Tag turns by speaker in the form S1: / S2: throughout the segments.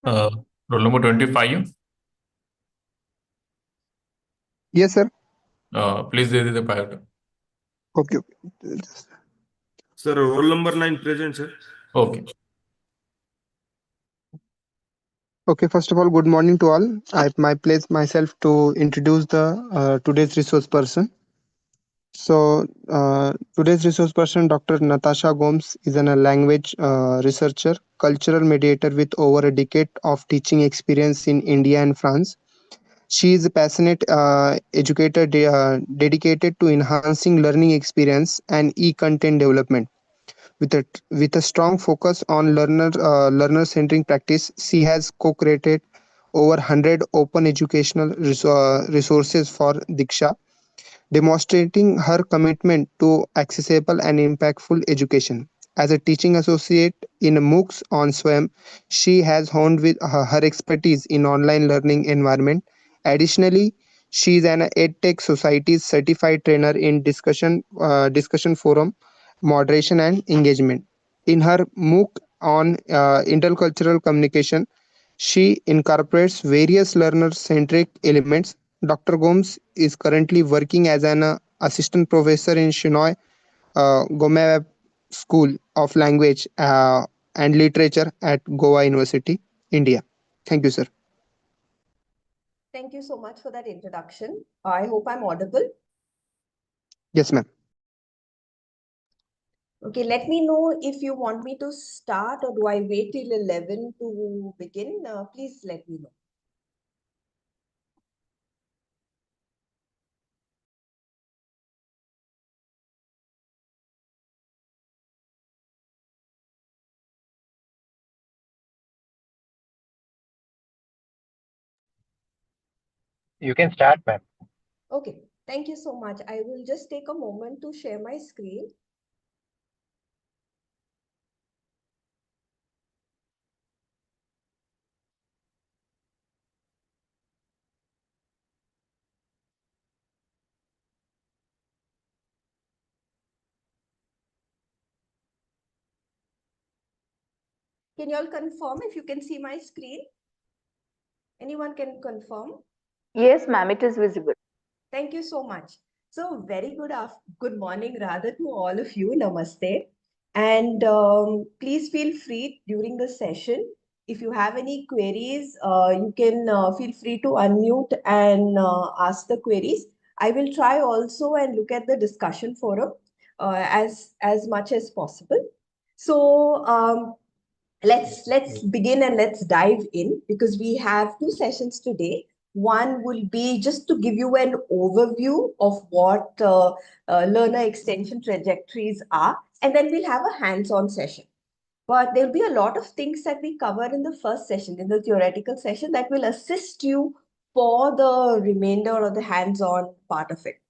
S1: Uh, Roll number 25.
S2: Yes, sir.
S1: Please do the pilot.
S2: Okay.
S3: Sir, roll number 9 present, sir.
S1: Okay.
S2: Okay. First of all, good morning to all. I my place myself to introduce the today's resource person. So today's resource person, Dr. Natasha Gomes, is a language researcher, cultural mediator with over a decade of teaching experience in India and France. She is a passionate educator dedicated to enhancing learning experience and e-content development. With a strong focus on learner centric practice, she has co-created over 100 open educational resources for Diksha, demonstrating her commitment to accessible and impactful education. As a teaching associate in MOOCs on SWAYAM, she has honed with her expertise in online learning environment. Additionally, she is an EdTech Society's certified trainer in discussion forum, moderation and engagement. In her MOOC on intercultural communication, she incorporates various learner-centric elements. Dr. Gomes is currently working as an assistant professor in Shinoy Gomes School of Language and Literature at Goa University, India. Thank you, sir.
S4: Thank you so much for that introduction. I hope I'm audible.
S2: Yes, ma'am.
S4: Okay, let me know if you want me to start or do I wait till 11 to begin? Please let me know.
S5: You can start, ma'am.
S4: Okay, thank you so much. I will just take a moment to share my screen. Can you all confirm if you can see my screen? Anyone can confirm?
S6: Yes, ma'am, it is visible.
S4: Thank you so much. So very good morning rather to all of you. Namaste. And please feel free during the session. If you have any queries, you can feel free to unmute and ask the queries. I will try also and look at the discussion forum as much as possible. So let's begin and let's dive in because we have two sessions today. One will be just to give you an overview of what learner extension trajectories are, and then we'll have a hands-on session. But there'll be a lot of things that we cover in the first session, in the theoretical session, that will assist you for the remainder or the hands-on part of it.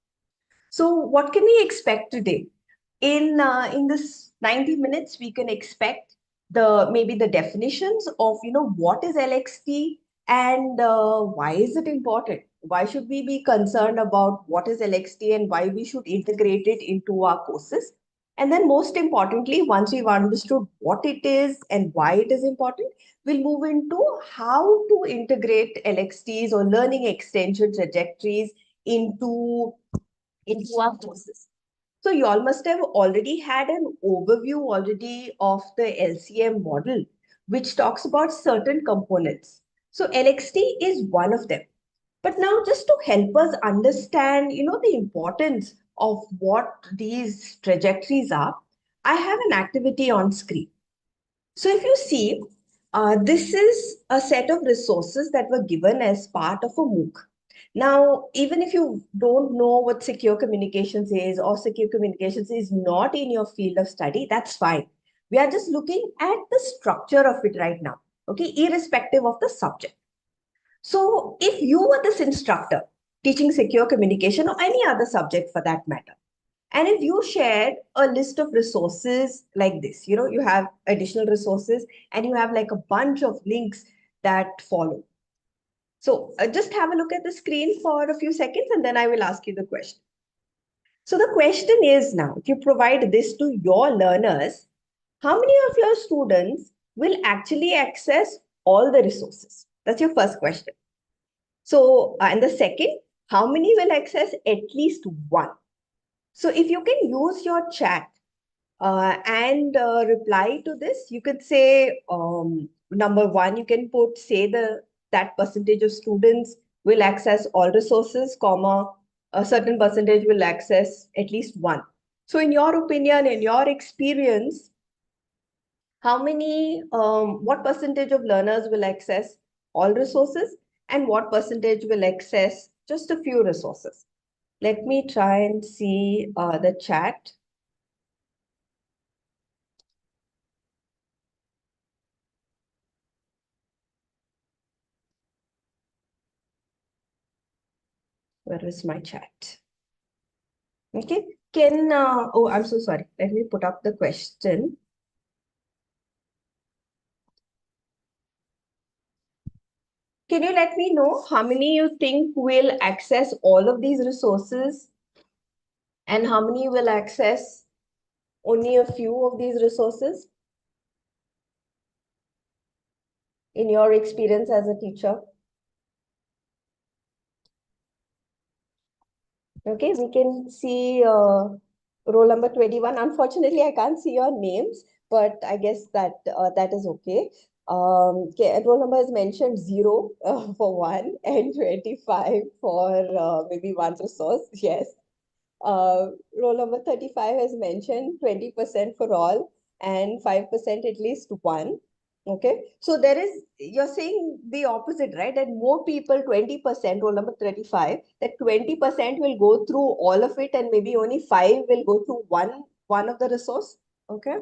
S4: So what can we expect today? In this 90 minutes, we can expect maybe the definitions of what is LXT and why is it important? Why should we be concerned about what is LXT and why we should integrate it into our courses? And then most importantly, once we've understood what it is and why it is important, we'll move into how to integrate LXTs or learning extension trajectories into our courses. So you all must have already had an overview already of the LCM model, which talks about certain components. So LXT is one of them. But now just to help us understand, the importance of what these trajectories are, I have an activity on screen. So if you see, this is a set of resources that were given as part of a MOOC. Now, even if you don't know what secure communications is or secure communications is not in your field of study, that's fine. We are just looking at the structure of it right now, okay, irrespective of the subject. So if you were this instructor teaching secure communication or any other subject for that matter, and if you shared a list of resources like this, you have additional resources and you have like a bunch of links that follow. So just have a look at the screen for a few seconds and then I will ask you the question. So the question is now, if you provide this to your learners, how many of your students will actually access all the resources? That's your first question. So, and the second, how many will access at least one? So if you can use your chat and reply to this, you could say, number one, you can put, say that percentage of students will access all resources, comma, a certain percentage will access at least one. So in your opinion, in your experience, how many, what percentage of learners will access all resources and what percentage will access just a few resources? Let me try and see the chat. Where is my chat? Okay, oh, I'm so sorry. Let me put up the question. Can you let me know how many you think will access all of these resources and how many will access only a few of these resources in your experience as a teacher? Okay, we can see roll number 21. Unfortunately, I can't see your names, but I guess that that is okay. Okay, roll number is mentioned 0 for one and 25 for maybe one resource. Yes. Roll number 35 has mentioned 20% for all and 5% at least one. Okay, so there is, you're saying the opposite, right? That more people, 20%, roll number 35, that 20% will go through all of it and maybe only 5 will go through one of the resource. Okay.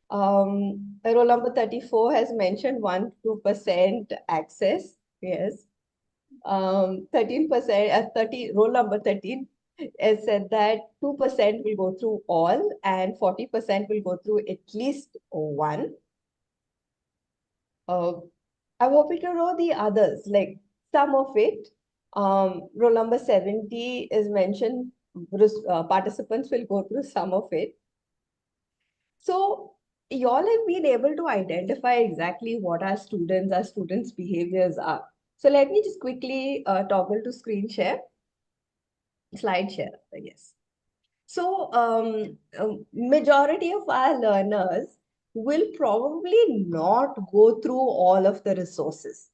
S4: Roll number 34 has mentioned 1-2% access. Yes. 13%, 30, roll number 13 has said that 2% will go through all and 40% will go through at least one. I want you to know the others, like some of it. Roll number 70 is mentioned, participants will go through some of it. So you all have been able to identify exactly what our students' behaviors are. So let me just quickly toggle to screen share, slide share, I guess. So majority of our learners will probably not go through all of the resources.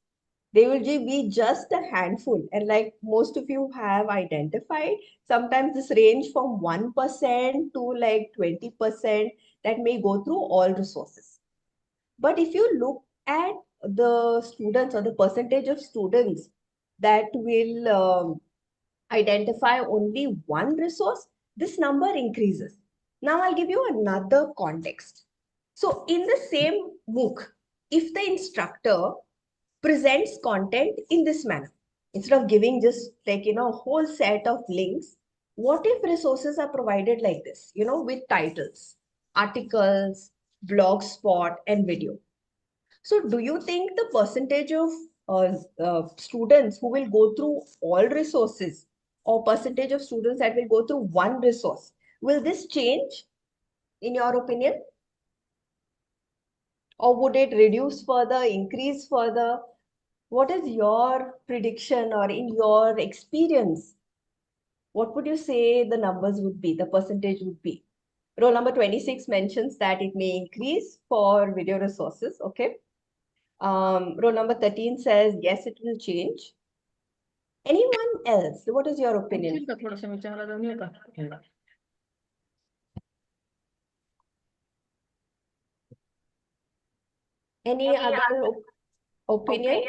S4: They will be just a handful. And like most of you have identified, sometimes this range from 1% to like 20% that may go through all resources. But if you look at the students or the percentage of students that will identify only one resource, this number increases. Now I'll give you another context. So in the same MOOC, if the instructor presents content in this manner, instead of giving just like, a whole set of links, what if resources are provided like this, with titles, articles, blog spot, and video? So do you think the percentage of students who will go through all resources or percentage of students that will go through one resource, will this change in your opinion? Or would it reduce further, increase further? What is your prediction or in your experience? What would you say the numbers would be, the percentage would be? Roll number 26 mentions that it may increase for video resources. Okay. Roll number 13 says, yes, it will change. Anyone else? What is your opinion? Any other opinion?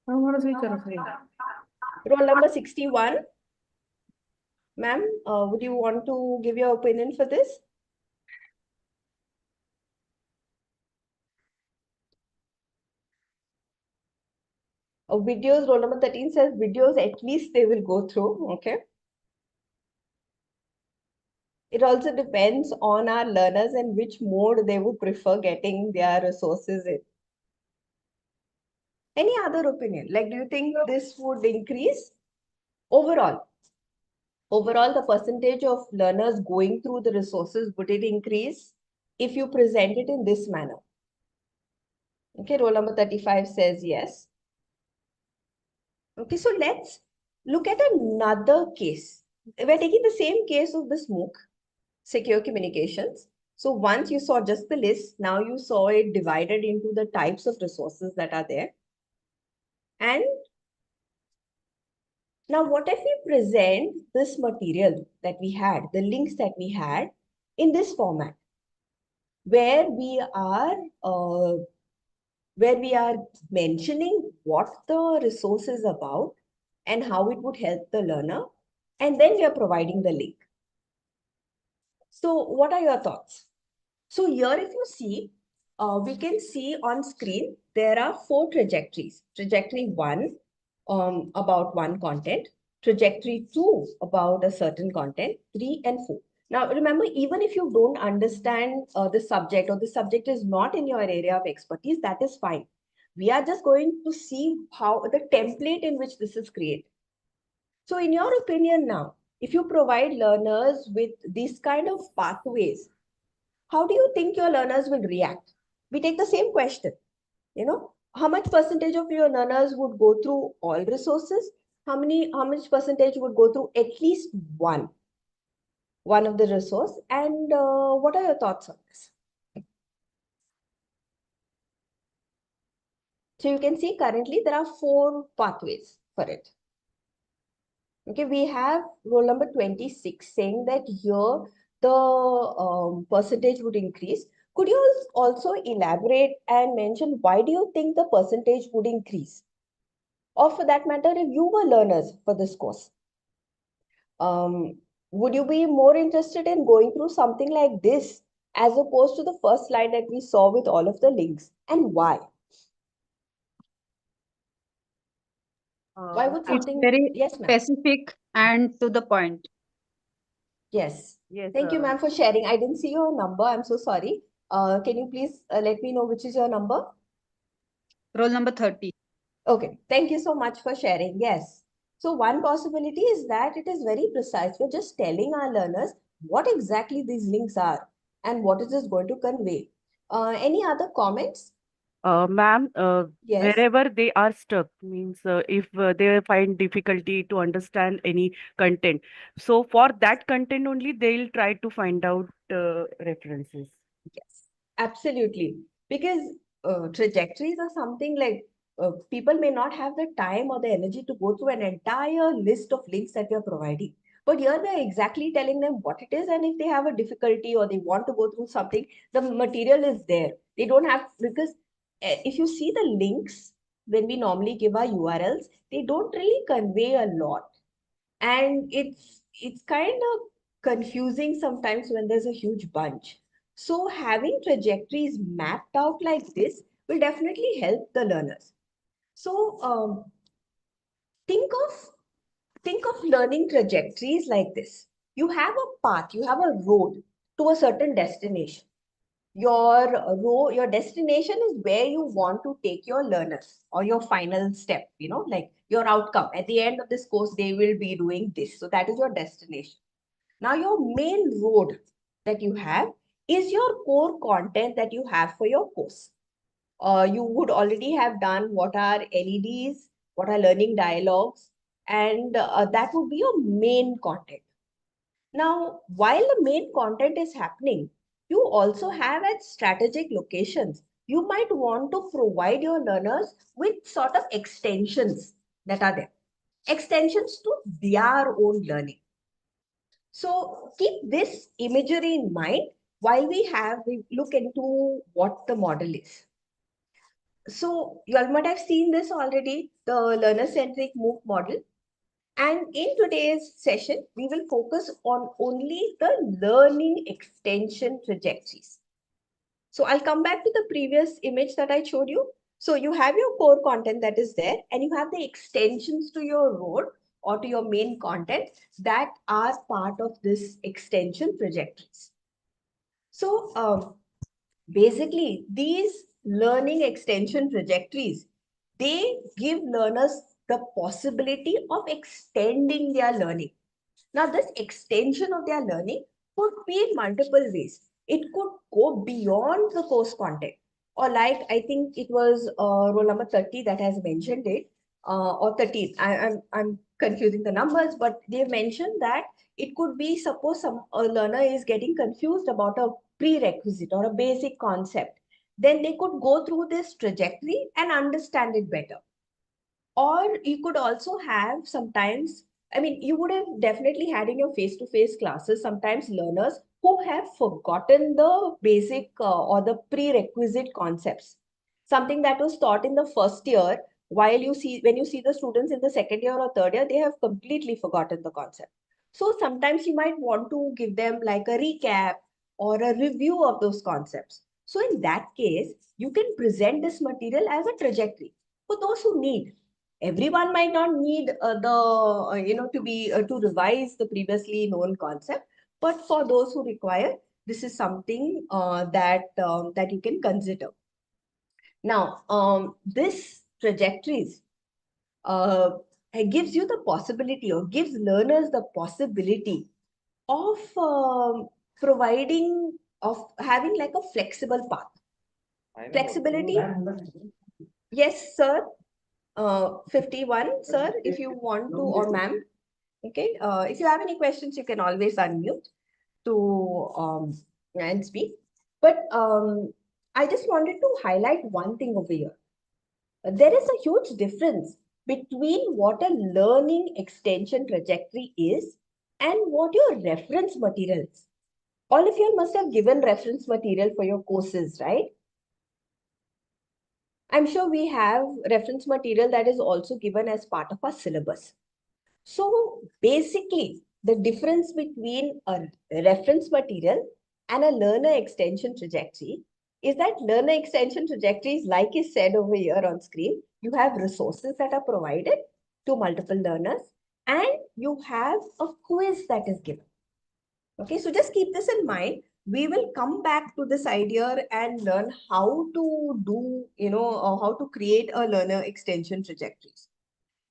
S4: Roll number 61. Ma'am, would you want to give your opinion for this? Videos, roll number 13 says videos, at least they will go through. Okay. It also depends on our learners and which mode they would prefer getting their resources in. Any other opinion? Like, do you think this would increase overall? Overall, the percentage of learners going through the resources, would it increase if you present it in this manner? Okay, roll number 35 says yes. Okay, so let's look at another case. We're taking the same case of the MOOC, secure communications. So once you saw just the list, now you saw it divided into the types of resources that are there. And now what if we present this material that we had, the links that we had in this format, where we are mentioning what the resource is about and how it would help the learner, and then we are providing the link. So what are your thoughts? So here, if you see, we can see on screen, there are 4 trajectories. Trajectory 1, about one content. Trajectory 2, about a certain content. 3 and 4. Now, remember, even if you don't understand the subject, or the subject is not in your area of expertise, that is fine. We are just going to see how the template in which this is created. So in your opinion now, if you provide learners with these kind of pathways, how do you think your learners will react? We take the same question, how much percentage of your learners would go through all resources? How much percentage would go through at least one of the resource? And what are your thoughts on this? So you can see currently there are 4 pathways for it. Okay, we have roll number 26 saying that here the percentage would increase. Could you also elaborate and mention why do you think the percentage would increase? Or for that matter, if you were learners for this course, would you be more interested in going through something like this as opposed to the first slide that we saw with all of the links? And why? Why would
S7: It's
S4: something...
S7: very
S4: Yes, ma'am.
S7: specific and to the point.
S4: Yes.
S8: Yes.
S4: Thank you, ma'am, for sharing. I didn't see your number. I'm so sorry. Can you please let me know which is your number?
S7: Roll number 30.
S4: Okay. Thank you so much for sharing. Yes. So one possibility is that it is very precise. We're just telling our learners what exactly these links are and what is this going to convey. Any other comments?
S8: Ma'am,
S4: Yes.
S8: wherever they are stuck, means if they find difficulty to understand any content, so for that content only they'll try to find out references.
S4: Yes, absolutely. Because trajectories are something like people may not have the time or the energy to go through an entire list of links that we are providing. But here we are exactly telling them what it is, and if they have a difficulty or they want to go through something, the material is there. They don't have, because if you see the links, when we normally give our URLs, they don't really convey a lot. And it's kind of confusing sometimes when there's a huge bunch. So having trajectories mapped out like this will definitely help the learners. So think of learning trajectories like this. You have a path, you have a road to a certain destination. Your destination is where you want to take your learners, or your final step, like your outcome. At the end of this course, they will be doing this. So that is your destination. Now, your main road that you have is your core content that you have for your course. You would already have done what are LEDs, what are learning dialogues, and that would be your main content. Now, while the main content is happening, you also have at strategic locations, you might want to provide your learners with sort of extensions that are there, extensions to their own learning. So keep this imagery in mind while we look into what the model is. So you all might have seen this already, the learner-centric MOOC model. And in today's session, we will focus on only the learning extension trajectories. So I'll come back to the previous image that I showed you. So you have your core content that is there, and you have the extensions to your road or to your main content that are part of this extension trajectories. So basically, these learning extension trajectories, they give learners the possibility of extending their learning. Now, this extension of their learning could be in multiple ways. It could go beyond the course content. Or like, I think it was roll number 30 that has mentioned it, or 13. I'm confusing the numbers, but they mentioned that it could be, suppose a learner is getting confused about a prerequisite or a basic concept. Then they could go through this trajectory and understand it better. Or you could also have sometimes, I mean, you would have definitely had in your face-to-face classes sometimes learners who have forgotten the basic or the prerequisite concepts. Something that was taught in the first year, while when you see the students in the second year or third year, they have completely forgotten the concept. So sometimes you might want to give them like a recap or a review of those concepts. So in that case, you can present this material as a trajectory for those who need. Everyone might not need to revise the previously known concept, but for those who require, this is something that you can consider. Now, this trajectories gives you the possibility, or gives learners the possibility of having like a flexible path. Flexibility. Yes, sir. 51, sir, if you want to, or ma'am. Okay. If you have any questions, you can always unmute and speak. But I just wanted to highlight one thing over here. There is a huge difference between what a learning extension trajectory is and what your reference material is. All of you must have given reference material for your courses, right? I'm sure we have reference material that is also given as part of our syllabus. So basically, the difference between a reference material and a learner extension trajectory is that learner extension trajectories, like is said over here on screen, you have resources that are provided to multiple learners and you have a quiz that is given. Okay, so just keep this in mind. We will come back to this idea and learn how to do, how to create a learner extension trajectories.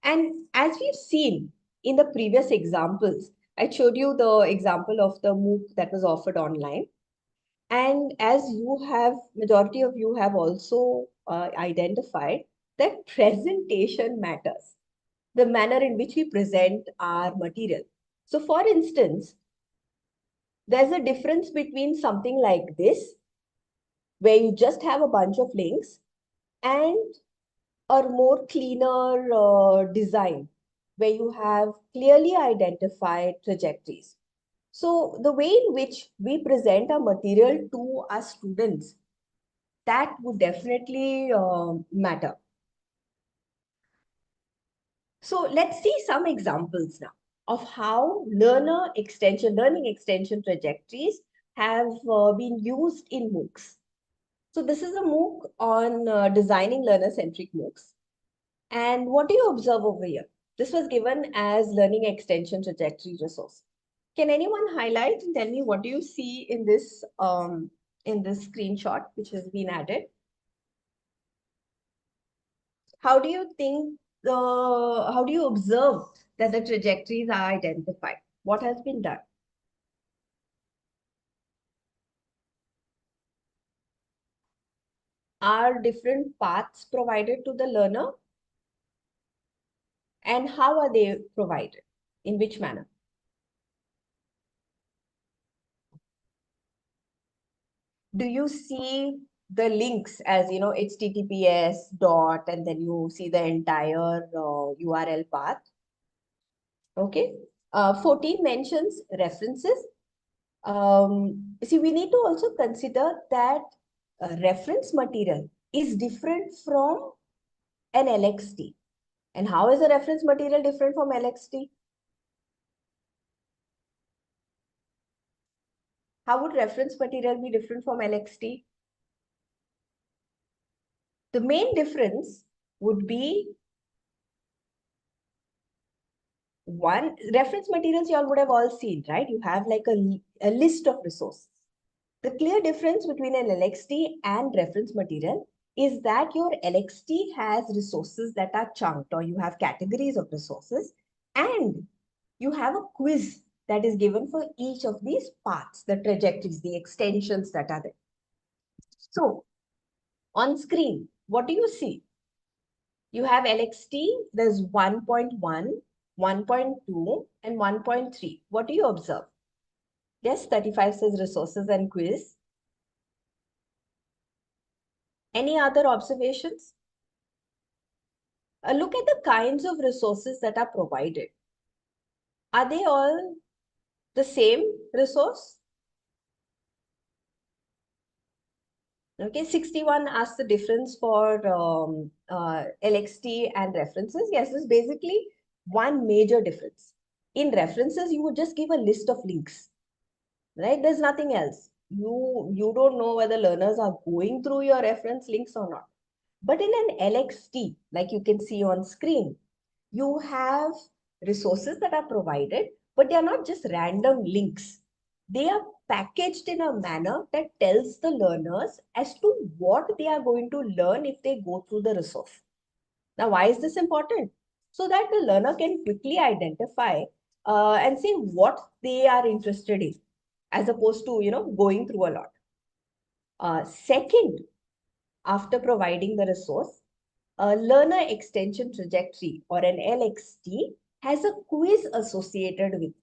S4: And as we've seen in the previous examples, I showed you the example of the MOOC that was offered online. And as majority of you have also identified that presentation matters, the manner in which we present our material. So for instance, there's a difference between something like this, where you just have a bunch of links, and a more cleaner design, where you have clearly identified trajectories. So the way in which we present our material to our students, that would definitely matter. So let's see some examples now of how learning extension trajectories have been used in MOOCs. So this is a MOOC on designing learner-centric MOOCs. And what do you observe over here? This was given as learning extension trajectory resource. Can anyone highlight and tell me what do you see in this screenshot which has been added? How do you think how do you observe that the trajectories are identified? What has been done? Are different paths provided to the learner? And how are they provided? In which manner? Do you see the links as, HTTPS dot, and then you see the entire URL path? Okay. 14 mentions references. See, we need to also consider that reference material is different from an LXT. And how is a reference material different from LXT? How would reference material be different from LXT? The main difference would be one, reference materials you all would have all seen, right? You have like a list of resources. The clear difference between an LXT and reference material is that your LXT has resources that are chunked, or you have categories of resources, and you have a quiz that is given for each of these paths, the trajectories, the extensions that are there. So on screen, what do you see? You have LXT, there's 1.1, 1.2, and 1.3. What do you observe? Yes, 35 says resources and quiz. Any other observations? Look at the kinds of resources that are provided. Are they all the same resource? Okay, 61 asks the difference for LXT and references. Yes, this is basically one major difference. In references, you would just give a list of links, right? There's nothing else. You don't know whether learners are going through your reference links or not. But in an LXT, like you can see on screen, you have resources that are provided, but they are not just random links. They are packaged in a manner that tells the learners as to what they are going to learn if they go through the resource. Now, why is this important? So that the learner can quickly identify and say what they are interested in, as opposed to, going through a lot. Second, after providing the resource, a learner extension trajectory or an LXT has a quiz associated with it.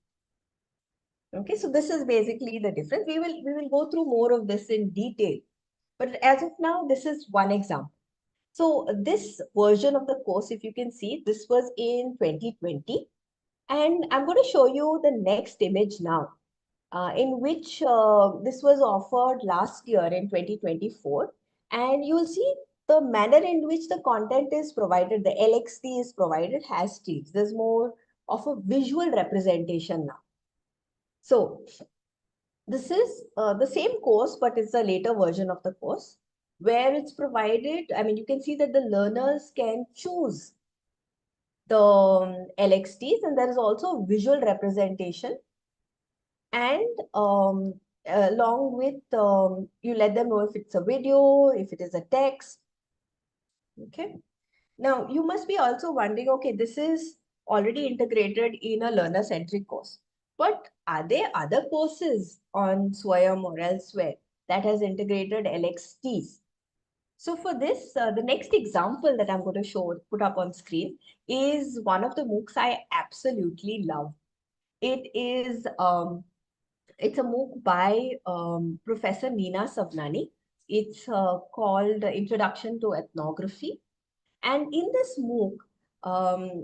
S4: Okay, so this is basically the difference. We will go through more of this in detail, but as of now, this is one example. So this version of the course, if you can see, this was in 2020, and I'm going to show you the next image now, in which this was offered last year in 2024, and you will see the manner in which the content is provided, the LXT is provided has changed. There's more of a visual representation now. So this is the same course, but it's a later version of the course where it's provided. I mean, you can see that the learners can choose the LXTs, and there is also visual representation. And along with, you let them know if it's a video, if it is a text. Okay. Now, you must be also wondering, okay, this is already integrated in a learner-centric course. But are there other courses on Swayam or elsewhere that has integrated LXTs? So for this, the next example that I'm going to put up on screen is one of the MOOCs I absolutely love. It is, it's a MOOC by Professor Meena Savnani. It's called Introduction to Ethnography. And in this MOOC,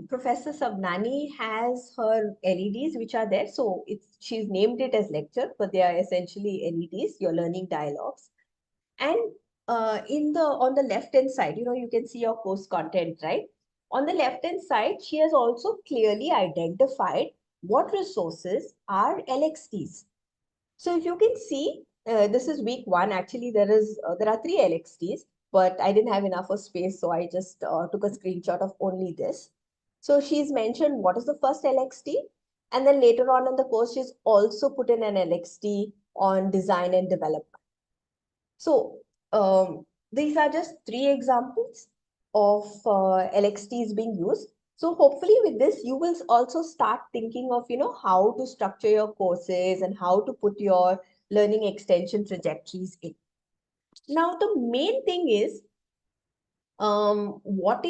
S4: Professor Savnani has her LEDs, which are there. So she's named it as lecture, but they are essentially LEDs, your learning dialogues. And on the left-hand side, you can see your course content, right? On the left-hand side, she has also clearly identified what resources are LXTs. So if you can see, this is week 1. Actually, there are 3 LXTs, but I didn't have enough of space, so I just took a screenshot of only this. So she's mentioned what is the first LXT, and then later on in the course, she's also put in an LXT on design and development. So these are just 3 examples of LXTs being used. So hopefully with this, you will also start thinking of, how to structure your courses and how to put your learning extension trajectories in. Now, the main thing is, what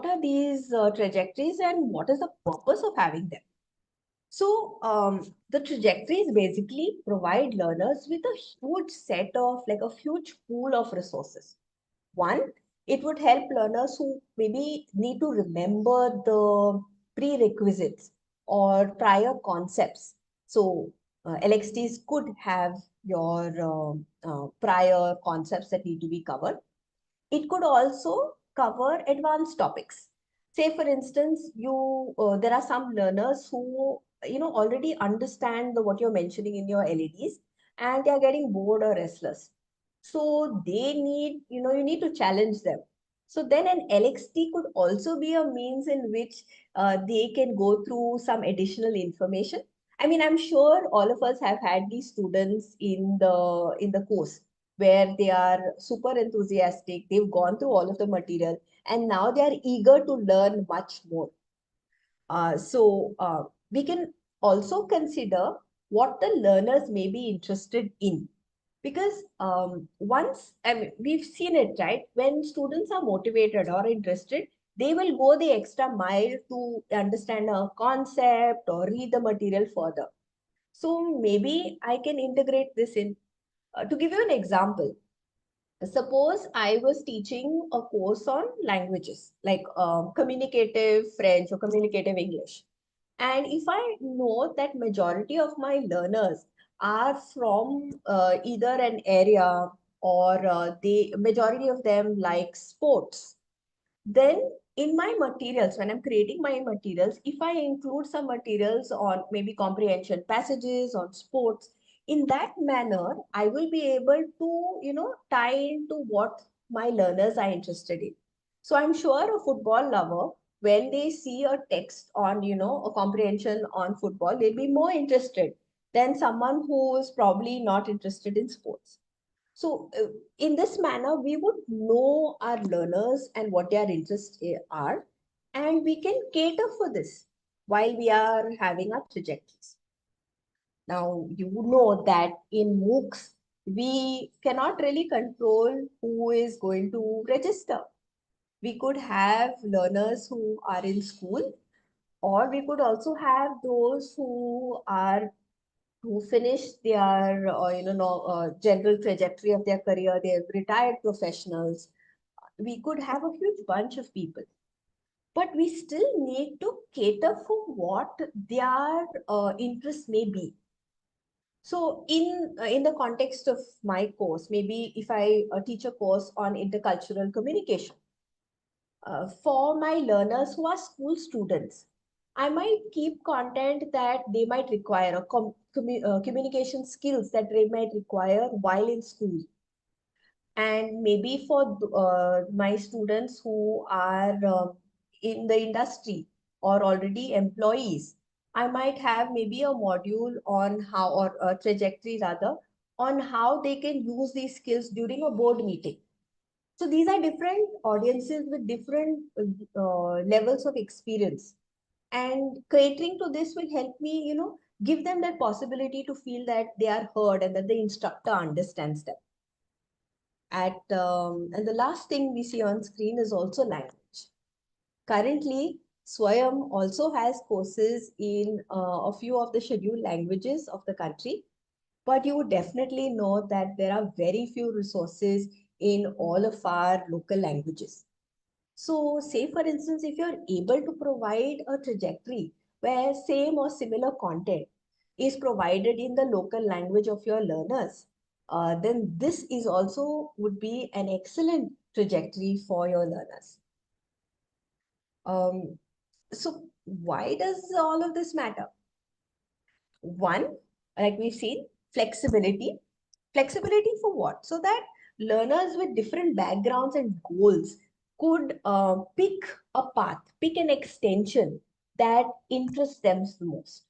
S4: are these trajectories and what is the purpose of having them? So the trajectories basically provide learners with a huge set of, like a huge pool of resources. One, it would help learners who maybe need to remember the prerequisites or prior concepts. So LXTs could have your prior concepts that need to be covered. It could also cover advanced topics. Say, for instance, there are some learners who already understand what you're mentioning in your LEDs, and they are getting bored or restless. So they need, you need to challenge them. So then an LXT could also be a means in which they can go through some additional information. I mean, I'm sure all of us have had these students in the course where they are super enthusiastic. They've gone through all of the material, and now they are eager to learn much more. we can also consider what the learners may be interested in. Because once, I mean, we've seen it, right? When students are motivated or interested, they will go the extra mile to understand a concept or read the material further. So maybe I can integrate this in. To give you an example, suppose I was teaching a course on languages, like communicative French or communicative English. And if I know that majority of my learners are from either an area or the majority of them like sports, then in my materials, when I'm creating my materials, if I include some materials on maybe comprehension passages on sports, in that manner, I will be able to, tie into what my learners are interested in. So I'm sure a football lover, when they see a text on, a comprehension on football, they'll be more interested than someone who is probably not interested in sports. So in this manner, we would know our learners and what their interests are, and we can cater for this while we are having our trajectories. Now, you know that in MOOCs, we cannot really control who is going to register. We could have learners who are in school, or we could also have those who finish their general trajectory of their career. They're retired professionals. We could have a huge bunch of people, but we still need to cater for what their interests may be. So in the context of my course, maybe if I teach a course on intercultural communication, for my learners who are school students, I might keep content that they might require, or communication skills that they might require while in school. And maybe for my students who are in the industry or already employees, I might have maybe a module on how, or a trajectory rather, on how they can use these skills during a board meeting. So these are different audiences with different levels of experience. And catering to this will help me, give them that possibility to feel that they are heard and that the instructor understands them. And the last thing we see on screen is also language. Currently, Swayam also has courses in a few of the scheduled languages of the country, but you would definitely know that there are very few resources in all of our local languages. So say for instance, if you're able to provide a trajectory where same or similar content is provided in the local language of your learners, then this is also would be an excellent trajectory for your learners. So why does all of this matter? One, like we've seen, flexibility. Flexibility for what? So that learners with different backgrounds and goals could pick a path, pick an extension that interests them the most.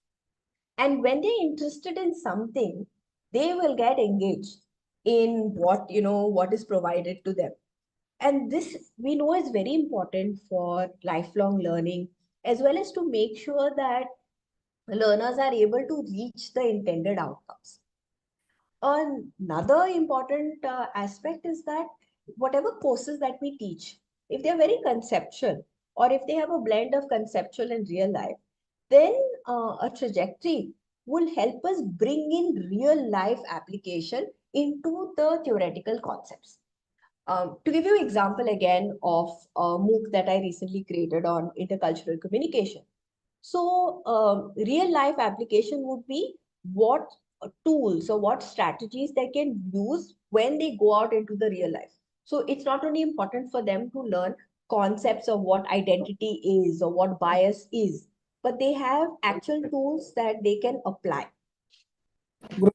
S4: And when they're interested in something, they will get engaged in what is provided to them. And this we know is very important for lifelong learning, as well as to make sure that learners are able to reach the intended outcomes. Another important aspect is that whatever courses that we teach, if they're very conceptual, or if they have a blend of conceptual and real life, then a trajectory will help us bring in real life application into the theoretical concepts. To give you an example again of a MOOC that I recently created on intercultural communication. So real life application would be what tools or what strategies they can use when they go out into the real life. So it's not only important for them to learn concepts of what identity is or what bias is, but they have actual tools that they can apply. Okay.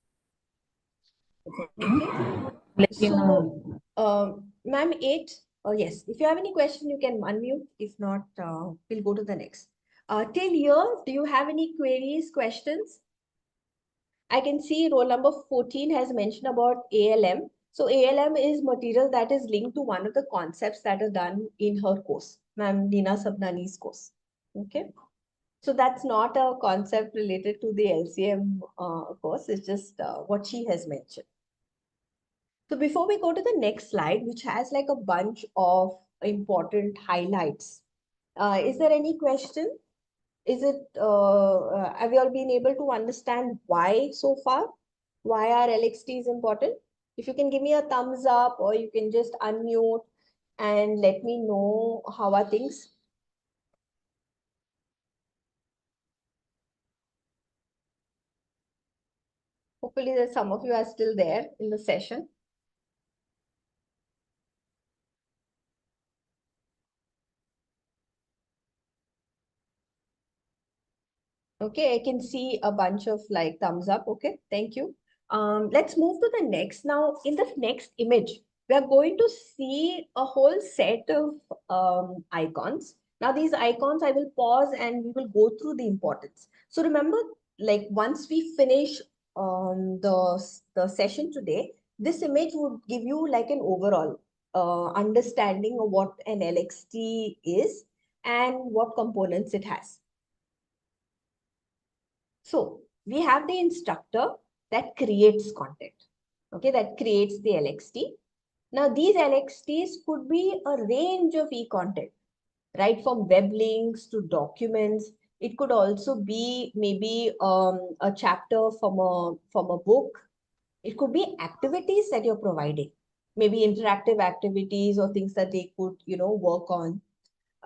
S4: So, ma'am, 8. Yes, if you have any question, you can unmute. If not, we'll go to the next. Till here, do you have any queries, questions? I can see roll number 14 has mentioned about ALM. So ALM is material that is linked to one of the concepts that are done in her course, ma'am Nina Sabnani's course. Okay. So that's not a concept related to the LCM course. It's just what she has mentioned. So before we go to the next slide, which has like a bunch of important highlights, is there any question? Is it, have you all been able to understand why so far? Why our LXT is important? If you can give me a thumbs up, or you can just unmute and let me know how are things. Hopefully that some of you are still there in the session. Okay, I can see a bunch of like thumbs up. Okay, thank you. Let's move to the next. Now, in the next image, we are going to see a whole set of icons. Now, these icons, I will pause and we will go through the importance. So remember, like once we finish the session today, this image would give you like an overall understanding of what an LXT is and what components it has. So we have the instructor that creates content, okay, that creates the LXT. Now these LXTs could be a range of e-content, right? From web links to documents. It could also be maybe a chapter from a book. It could be activities that you're providing, maybe interactive activities or things that they could, work on.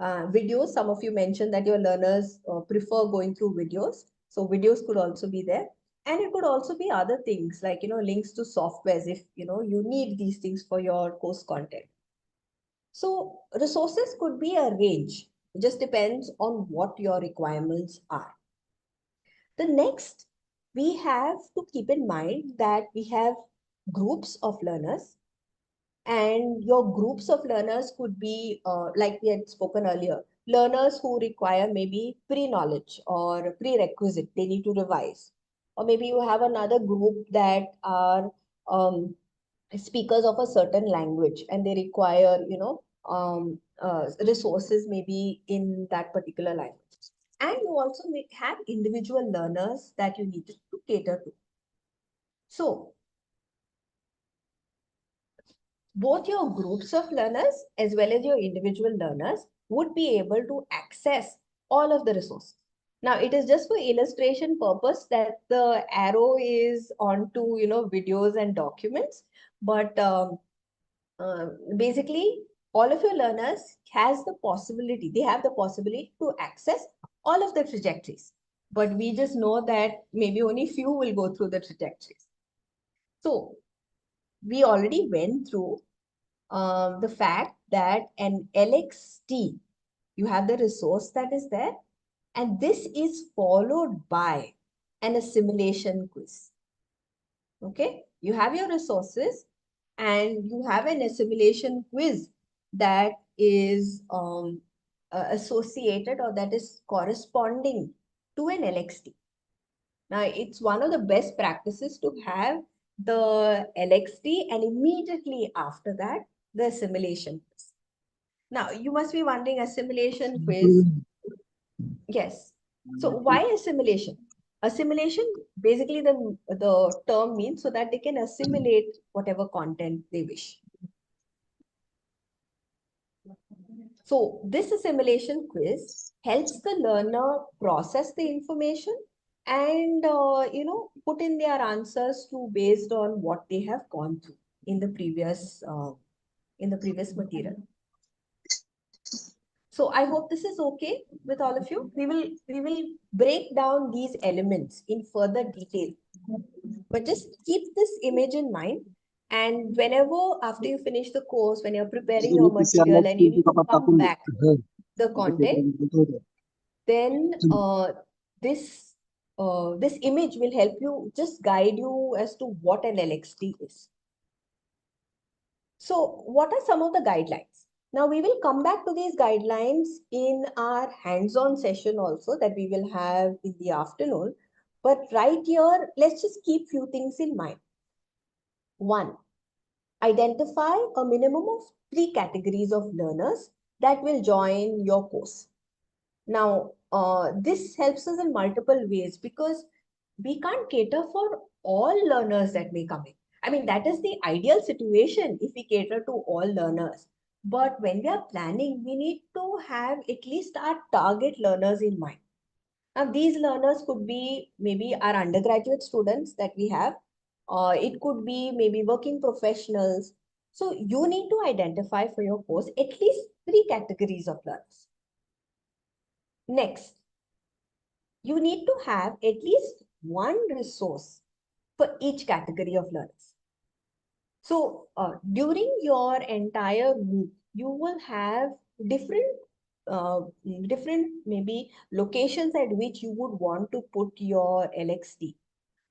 S4: Videos, some of you mentioned that your learners prefer going through videos. So videos could also be there. And it could also be other things like, links to softwares if, you need these things for your course content. So resources could be a range. It just depends on what your requirements are. The next, we have to keep in mind that we have groups of learners. And your groups of learners could be, like we had spoken earlier, learners who require maybe pre-knowledge or prerequisite, they need to revise. Or maybe you have another group that are speakers of a certain language and they require, resources maybe in that particular language. And you also may have individual learners that you need to cater to. So both your groups of learners as well as your individual learners would be able to access all of the resources. Now, it is just for illustration purpose that the arrow is onto, videos and documents. But basically, all of your learners have the possibility to access all of the trajectories. But we just know that maybe only few will go through the trajectories. So we already went through the fact that an LXT, you have the resource that is there, and this is followed by an assimilation quiz. Okay, you have your resources and you have an assimilation quiz that is associated or that is corresponding to an LXT. Now, it's one of the best practices to have the LXT and immediately after that, the assimilation quiz. Now, you must be wondering, assimilation quiz. Yes. So why assimilation? Assimilation, basically the term means so that they can assimilate whatever content they wish. So this assimilation quiz helps the learner process the information and put in their answers to based on what they have gone through in the previous material. So I hope this is okay with all of you. We will break down these elements in further detail, but just keep this image in mind. And whenever after you finish the course, when you're preparing your material and you need to come back the content, then this image will help you, just guide you as to what an LXT is. So what are some of the guidelines? Now we will come back to these guidelines in our hands-on session also that we will have in the afternoon. But right here, let's just keep few things in mind. One, identify a minimum of 3 categories of learners that will join your course. Now, this helps us in multiple ways because we can't cater for all learners that may come in. I mean, that is the ideal situation if we cater to all learners. But when we are planning, we need to have at least our target learners in mind. Now, these learners could be maybe our undergraduate students that we have. It could be maybe working professionals. So you need to identify for your course at least 3 categories of learners. Next, you need to have at least one resource for each category of learners. So during your entire MOOC, you will have different different maybe locations at which you would want to put your LXD.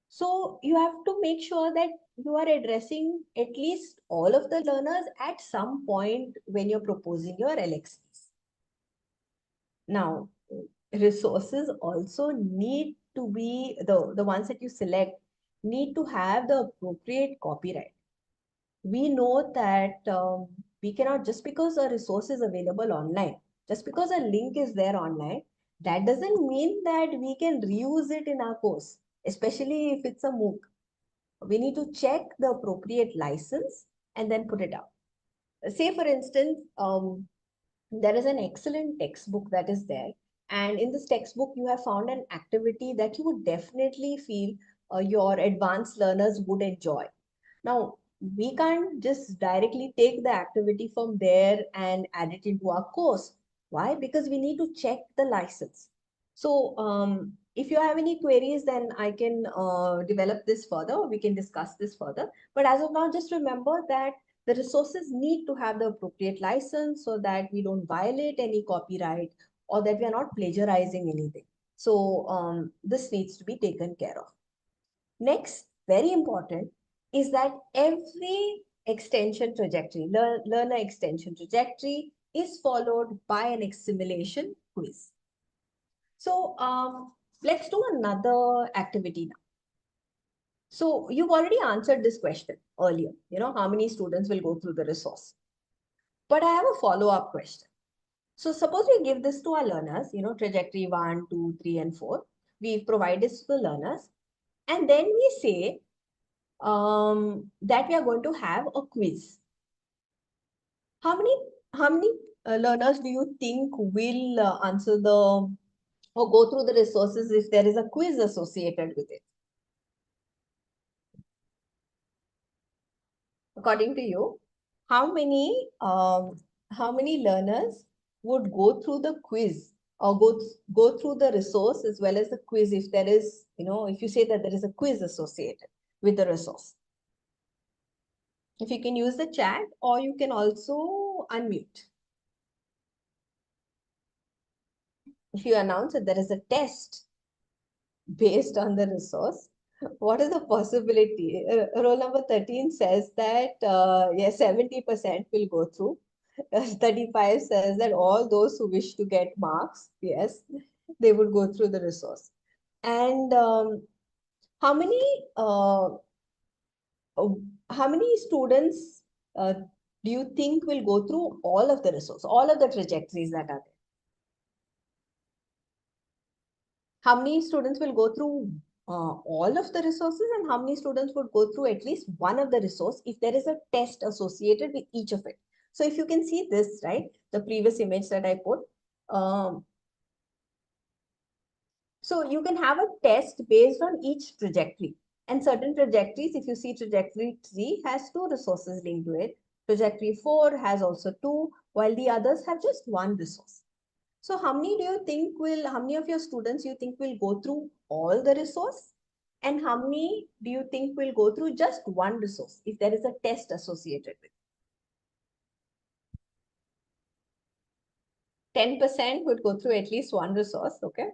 S4: So you have to make sure that you are addressing at least all of the learners at some point when you're proposing your LXDs. Now, resources also need to be, the ones that you select need to have the appropriate copyright. We know that we cannot, just because a resource is available online, just because a link is there online, that doesn't mean that we can reuse it in our course, especially if it's a MOOC. We need to check the appropriate license and then put it out. Say, for instance, there is an excellent textbook that is there. And in this textbook, you have found an activity that you would definitely feel your advanced learners would enjoy. Now, we can't just directly take the activity from there and add it into our course. Why? Because we need to check the license. So if you have any queries, then I can develop this further, or we can discuss this further. But as of now, just remember that the resources need to have the appropriate license so that we don't violate any copyright or that we are not plagiarizing anything. So this needs to be taken care of. Next, very important, is that every extension trajectory, learner extension trajectory, is followed by an assimilation quiz. So let's do another activity now. So you've already answered this question earlier, how many students will go through the resource. But I have a follow-up question. So suppose we give this to our learners, trajectory 1, 2, 3, and 4. We provide this to the learners. And then we say that we are going to have a quiz. How many learners do you think will answer or go through the resources if there is a quiz associated with it? According to you, how many learners would go through the quiz or go through the resource as well as the quiz if there is, if you say that there is a quiz associated with the resource? If you can use the chat, or you can also unmute. If you announce that there is a test based on the resource, what is the possibility? Roll number 13 says that, yes, 70% will go through. 35 says that all those who wish to get marks, yes, they would go through the resource. And how many students do you think will go through all of the resource, all of the trajectories that are there? How many students will go through all of the resources, and how many students would go through at least one of the resource if there is a test associated with each of it? So if you can see this, right, the previous image that I put, so you can have a test based on each trajectory. And certain trajectories, if you see trajectory 3 has 2 resources linked to it. Trajectory 4 has also 2, while the others have just 1 resource. So how many of your students you think will go through all the resource? And how many do you think will go through just 1 resource if there is a test associated with it? 10% would go through at least 1 resource, okay?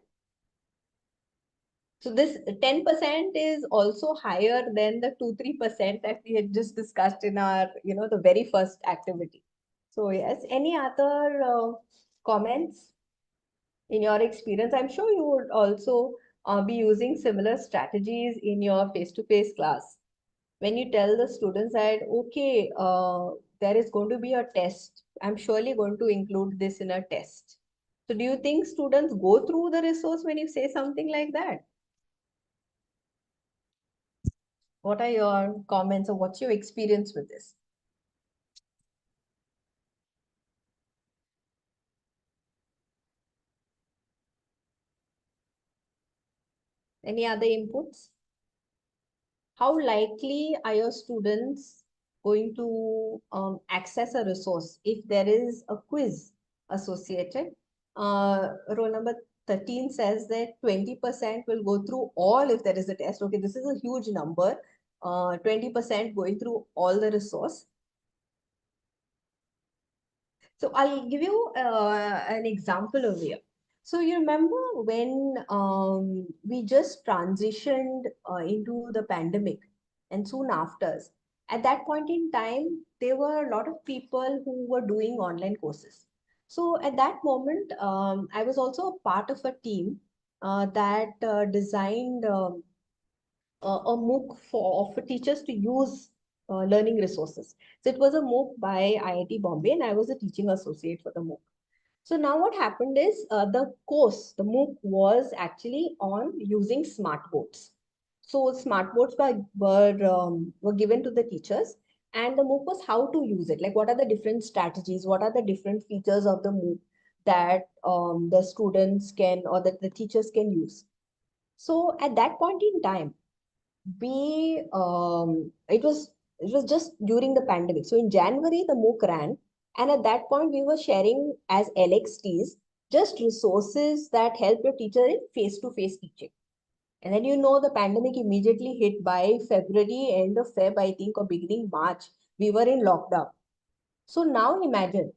S4: So this 10% is also higher than the 2-3% that we had just discussed in our, the very first activity. So yes, any other comments in your experience? I'm sure you would also be using similar strategies in your face-to-face class. When you tell the students that, okay, there is going to be a test, I'm surely going to include this in a test. So do you think students go through the resource when you say something like that? What are your comments or what's your experience with this? Any other inputs? How likely are your students going to access a resource if there is a quiz associated? Roll number 13 says that 20% will go through all if there is a test. Okay, this is a huge number. 20% going through all the resource. So I'll give you an example over here. So you remember when we just transitioned into the pandemic and soon after, at that point in time, there were a lot of people who were doing online courses. So at that moment, I was also a part of a team that designed a MOOC for teachers to use learning resources. So it was a MOOC by IIT Bombay, and I was a teaching associate for the MOOC. So now what happened is the MOOC was actually on using smart boards. So smart boards were given to the teachers, and the MOOC was how to use it. Like what are the different strategies? What are the different features of the MOOC that the students can or that the teachers can use? So at that point in time, it was just during the pandemic. So in January, the MOOC ran, and at that point, we were sharing as LXTs just resources that help your teacher in face-to-face teaching. And then the pandemic immediately hit by February, end of Feb, I think, or beginning March. We were in lockdown. So now imagine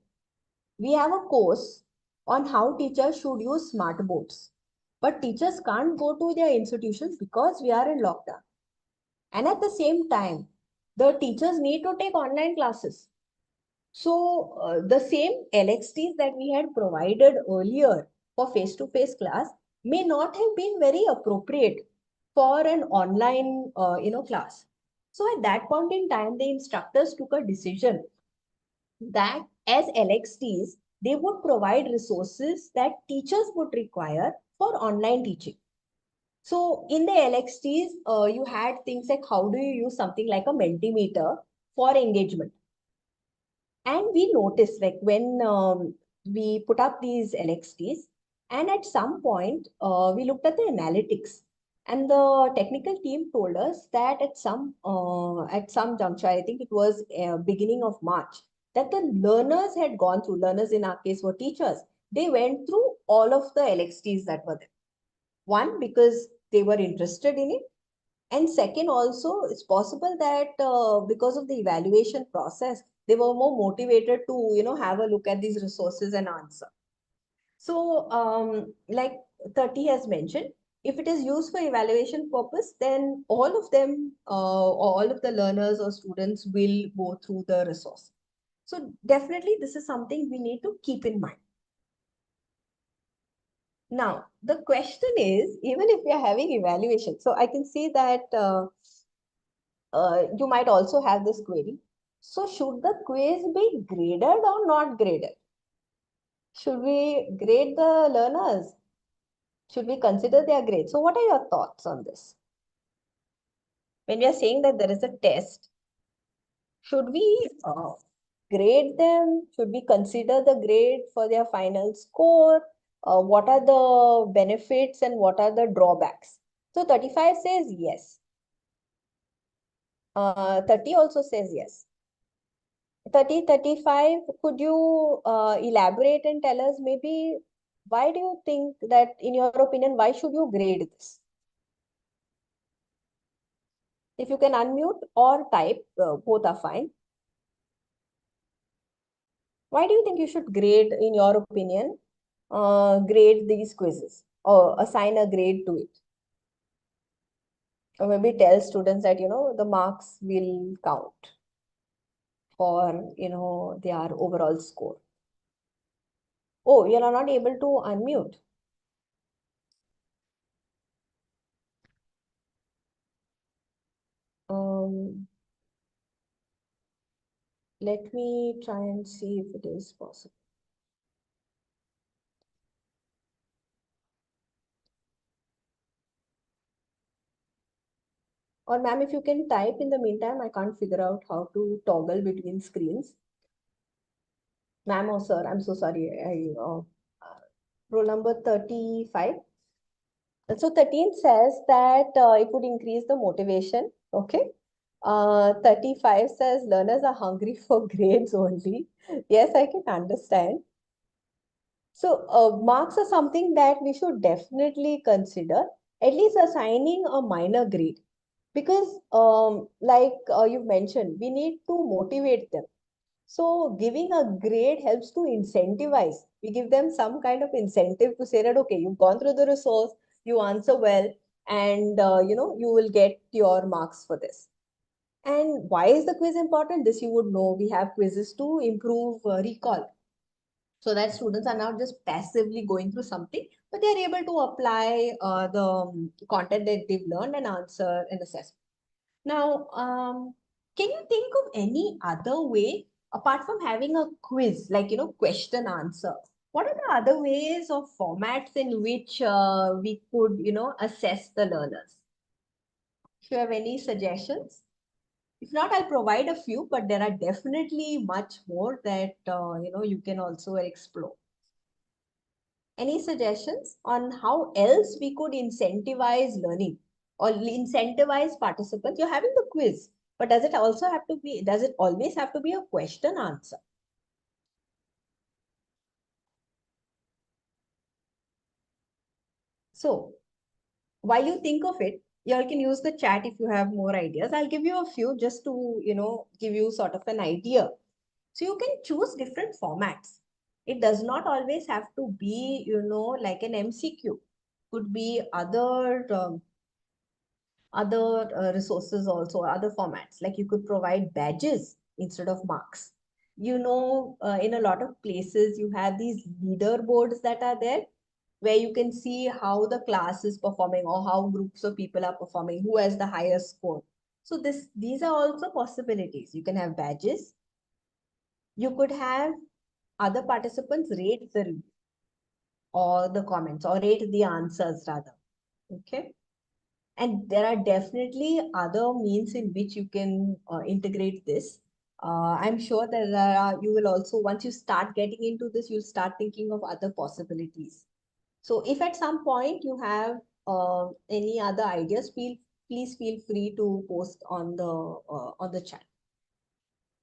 S4: we have a course on how teachers should use smart boards, but teachers can't go to their institutions because we are in lockdown. And at the same time, the teachers need to take online classes. So the same LXTs that we had provided earlier for face-to-face class may not have been very appropriate for an online class. So at that point in time, the instructors took a decision that as LXTs, they would provide resources that teachers would require for online teaching. So in the LXTs, you had things like how do you use something like a Mentimeter for engagement. And we noticed like when we put up these LXTs, and at some point, we looked at the analytics. And the technical team told us that at some juncture, I think it was beginning of March, that the learners had gone through, learners in our case were teachers, they went through all of the LXTs that were there. One, because they were interested in it. And second, also, it's possible that because of the evaluation process, they were more motivated to, have a look at these resources and answer. So, like 30 has mentioned, if it is used for evaluation purpose, then all of them, all of the learners or students will go through the resource. So definitely, this is something we need to keep in mind. Now, the question is, even if we are having evaluation, so I can see that you might also have this query. So should the quiz be graded or not graded? Should we grade the learners? Should we consider their grade? So what are your thoughts on this? When we are saying that there is a test, should we grade them? Should we consider the grade for their final score? What are the benefits and what are the drawbacks? So 35 says yes. 30 also says yes. 30, 35, could you elaborate and tell us maybe why do you think that, in your opinion, why should you grade this? If you can unmute or type, both are fine. Why do you think you should grade, in your opinion, grade these quizzes or assign a grade to it? Or maybe tell students that, the marks will count for, their overall score. Oh, you are not able to unmute. Let me try and see if it is possible. Or ma'am, if you can type in the meantime, I can't figure out how to toggle between screens. Ma'am or sir, I'm so sorry. Roll number 35. So 13 says that it would increase the motivation. Okay. 35 says learners are hungry for grades only. Yes, I can understand. So marks are something that we should definitely consider, at least assigning a minor grade. Because like you mentioned, we need to motivate them. So giving a grade helps to incentivize. We give them some kind of incentive to say that, okay, you've gone through the resource, you answer well, and you will get your marks for this. And why is the quiz important? This you would know. We have quizzes to improve recall, so that students are not just passively going through something, but they are able to apply the content that they've learned and answer an assessment. Now, can you think of any other way apart from having a quiz, like, question answer? What are the other ways or formats in which we could, assess the learners? If you have any suggestions? If not, I'll provide a few, but there are definitely much more that, you can also explore. Any suggestions on how else we could incentivize learning or incentivize participants? You're having the quiz, but does it always have to be a question answer? So while you think of it, you all can use the chat if you have more ideas. I'll give you a few just to, give you sort of an idea. So you can choose different formats. It does not always have to be, like an MCQ. Could be other resources also, other formats. Like you could provide badges instead of marks. In a lot of places, you have these leaderboards that are there where you can see how the class is performing or how groups of people are performing, who has the highest score. So these are also possibilities. You can have badges. You could have other participants rate the review or the comments or rate the answers rather. Okay. And there are definitely other means in which you can integrate this. I'm sure that you will also, once you start getting into this, you'll start thinking of other possibilities. So if at some point you have any other ideas, please feel free to post on the chat.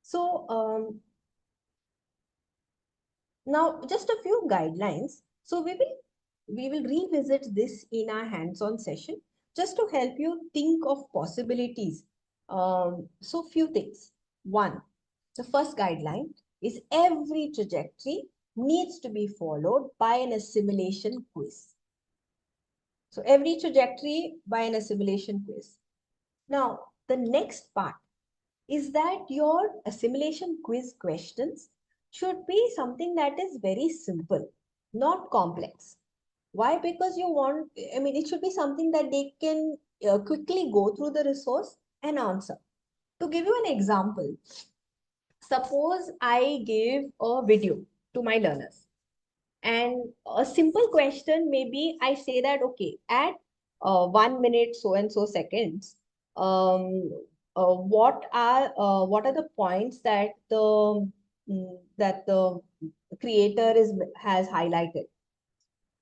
S4: So now just a few guidelines. So we will revisit this in our hands-on session just to help you think of possibilities. So few things. One, the first guideline is every trajectory needs to be followed by an assimilation quiz. So every trajectory by an assimilation quiz. Now, the next part is that your assimilation quiz questions should be something that is very simple, not complex. Why? Because it should be something that they can quickly go through the resource and answer. To give you an example, suppose I give a video to my learners. And a simple question, maybe I say that, okay, at 1 minute, so and so seconds, what are the points that the creator has highlighted?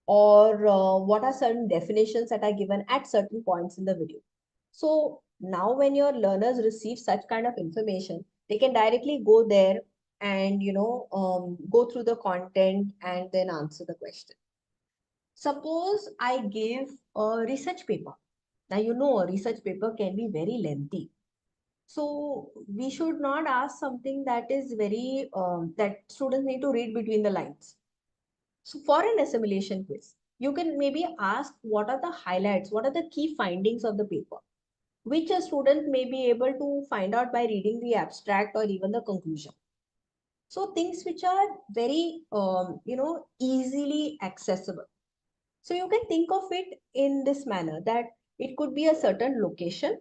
S4: Or what are certain definitions that are given at certain points in the video? So now when your learners receive such kind of information, they can directly go there and go through the content and then answer the question. Suppose I give a research paper. Now a research paper can be very lengthy. So we should not ask something that is very that students need to read between the lines. So for an assimilation quiz, you can maybe ask what are the highlights, what are the key findings of the paper, which a student may be able to find out by reading the abstract or even the conclusion. So things which are very, easily accessible. So you can think of it in this manner, that it could be a certain location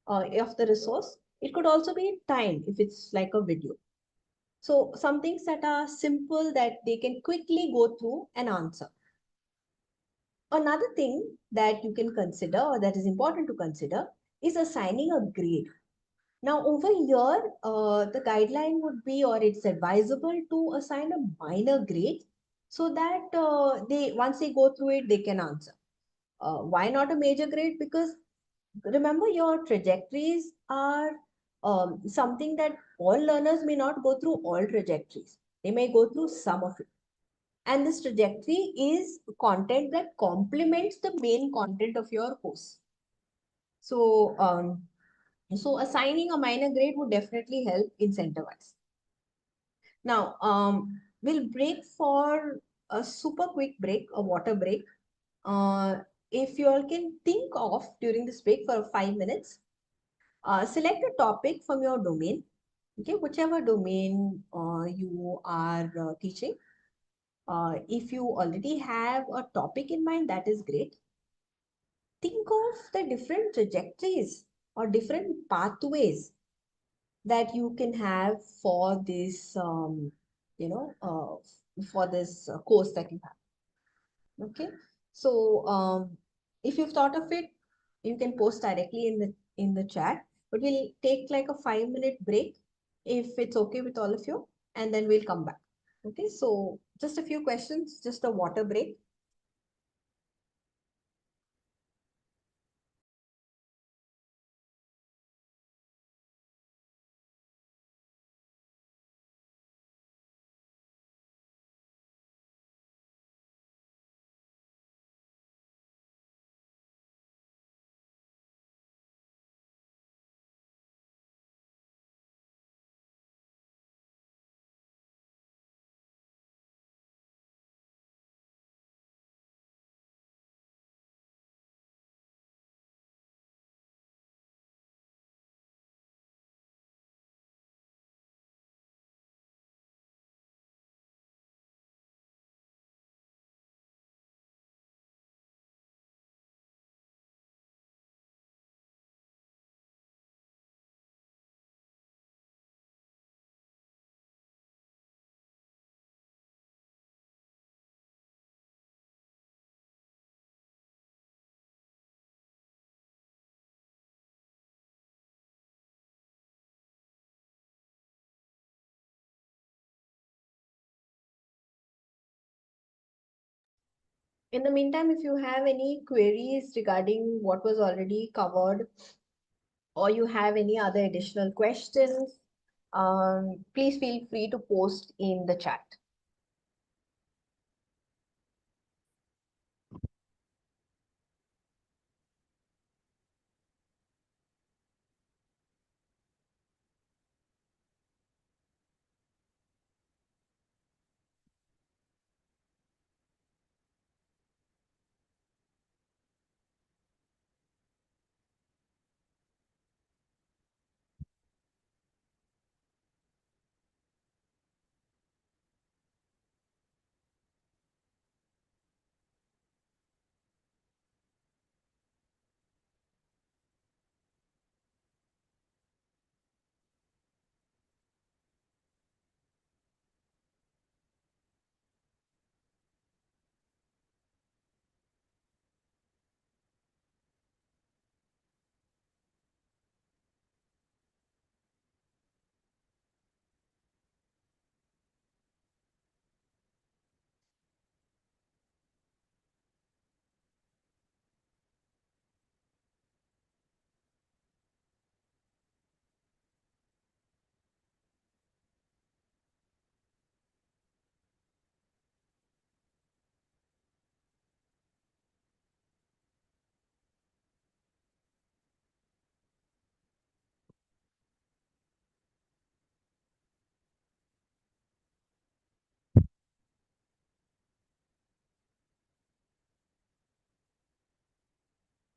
S4: of the resource. It could also be time if it's like a video. So some things that are simple that they can quickly go through and answer. Another thing that you can consider, or that is important to consider, is assigning a grade. Now, over here, the guideline would be, or it's advisable to assign a minor grade so that once they go through it, they can answer. Why not a major grade? Because remember, your trajectories are something that all learners may not go through all trajectories. They may go through some of it. And this trajectory is content that complements the main content of your course. So assigning a minor grade would definitely help incentivize. Now, we'll break for a super quick break, a water break. If you all can think of during this break for 5 minutes, select a topic from your domain, okay, whichever domain you are teaching. If you already have a topic in mind, that is great. Think of the different trajectories or different pathways that you can have for this, for this course that you have. Okay, so if you've thought of it, you can post directly in the chat. But we'll take like a 5-minute break if it's okay with all of you, and then we'll come back. Okay, so just a few questions, just a water break. In the meantime, if you have any queries regarding what was already covered, or you have any other additional questions, please feel free to post in the chat.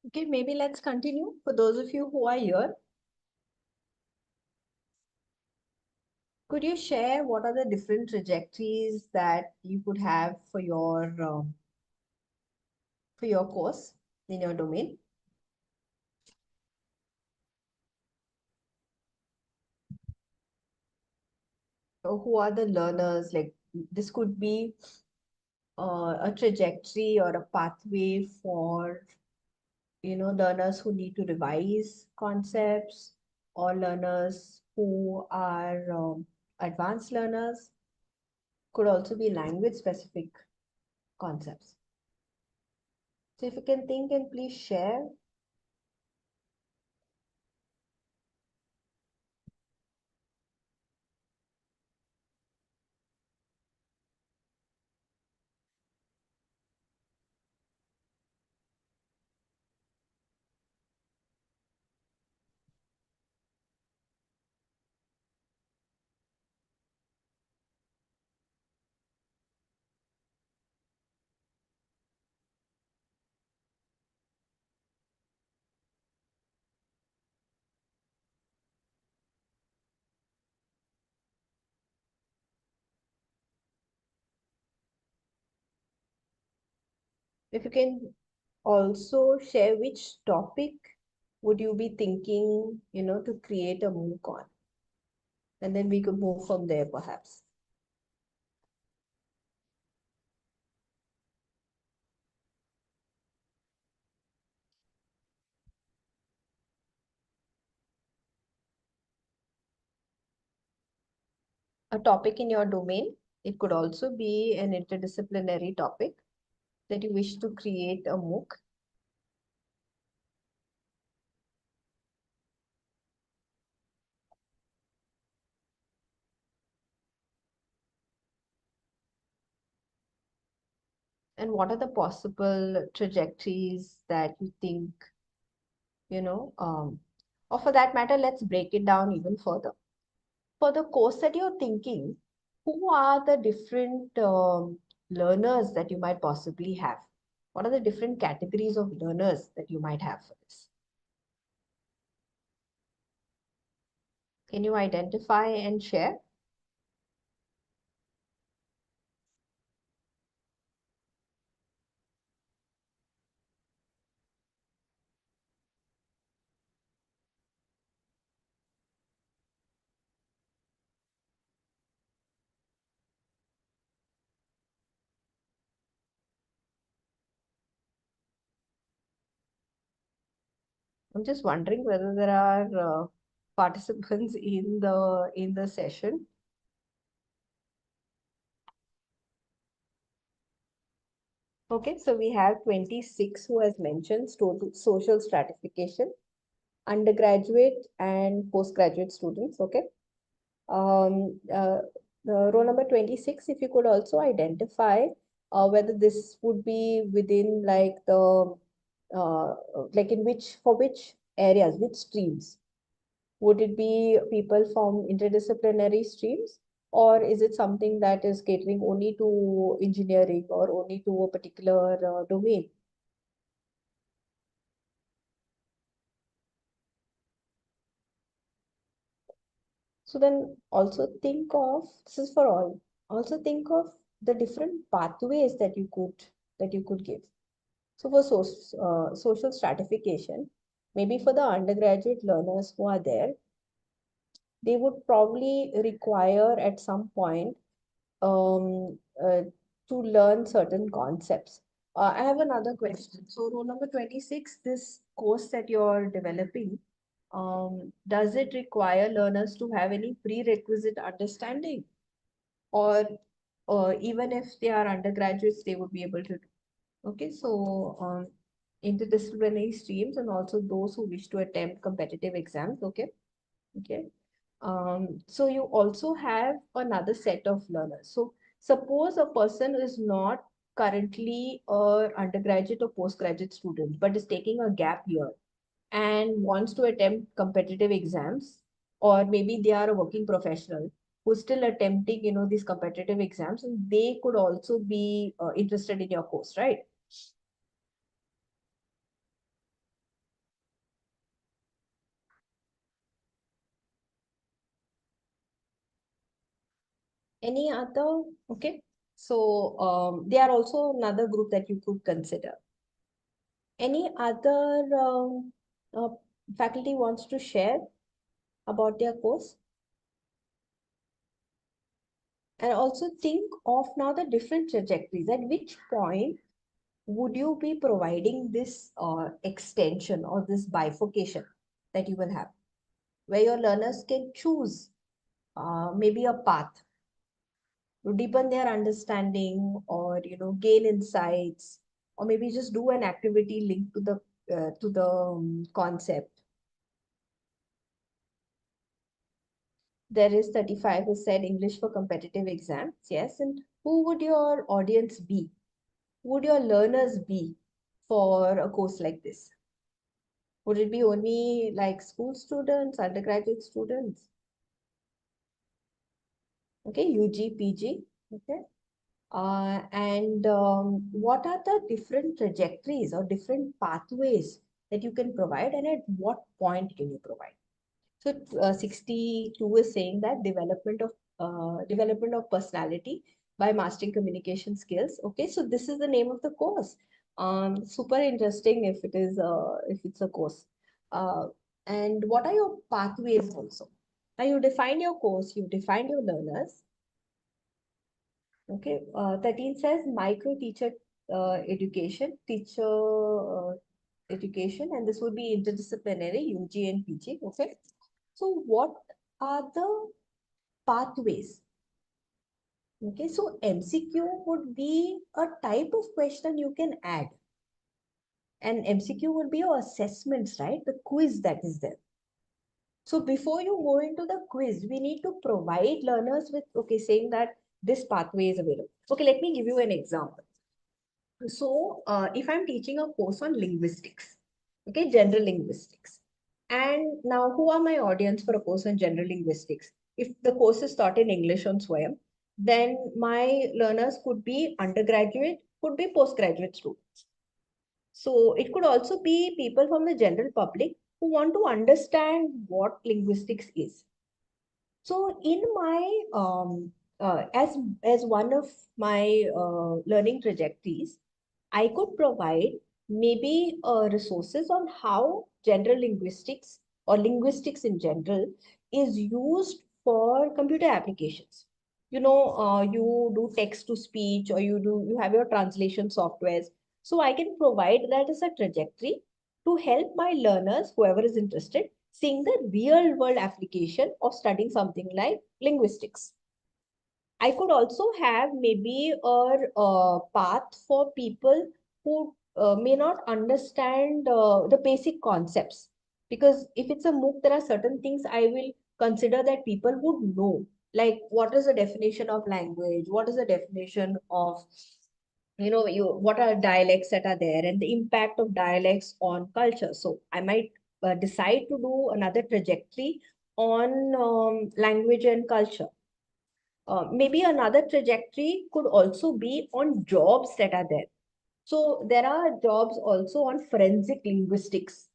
S4: Okay, maybe let's continue. For those of you who are here, could you share what are the different trajectories that you could have for your course in your domain? So who are the learners? Like this could be a trajectory or a pathway for learners who need to revise concepts, or learners who are advanced learners. Could also be language specific concepts. So if you can think and please share. If you can also share which topic would you be thinking, to create a MOOC on? And then we could move from there perhaps. A topic in your domain. It could also be an interdisciplinary topic that you wish to create a MOOC. And what are the possible trajectories that you think, or for that matter, let's break it down even further. For the course that you're thinking, who are the different learners that you might possibly have? What are the different categories of learners that you might have for this? Can you identify and share? I'm just wondering whether there are participants in the session. Okay, so we have 26 who has mentioned social stratification, undergraduate and postgraduate students. Okay. The roll number 26, if you could also identify whether this would be within like the like for which areas, which streams? Would it be people from interdisciplinary streams, or is it something that is catering only to engineering or only to a particular domain? So then also think of, this is for all, also think of the different pathways that you could give. So for social stratification, maybe for the undergraduate learners who are there, they would probably require at some point um, uh, to learn certain concepts. I have another question. So roll number 26, this course that you're developing, does it require learners to have any prerequisite understanding? Or even if they are undergraduates, they would be able to do? Okay, so interdisciplinary streams and also those who wish to attempt competitive exams. Okay. So you also have another set of learners. So suppose a person is not currently a undergraduate or postgraduate student, but is taking a gap year and wants to attempt competitive exams, or maybe they are a working professional who's still attempting, these competitive exams, and they could also be interested in your course, right? Any other? Okay. So they are also another group that you could consider. Any other uh, faculty wants to share about their course? And also think of now the different trajectories. At which point would you be providing this extension or this bifurcation that you will have, where your learners can choose maybe a path to deepen their understanding, or gain insights, or maybe just do an activity linked to the concept? There is 35 who said English for competitive exams. Yes. And who would your audience be? Who would your learners be for a course like this? Would it be only like school students, undergraduate students? Okay, UG, PG. Okay. And what are the different trajectories or different pathways that you can provide, and at what point can you provide? So 62 is saying that development of personality by mastering communication skills. Okay, so this is the name of the course. Super interesting if it's a course. And what are your pathways also? Now you define your course, you define your learners. Okay, 13 says micro teacher education, education, and this would be interdisciplinary, UG and PG. Okay. So what are the pathways? Okay, so MCQ would be a type of question you can add. And MCQ would be your assessments, right? The quiz that is there. So before you go into the quiz, we need to provide learners with, okay, saying that this pathway is available. Okay, let me give you an example. So if I'm teaching a course on linguistics, okay, general linguistics. And now who are my audience for a course on general linguistics? If the course is taught in English on SWAYAM, then my learners could be undergraduate, could be postgraduate students. So it could also be people from the general public who want to understand what linguistics is. So in my, as one of my learning trajectories, I could provide maybe resources on how general linguistics or linguistics in general is used for computer applications. You do text to speech, or you have your translation softwares. So I can provide that as a trajectory to help my learners, whoever is interested, seeing the real world application of studying something like linguistics. I could also have maybe a path for people who may not understand the basic concepts. Because if it's a MOOC, there are certain things I will consider that people would know. Like, what is the definition of language? What is the definition of, what are dialects that are there, and the impact of dialects on culture? So I might decide to do another trajectory on language and culture. Maybe another trajectory could also be on jobs that are there. So there are jobs also on forensic linguistics,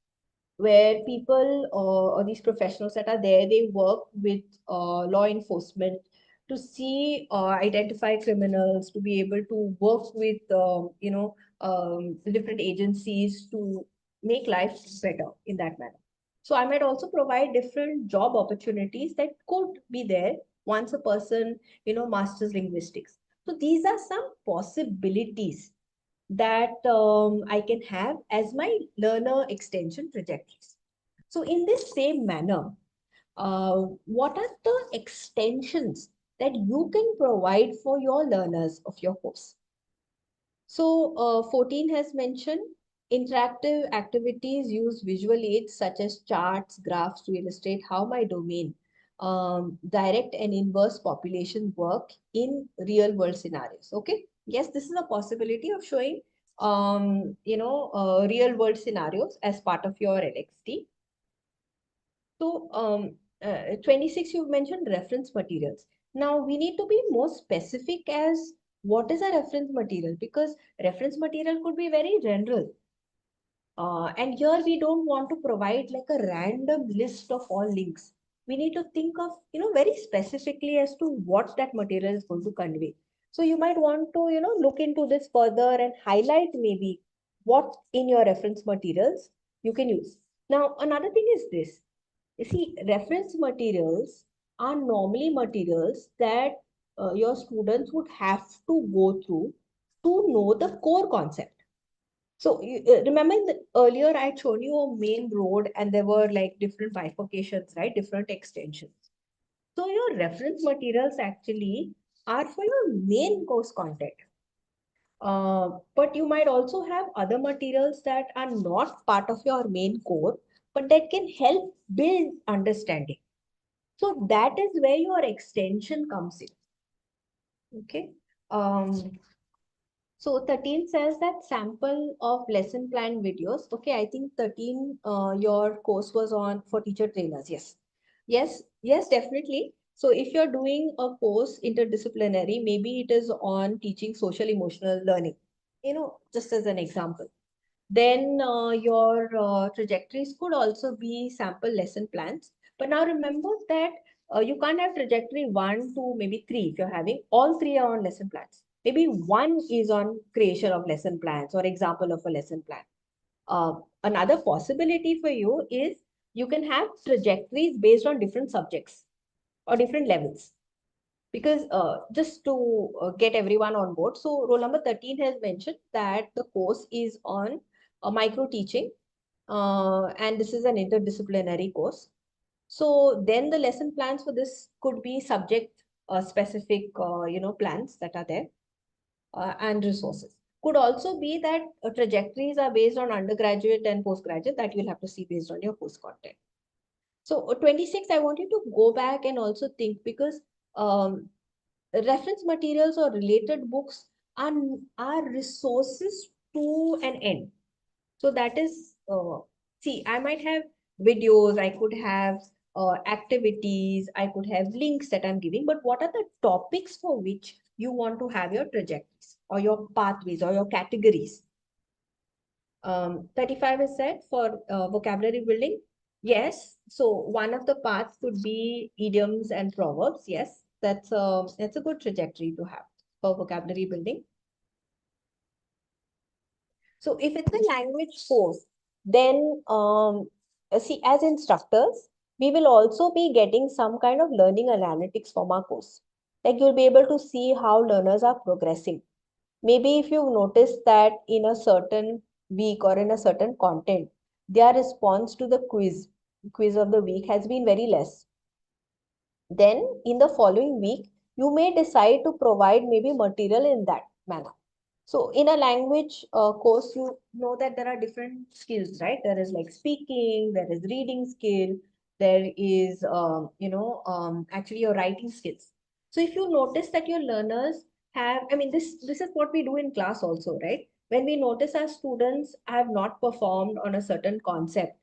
S4: where people or these professionals that are there, they work with law enforcement to see, identify criminals, to be able to work with, the different agencies to make life better in that manner. So I might also provide different job opportunities that could be there once a person, masters linguistics. So these are some possibilities that I can have as my learner extension trajectories. So in this same manner, what are the extensions that you can provide for your learners of your course? So 14 has mentioned interactive activities use visual aids such as charts, graphs to illustrate how my domain, direct and inverse population work in real world scenarios. Okay. Yes, this is a possibility of showing, real world scenarios as part of your LXT. So 26, you've mentioned reference materials. Now we need to be more specific as what is a reference material, because reference material could be very general. And here we don't want to provide like a random list of all links. We need to think of, very specifically as to what that material is going to convey. So you might want to, look into this further and highlight maybe what in your reference materials you can use. Now, another thing is this. You see, reference materials are normally materials that your students would have to go through to know the core concept. So remember earlier I had shown you a main road and there were like different bifurcations, right? Different extensions. So your reference materials actually are for your main course content. But you might also have other materials that are not part of your main core, but that can help build understanding. So that is where your extension comes in. Okay. So 13 says that sample of lesson plan videos. Okay, I think 13, your course was on for teacher trainers. Yes. Yes, definitely. So if you're doing a course interdisciplinary, maybe it is on teaching social emotional learning, just as an example. Then your trajectories could also be sample lesson plans. But now remember that you can't have trajectory 1, 2, maybe 3 if you're having. All 3 are on lesson plans. Maybe 1 is on creation of lesson plans or example of a lesson plan. Another possibility for you is you can have trajectories based on different subjects or different levels. Because just to get everyone on board, so roll number 13 has mentioned that the course is on micro teaching, and this is an interdisciplinary course. So then the lesson plans for this could be subject specific, plans that are there, and resources. Could also be that trajectories are based on undergraduate and postgraduate that you'll have to see based on your course content. So 26, I want you to go back and also think, because reference materials or related books are resources to an end. So that is, see, I might have videos, I could have activities, I could have links that I'm giving, but what are the topics for which you want to have your trajectories or your pathways or your categories? 35 is said for vocabulary building. Yes. So one of the paths could be idioms and proverbs. Yes, that's a good trajectory to have for vocabulary building. So if it's a language course, then see, as instructors, we will also be getting some kind of learning analytics from our course. Like you'll be able to see how learners are progressing. Maybe if you've noticed that in a certain week or in a certain content, their response to the quiz of the week has been very less. Then in the following week, you may decide to provide maybe material in that manner. So in a language course, you know that there are different skills, right? There is like speaking, there is reading skill, there is, actually your writing skills. So if you notice that your learners have, I mean, this is what we do in class also, right? When we notice our students have not performed on a certain concept,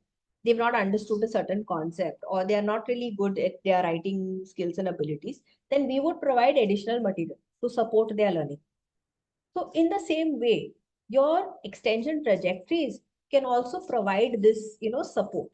S4: they've not understood a certain concept, or they are not really good at their writing skills and abilities, then we would provide additional material to support their learning. So in the same way, your extension trajectories can also provide this, support.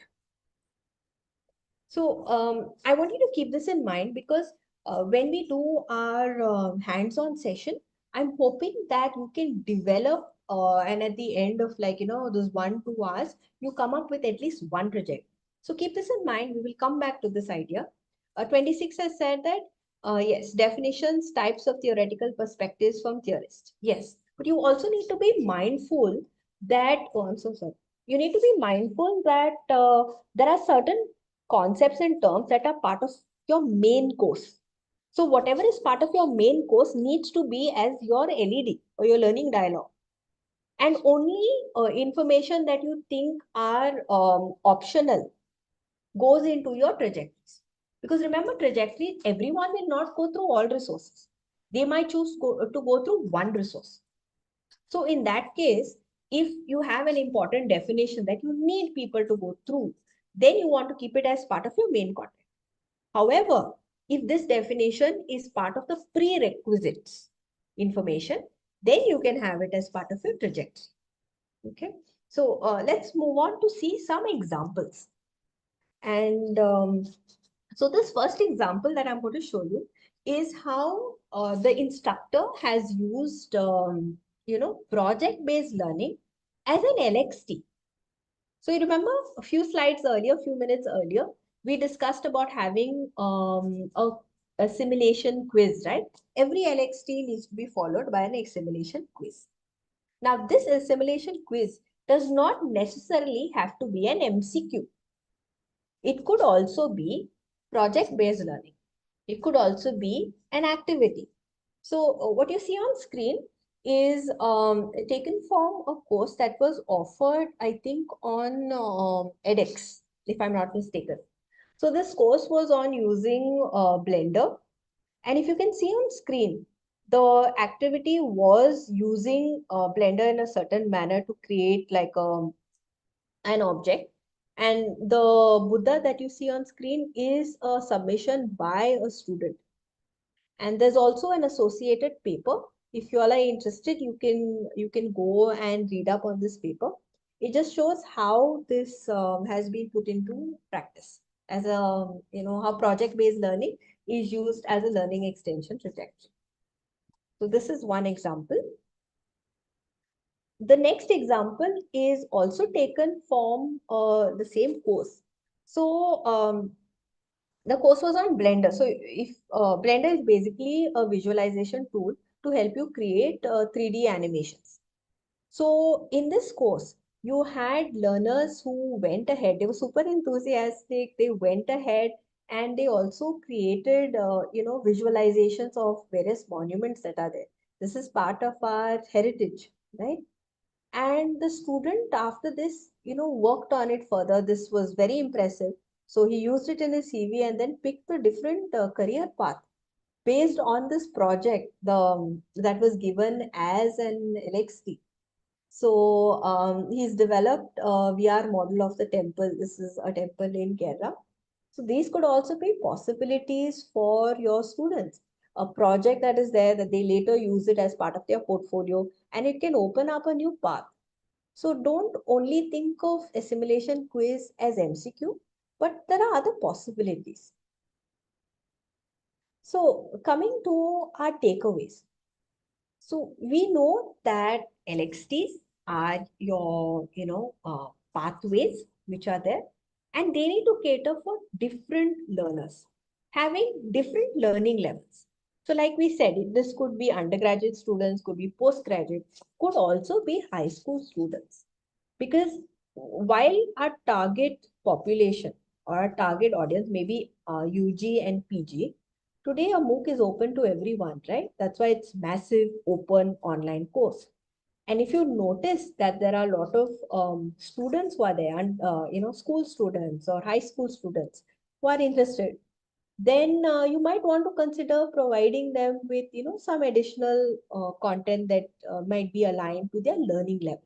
S4: So I want you to keep this in mind, because when we do our hands-on session, I'm hoping that you can develop and at the end of those 1-2 hours, you come up with at least one project. So keep this in mind. We will come back to this idea. 26 has said that, yes, definitions, types of theoretical perspectives from theorists. Yes, but you also need to be mindful that, oh, I'm so sorry. You need to be mindful that there are certain concepts and terms that are part of your main course. So whatever is part of your main course needs to be as your LED or your learning dialogue. And only information that you think are optional goes into your trajectories. Because remember, trajectories, everyone will not go through all resources. They might choose to go through one resource. So in that case, if you have an important definition that you need people to go through, then you want to keep it as part of your main content. However, if this definition is part of the prerequisites information, then you can have it as part of your trajectory. Okay. So let's move on to see some examples. And so this first example that I'm going to show you is how the instructor has used, project-based learning as an LXT. So you remember a few slides earlier, a few minutes earlier, we discussed about having a simulation quiz, right? Every LXT needs to be followed by an simulation quiz. Now, this assimilation quiz does not necessarily have to be an MCQ. It could also be project-based learning. It could also be an activity. So what you see on screen is taken from a course that was offered, I think, on edX, if I'm not mistaken. So this course was on using Blender. And if you can see on screen, the activity was using Blender in a certain manner to create like an object. And the Buddha that you see on screen is a submission by a student. And there's also an associated paper. If you all are interested, you can go and read up on this paper. It just shows how this has been put into practice as a, how project-based learning is used as a learning extension trajectory. So this is one example. The next example is also taken from the same course. So the course was on Blender. So if Blender is basically a visualization tool to help you create 3D animations. So in this course, you had learners who went ahead. They were super enthusiastic. They went ahead and they also created, visualizations of various monuments that are there. This is part of our heritage, right? And the student after this, worked on it further. This was very impressive. So he used it in his CV and then picked a different career path based on this project that was given as an LXT. So he's developed a VR model of the temple. This is a temple in Kerala. So these could also be possibilities for your students. A project that is there that they later use it as part of their portfolio, and it can open up a new path. So don't only think of assimilation quiz as MCQ, but there are other possibilities. So coming to our takeaways. So we know that LXTs are your, pathways which are there, and they need to cater for different learners, having different learning levels. So like we said, this could be undergraduate students, could be postgraduate, could also be high school students. Because while our target population or our target audience may be UG and PG, today a MOOC is open to everyone, right? That's why it's massive open online course. And if you notice that there are a lot of students who are there, and school students or high school students who are interested, then you might want to consider providing them with some additional content that might be aligned to their learning level.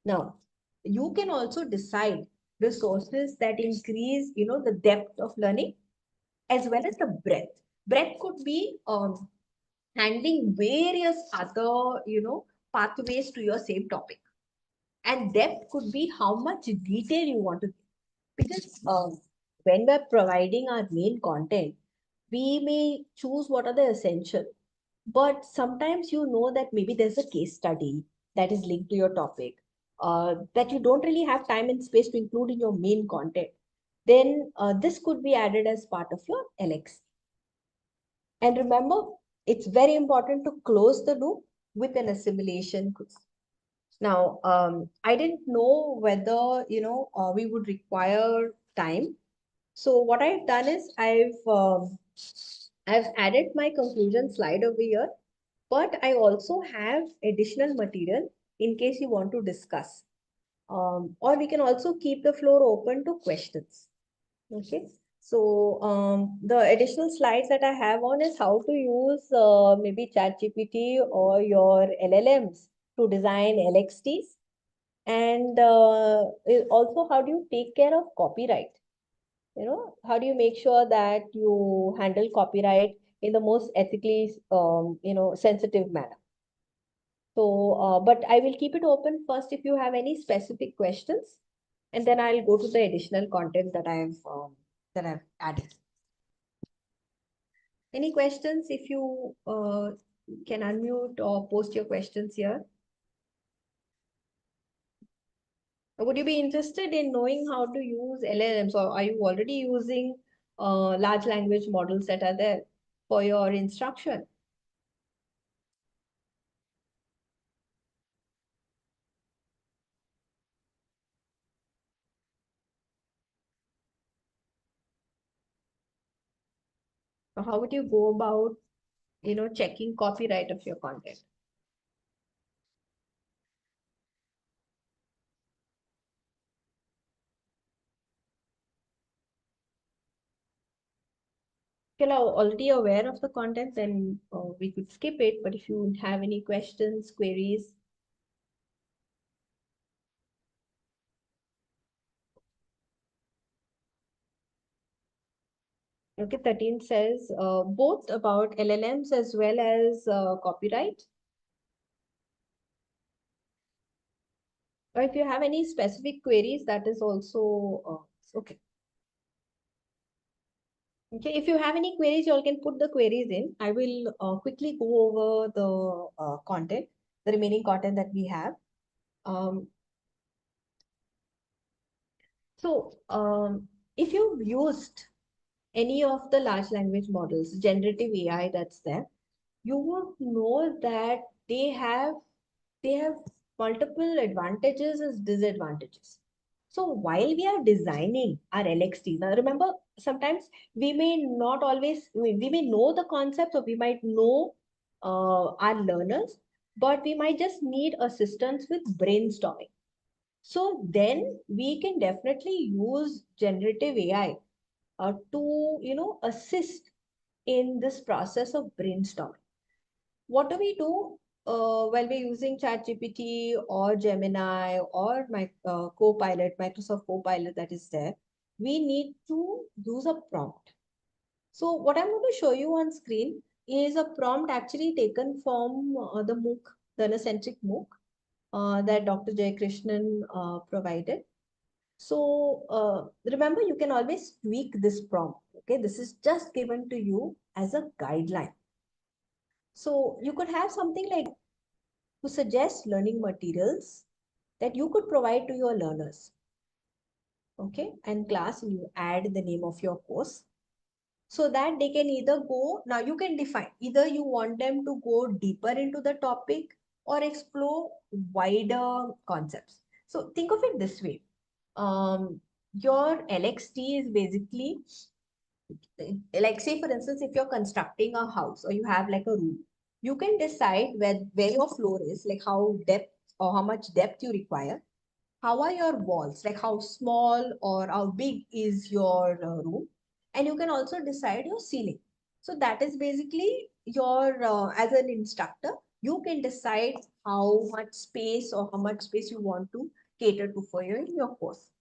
S4: Now, you can also decide resources that increase, the depth of learning as well as the breadth. Breadth could be handling various other, pathways to your same topic. And depth could be how much detail you want to give. Because when we're providing our main content, we may choose what are the essential. But sometimes that maybe there's a case study that is linked to your topic that you don't really have time and space to include in your main content. Then this could be added as part of your LX. And remember, it's very important to close the loop with an assimilation quiz. Now, I didn't know whether, we would require time. So what I've done is I've added my conclusion slide over here, but I also have additional material in case you want to discuss. Or we can also keep the floor open to questions. Okay. So the additional slides that I have on is how to use maybe ChatGPT or your LLMs to design LXTs. And also how do you take care of copyright? How do you make sure that you handle copyright in the most ethically, sensitive manner? So, but I will keep it open first if you have any specific questions, and then I'll go to the additional content that I've added. Any questions? If you can unmute or post your questions here. Would you be interested in knowing how to use LLMs, or are you already using large language models that are there for your instruction? So how would you go about, checking copyright of your content? If you're already aware of the content, then we could skip it. But if you have any questions, queries, okay, 13 says both about LLMs as well as copyright. Or if you have any specific queries, that is also okay. Okay, if you have any queries, you all can put the queries in. I will quickly go over the content, the remaining content that we have. If you've used any of the large language models, generative AI that's there, you would know that they have multiple advantages as disadvantages. So while we are designing our LXT, now remember, sometimes we may not always, we may know the concepts, or we might know our learners, but we might just need assistance with brainstorming. So then we can definitely use generative AI to assist in this process of brainstorming. What do we do while we're using ChatGPT or Gemini or my Copilot, Microsoft Copilot that is there? We need to use a prompt. So what I'm going to show you on screen is a prompt actually taken from the MOOC, the Anacentric MOOC that Dr. Jayakrishnan provided. So remember, you can always tweak this prompt. Okay, this is just given to you as a guideline. So you could have something like to suggest learning materials that you could provide to your learners. Okay, and class, you add the name of your course so that they can either go, now you can define, either you want them to go deeper into the topic or explore wider concepts. So think of it this way. Your LXT is basically, like say for instance, if you're constructing a house or you have like a room, you can decide where your floor is, like how depth or how much depth you require. How are your walls, like how small or how big is your room? And you can also decide your ceiling. So that is basically your, as an instructor, you can decide how much space or how much space you want to cater to for your course.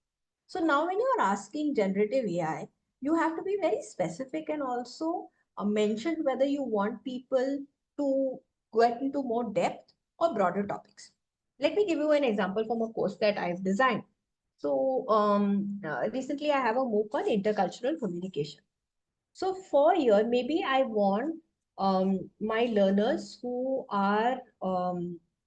S4: So now when you're asking generative AI, you have to be very specific and also mention whether you want people to get into more depth or broader topics. Let me give you an example from a course that I've designed. So recently I have a MOOC on intercultural communication. So for here, maybe I want my learners who are,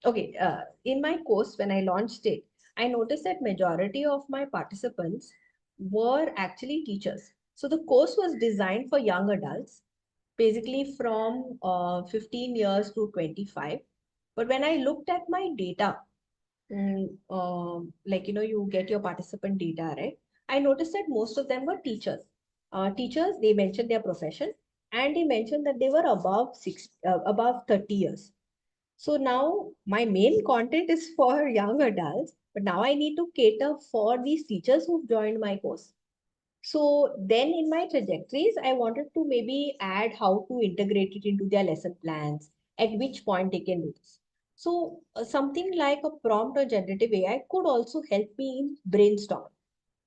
S4: in my course, when I launched it, I noticed that majority of my participants were actually teachers. So the course was designed for young adults, basically from 15 years to 25. But when I looked at my data, you get your participant data, right? I noticed that most of them were teachers. Teachers, they mentioned their profession and they mentioned that they were above 30 years. So now my main content is for young adults, but now I need to cater for these teachers who've joined my course. So then in my trajectories, I wanted to maybe add how to integrate it into their lesson plans, at which point they can do this. So something like a prompt or generative AI could also help me in brainstorming.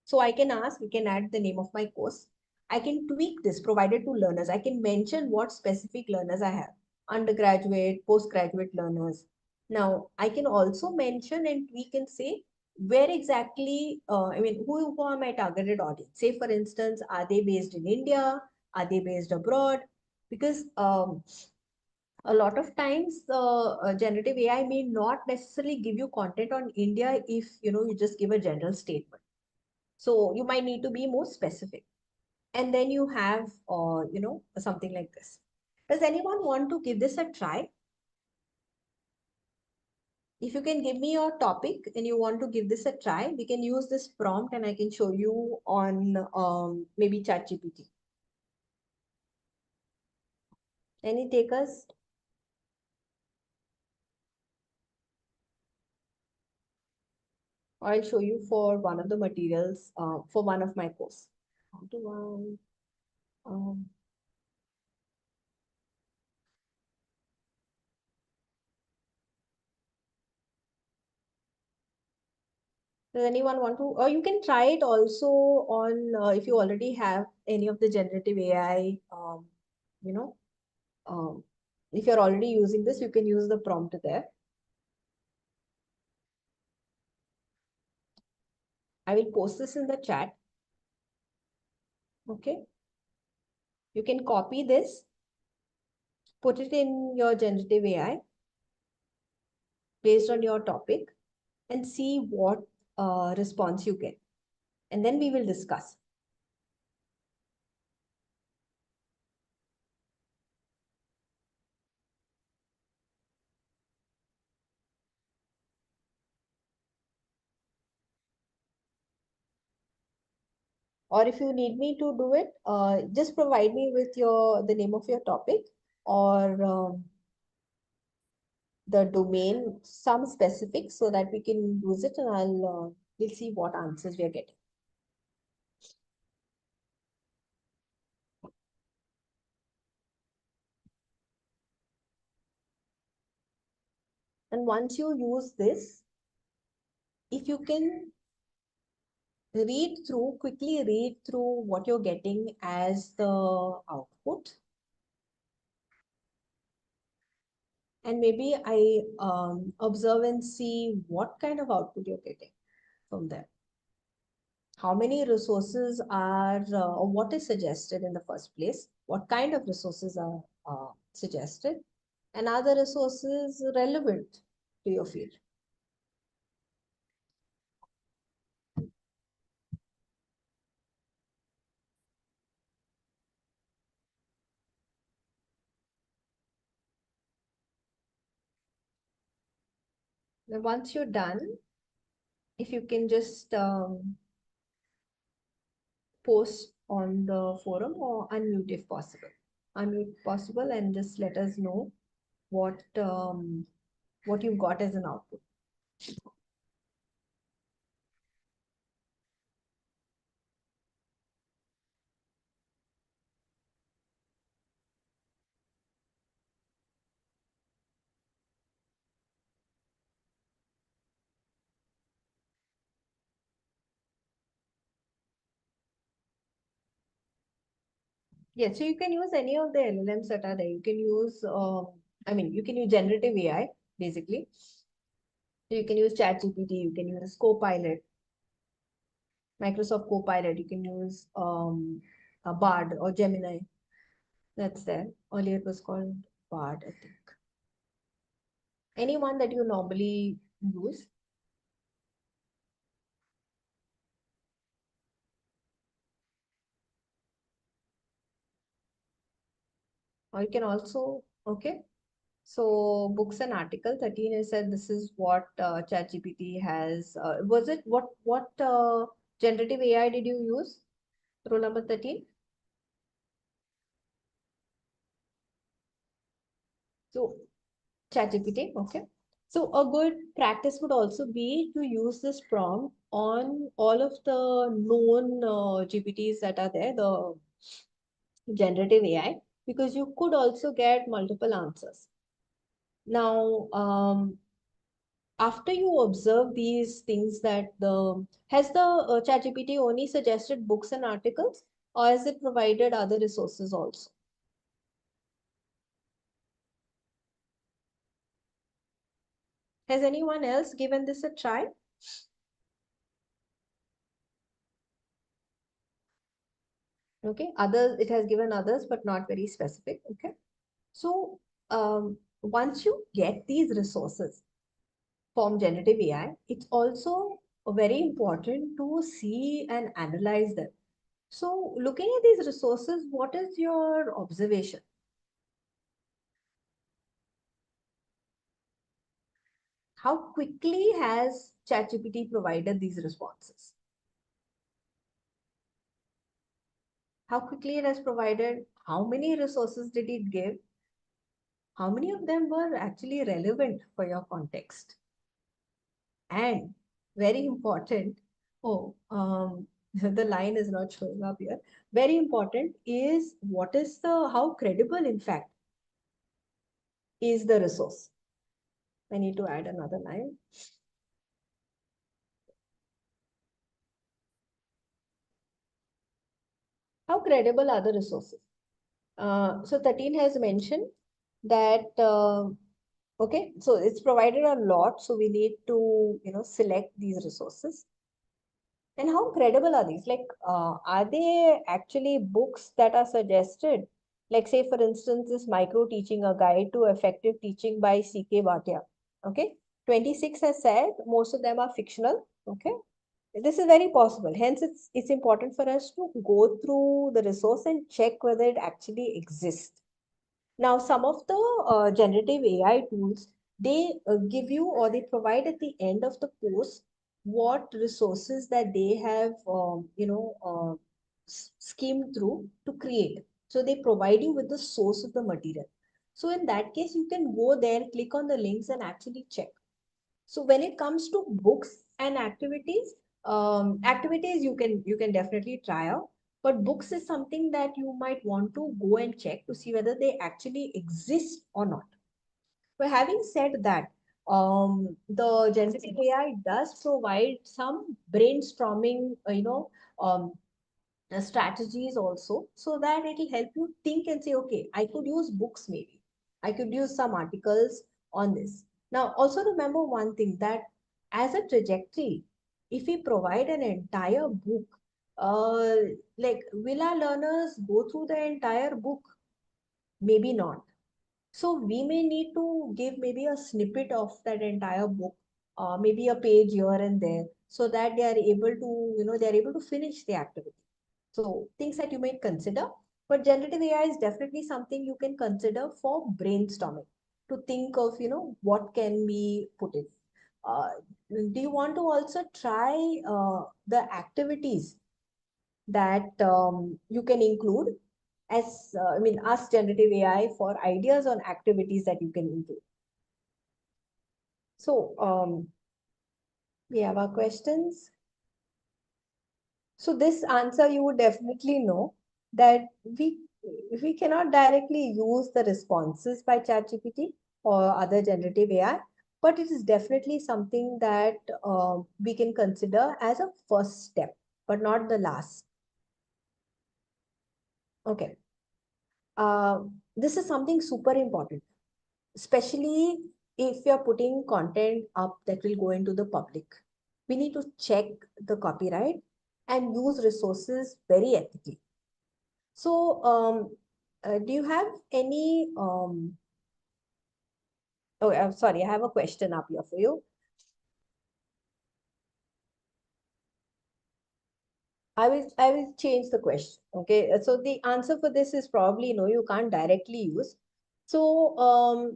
S4: So I can ask, we can add the name of my course. I can tweak this provided to learners. I can mention what specific learners I have, undergraduate, postgraduate learners. Now, I can also mention and tweak and say where exactly, who are my targeted audience? Say, for instance, are they based in India? Are they based abroad? Because a lot of times generative AI may not necessarily give you content on India if you just give a general statement. So you might need to be more specific. And then you have, something like this. Does anyone want to give this a try? If you can give me your topic and you want to give this a try, we can use this prompt and I can show you on maybe ChatGPT. Any takers? I'll show you for one of the materials for one of my course. One to one. Does anyone want to, or you can try it also on if you already have any of the generative AI, you know, if you're already using this, you can use the prompt there. I will post this in the chat. Okay. You can copy this, put it in your generative AI based on your topic and see what response you get. And then we will discuss. Or if you need me to do it, just provide me with the name of your topic or the domain, some specifics so that we can use it, and we'll see what answers we are getting. And once you use this, if you can quickly read through what you're getting as the output. And maybe I observe and see what kind of output you're getting from there. How many resources are, or what is suggested in the first place? What kind of resources are suggested? And are the resources relevant to your field? Now, once you're done, if you can just post on the forum or unmute if possible. Unmute possible and just let us know what you've got as an output. Yeah, so you can use any of the LLMs that are there. You can use, you can use generative AI, basically. So you can use ChatGPT, you can use Copilot, Microsoft Copilot, you can use a Bard or Gemini. That's there. Earlier it was called Bard, I think. Any one that you normally use. Or you can also, okay. So books and article 13 is said this is what ChatGPT has. Was it what generative AI did you use? Rule number 13. So ChatGPT, okay. So a good practice would also be to use this prompt on all of the known GPTs that are there, the generative AI, because you could also get multiple answers. Now, after you observe these things that has the ChatGPT only suggested books and articles, or has it provided other resources also? Has anyone else given this a try? Okay, others, it has given others, but not very specific. Okay. So once you get these resources from generative AI, it's also very important to see and analyze them. So looking at these resources, what is your observation? How quickly has ChatGPT provided these responses? How quickly it has provided? How many resources did it give? how many of them were actually relevant for your context? And very important, the line is not showing up here. Very important is how credible, in fact, is the resource. I need to add another line. How credible are the resources? So 13 has mentioned that, okay, so it's provided a lot. So we need to, select these resources. And how credible are these? Like, are they actually books that are suggested? Like, say, for instance, this Micro Teaching, a Guide to Effective Teaching by C.K. Bhatia. Okay. 26 has said most of them are fictional. Okay. This is very possible. Hence, it's important for us to go through the resource and check whether it actually exists. Now, some of the generative AI tools, they give you or they provide at the end of the course what resources that they have, skimmed through to create. So they provide you with the source of the material. So in that case, you can go there, click on the links and actually check. So when it comes to books and activities, you can definitely try out. But books is something that you might want to go and check to see whether they actually exist or not. But having said that, the generative AI does provide some brainstorming, strategies also, so that it will help you think and say, okay, I could use books maybe. I could use some articles on this. Now, also remember one thing, that as a trajectory, if we provide an entire book, uh, like, will our learners go through the entire book? Maybe not. So we may need to give maybe a snippet of that entire book, maybe a page here and there, so that they are able to finish the activity. So things that you might consider, but generative AI is definitely something you can consider for brainstorming, to think of, what can be put in. Do you want to also try the activities that you can include ask generative AI for ideas on activities that you can include. So we have our questions. So this answer you would definitely know, that we cannot directly use the responses by ChatGPT or other generative AI, but it is definitely something that we can consider as a first step, but not the last. Okay. This is something super important, especially if you're putting content up that will go into the public. We need to check the copyright and use resources very ethically. So, do you have any, oh, I'm sorry, I have a question up here for you. I will change the question. Okay. So the answer for this is probably no, you can't directly use. So,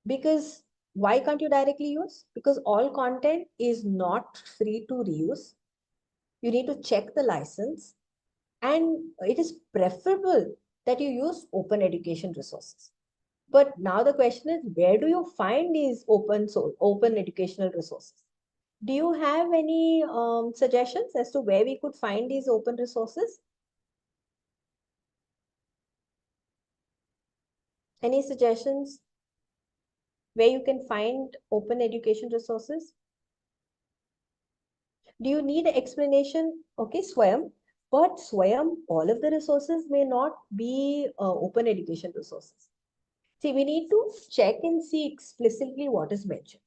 S4: because why can't you directly use? Because all content is not free to reuse. You need to check the license, and it is preferable that you use open education resources. But now the question is, where do you find these open educational resources? Do you have any suggestions as to where we could find these open resources? Any suggestions where you can find open education resources? Do you need explanation? Okay, Swayam. But Swayam, all of the resources may not be open education resources. See, we need to check and see explicitly what is mentioned.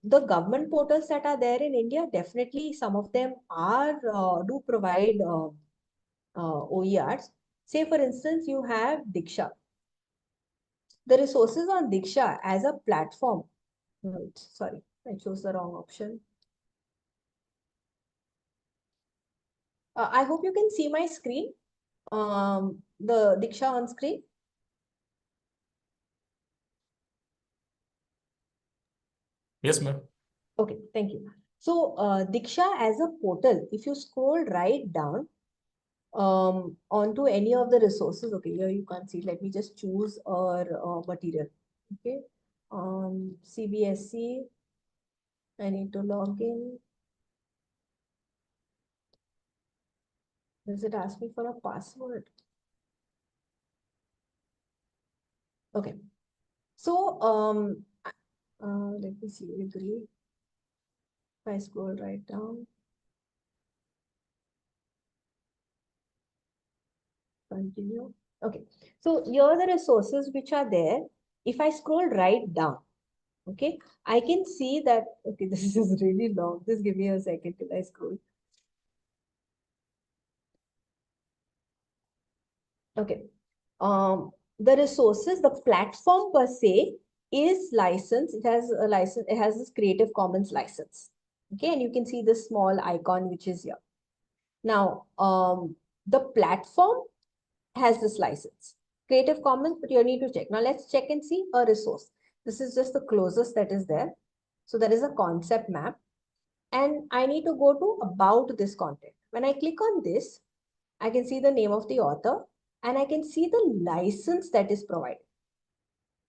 S4: The government portals that are there in India, definitely some of them do provide OERs. Say, for instance, you have Diksha. The resources on Diksha as a platform. Sorry, I chose the wrong option. I hope you can see my screen, the Diksha on screen.
S1: Yes, ma'am.
S4: Okay, thank you. So Diksha as a portal, if you scroll right down, onto any of the resources. Okay, here you can't see. Let me just choose our material. Okay, CBSE. I need to log in. Does it ask me for a password? Okay. So let me see. Agree. If I scroll right down. Continue. Okay. So here are the resources which are there. If I scroll right down, okay, I can see that, okay, this is really long. Just give me a second till I scroll. Okay. The resources, the platform per se is licensed. It has a license, it has this Creative Commons license. Okay, and you can see the small icon which is here. Now, the platform has this license. Creative Commons, but you need to check. Now let's check and see a resource. This is just the closest that is there. So there is a concept map. And I need to go to about this content. When I click on this, I can see the name of the author and I can see the license that is provided.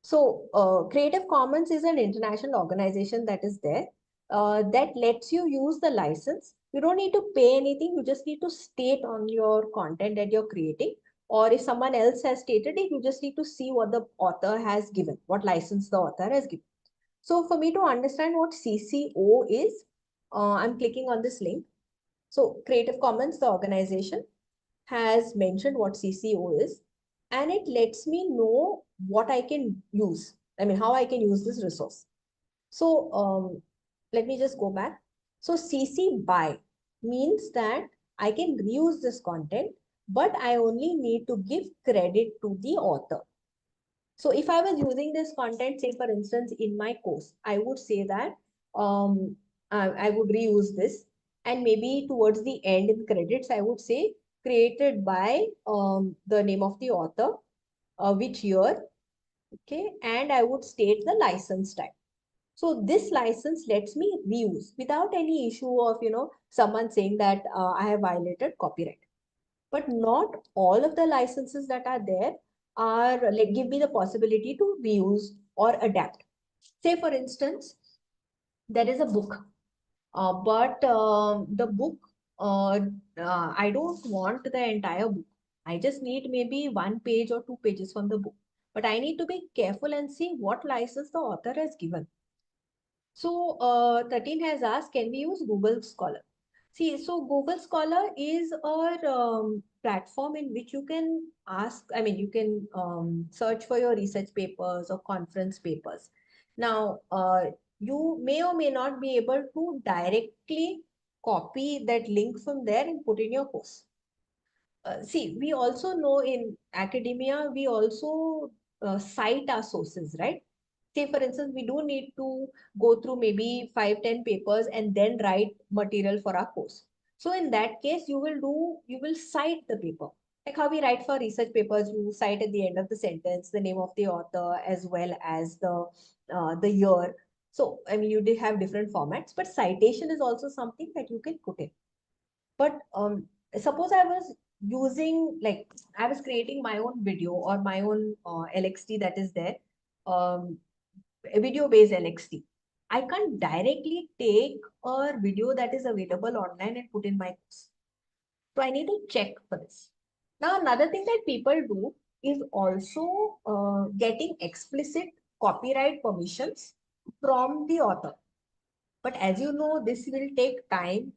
S4: So Creative Commons is an international organization that is there that lets you use the license. You don't need to pay anything. You just need to state on your content that you're creating. Or if someone else has stated it, you just need to see what the author has given, what license the author has given. So for me to understand what CCO is, I'm clicking on this link. So Creative Commons, the organization, has mentioned what CCO is, and it lets me know what I can use. I mean, how I can use this resource. So let me just go back. So CC BY means that I can reuse this content, but I only need to give credit to the author. So if I was using this content, say for instance, in my course, I would say that I would reuse this, and maybe towards the end in credits, I would say created by the name of the author, which year, okay, and I would state the license type. So this license lets me reuse without any issue of, someone saying that I have violated copyright. But not all of the licenses that are there are like give me the possibility to reuse or adapt. Say for instance, there is a book, but the book, I don't want the entire book. I just need maybe 1 page or 2 pages from the book. But I need to be careful and see what license the author has given. So 13 has asked, can we use Google Scholar? See, so Google Scholar is a platform in which you can ask, I mean, you can search for your research papers or conference papers. Now, you may or may not be able to directly copy that link from there and put in your course. See, we also know in academia, we also cite our sources, right? Say, for instance, we do need to go through maybe 5-10 papers and then write material for our course. So in that case, you will cite the paper. Like how we write for research papers, you cite at the end of the sentence the name of the author as well as the year. So, I mean, you did have different formats, but citation is also something that you can put in. But suppose I was using, like, I was creating my own video or my own LXT that is there, a video-based LXT. I can't directly take a video that is available online and put in my course. So I need to check for this. Now, another thing that people do is also getting explicit copyright permissions from the author. But as you know, this will take time,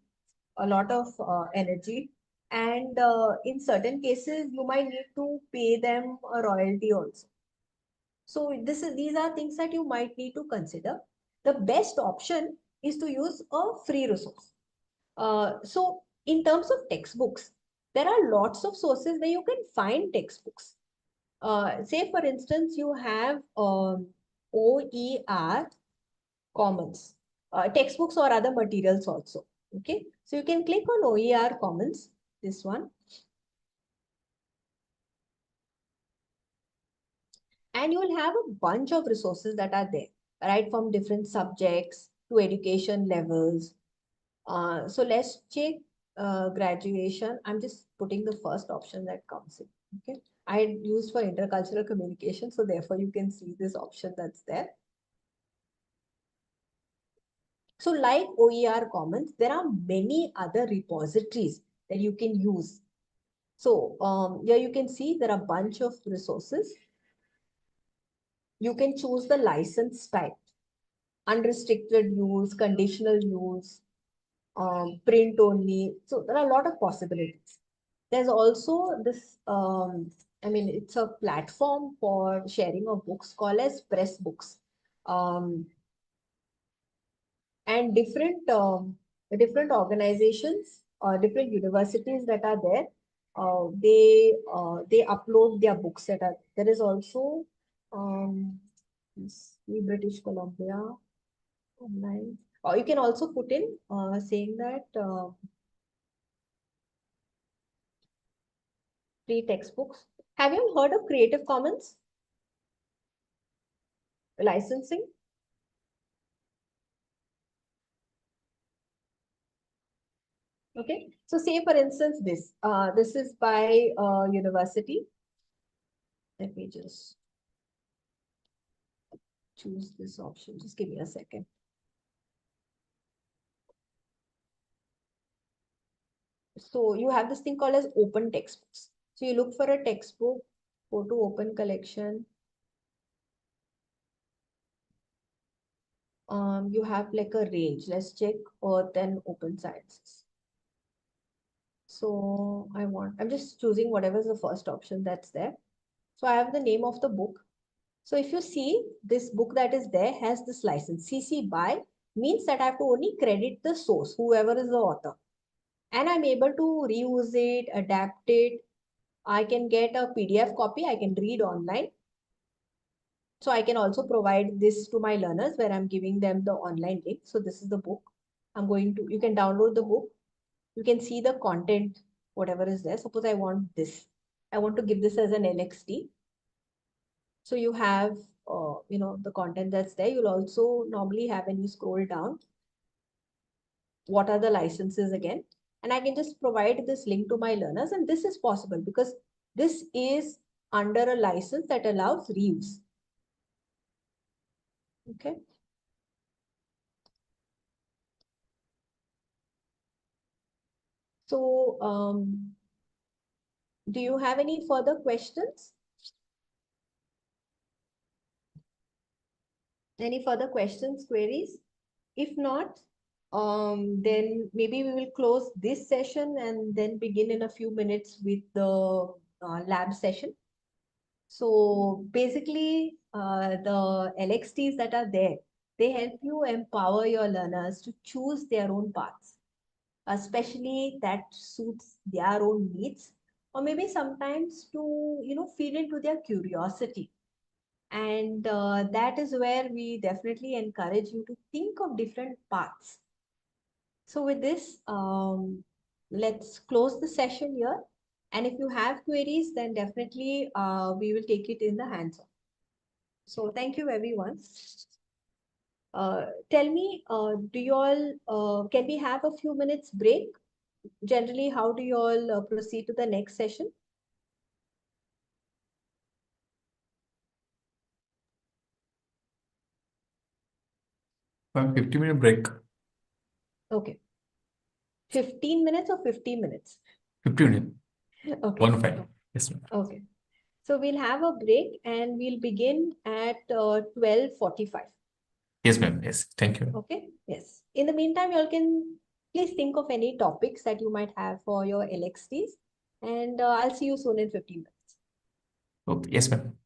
S4: a lot of energy, and in certain cases you might need to pay them a royalty also. So these are things that you might need to consider. The best option is to use a free resource. So in terms of textbooks, there are lots of sources where you can find textbooks. Say for instance, you have OER Commons, textbooks or other materials also. Okay, so you can click on OER Commons, this one. And you will have a bunch of resources that are there, right, from different subjects to education levels. So let's check. graduation, I'm just putting the first option that comes in. Okay. I had used for intercultural communication, so therefore you can see this option that's there. So like OER Commons, there are many other repositories that you can use. So here you can see there are a bunch of resources. You can choose the license type, unrestricted use, conditional use, print only. So there are a lot of possibilities. There's also this, it's a platform for sharing of books called as Press Books. And different organizations or different universities that are there, they upload their books that are there. Is also British Columbia online, or you can also put in saying that free textbooks. Have you heard of Creative Commons licensing? Okay, so say for instance this is by university. Let me just choose this option. Just give me a second. So you have this thing called as open textbooks. So you look for a textbook, go to open collection. You have like a range. Let's check Earth and Open Sciences. So I'm just choosing whatever is the first option that's there. So I have the name of the book. So if you see this book that is there has this license CC BY, means that I have to only credit the source, whoever is the author. And I'm able to reuse it, adapt it. I can get a PDF copy, I can read online. So I can also provide this to my learners where I'm giving them the online link. So this is the book. You can download the book. You can see the content, whatever is there. Suppose I want this. I want to give this as an LXT. So you have, the content that's there. You'll also normally have, when you scroll down, what are the licenses again? And I can just provide this link to my learners. And this is possible because this is under a license that allows reuse. Okay. So, do you have any further questions? Any further questions, queries? If not, then maybe we will close this session and then begin in a few minutes with the lab session. So basically, the LXTs that are there, they help you empower your learners to choose their own paths, especially that suits their own needs, or maybe sometimes to, feed into their curiosity. And that is where we definitely encourage you to think of different paths. So with this, let's close the session here. And if you have queries, then definitely we will take it in the hands-on. So thank you, everyone. Tell me, do you all, can we have a few minutes break? Generally, how do you all proceed to the next session?
S1: A 50-minute break.
S4: Okay. 15 minutes or 50 minutes?
S1: 50 minutes.
S4: Okay.
S1: 1-5. Yes, ma'am.
S4: Okay. So we'll have a break and we'll begin at 12:45.
S1: Yes, ma'am. Yes. Thank you.
S4: Okay. Yes. In the meantime, you all can please think of any topics that you might have for your LXTs. And I'll see you soon in 15 minutes.
S1: Okay. Yes, ma'am.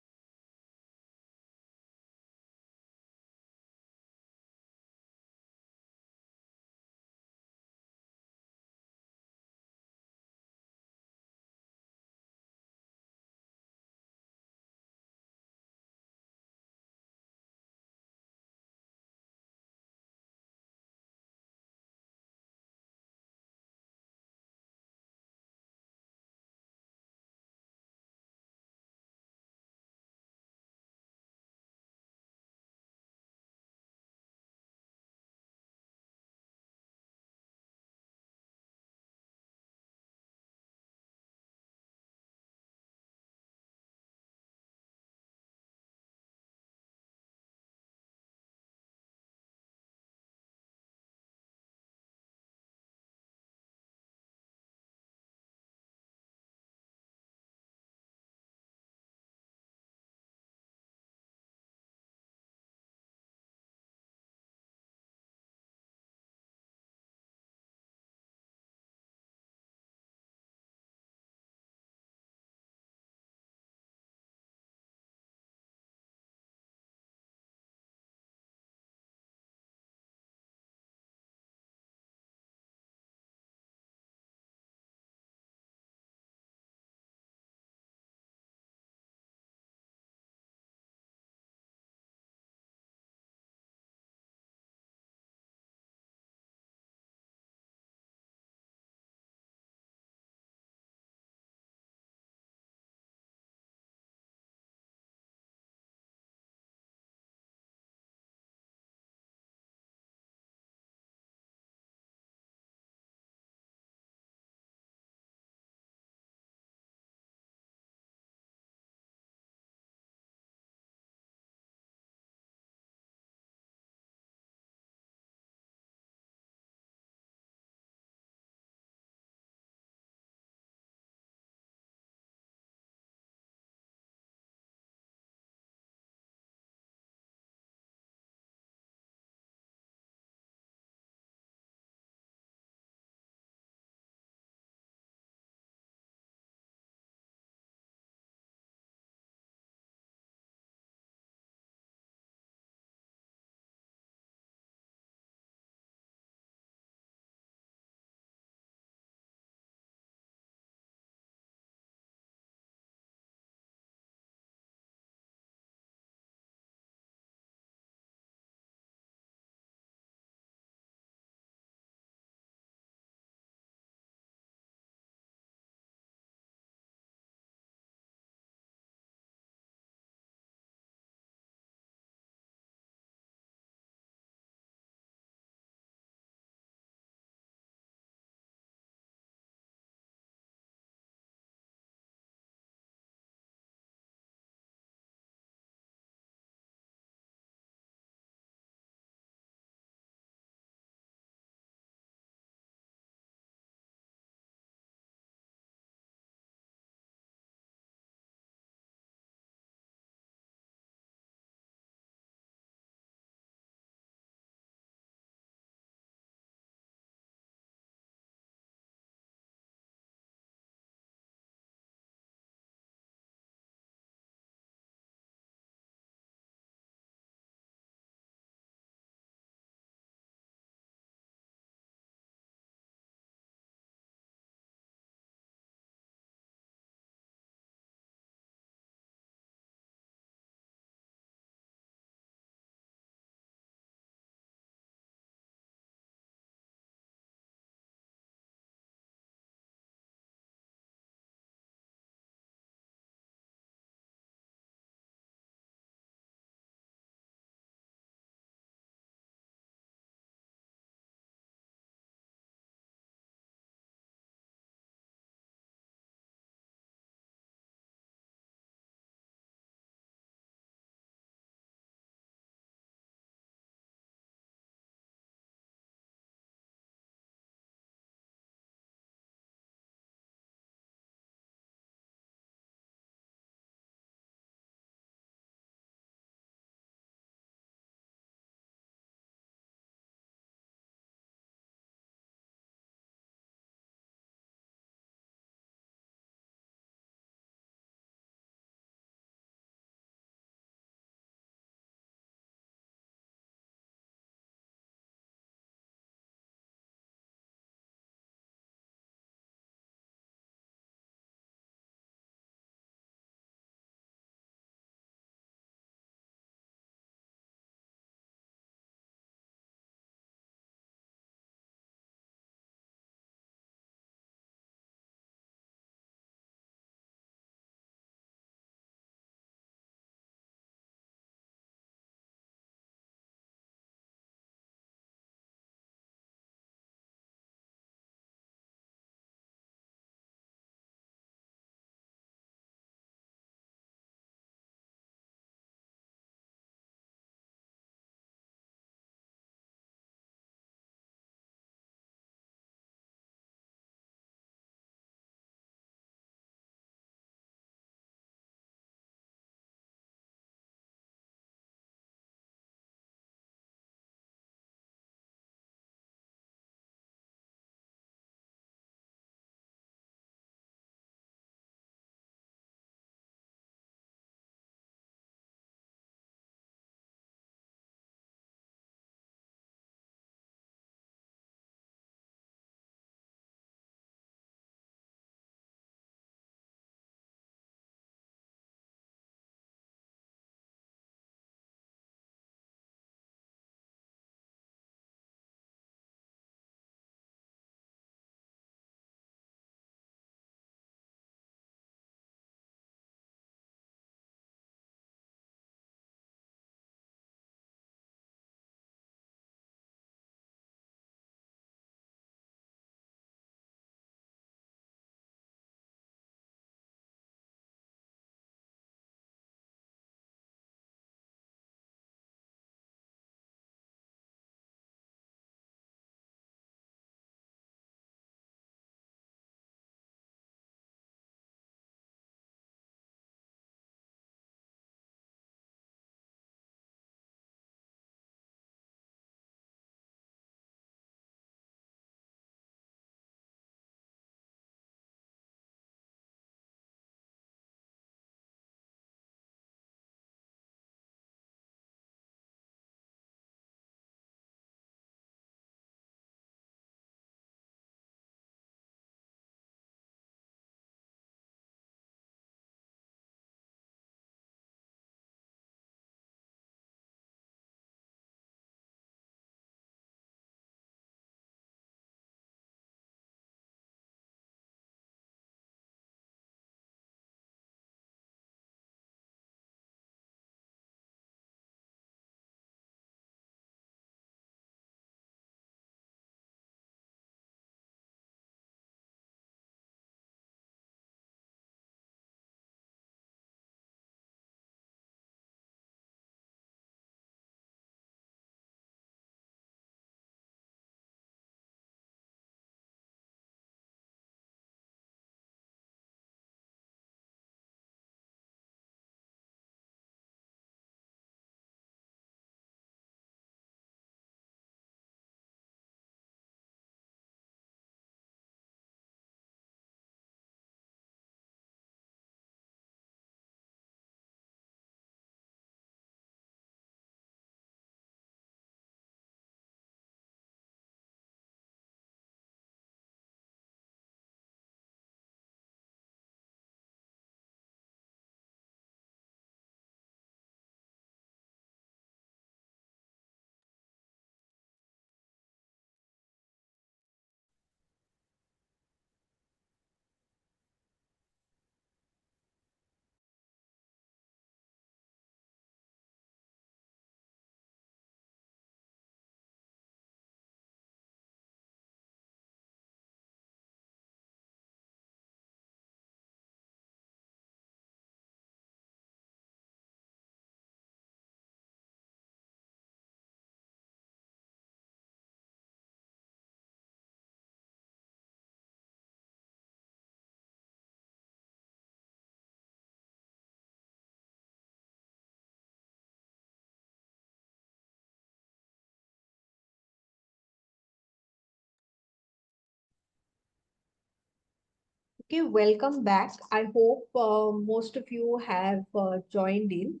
S4: Okay, welcome back. I hope most of you have joined in.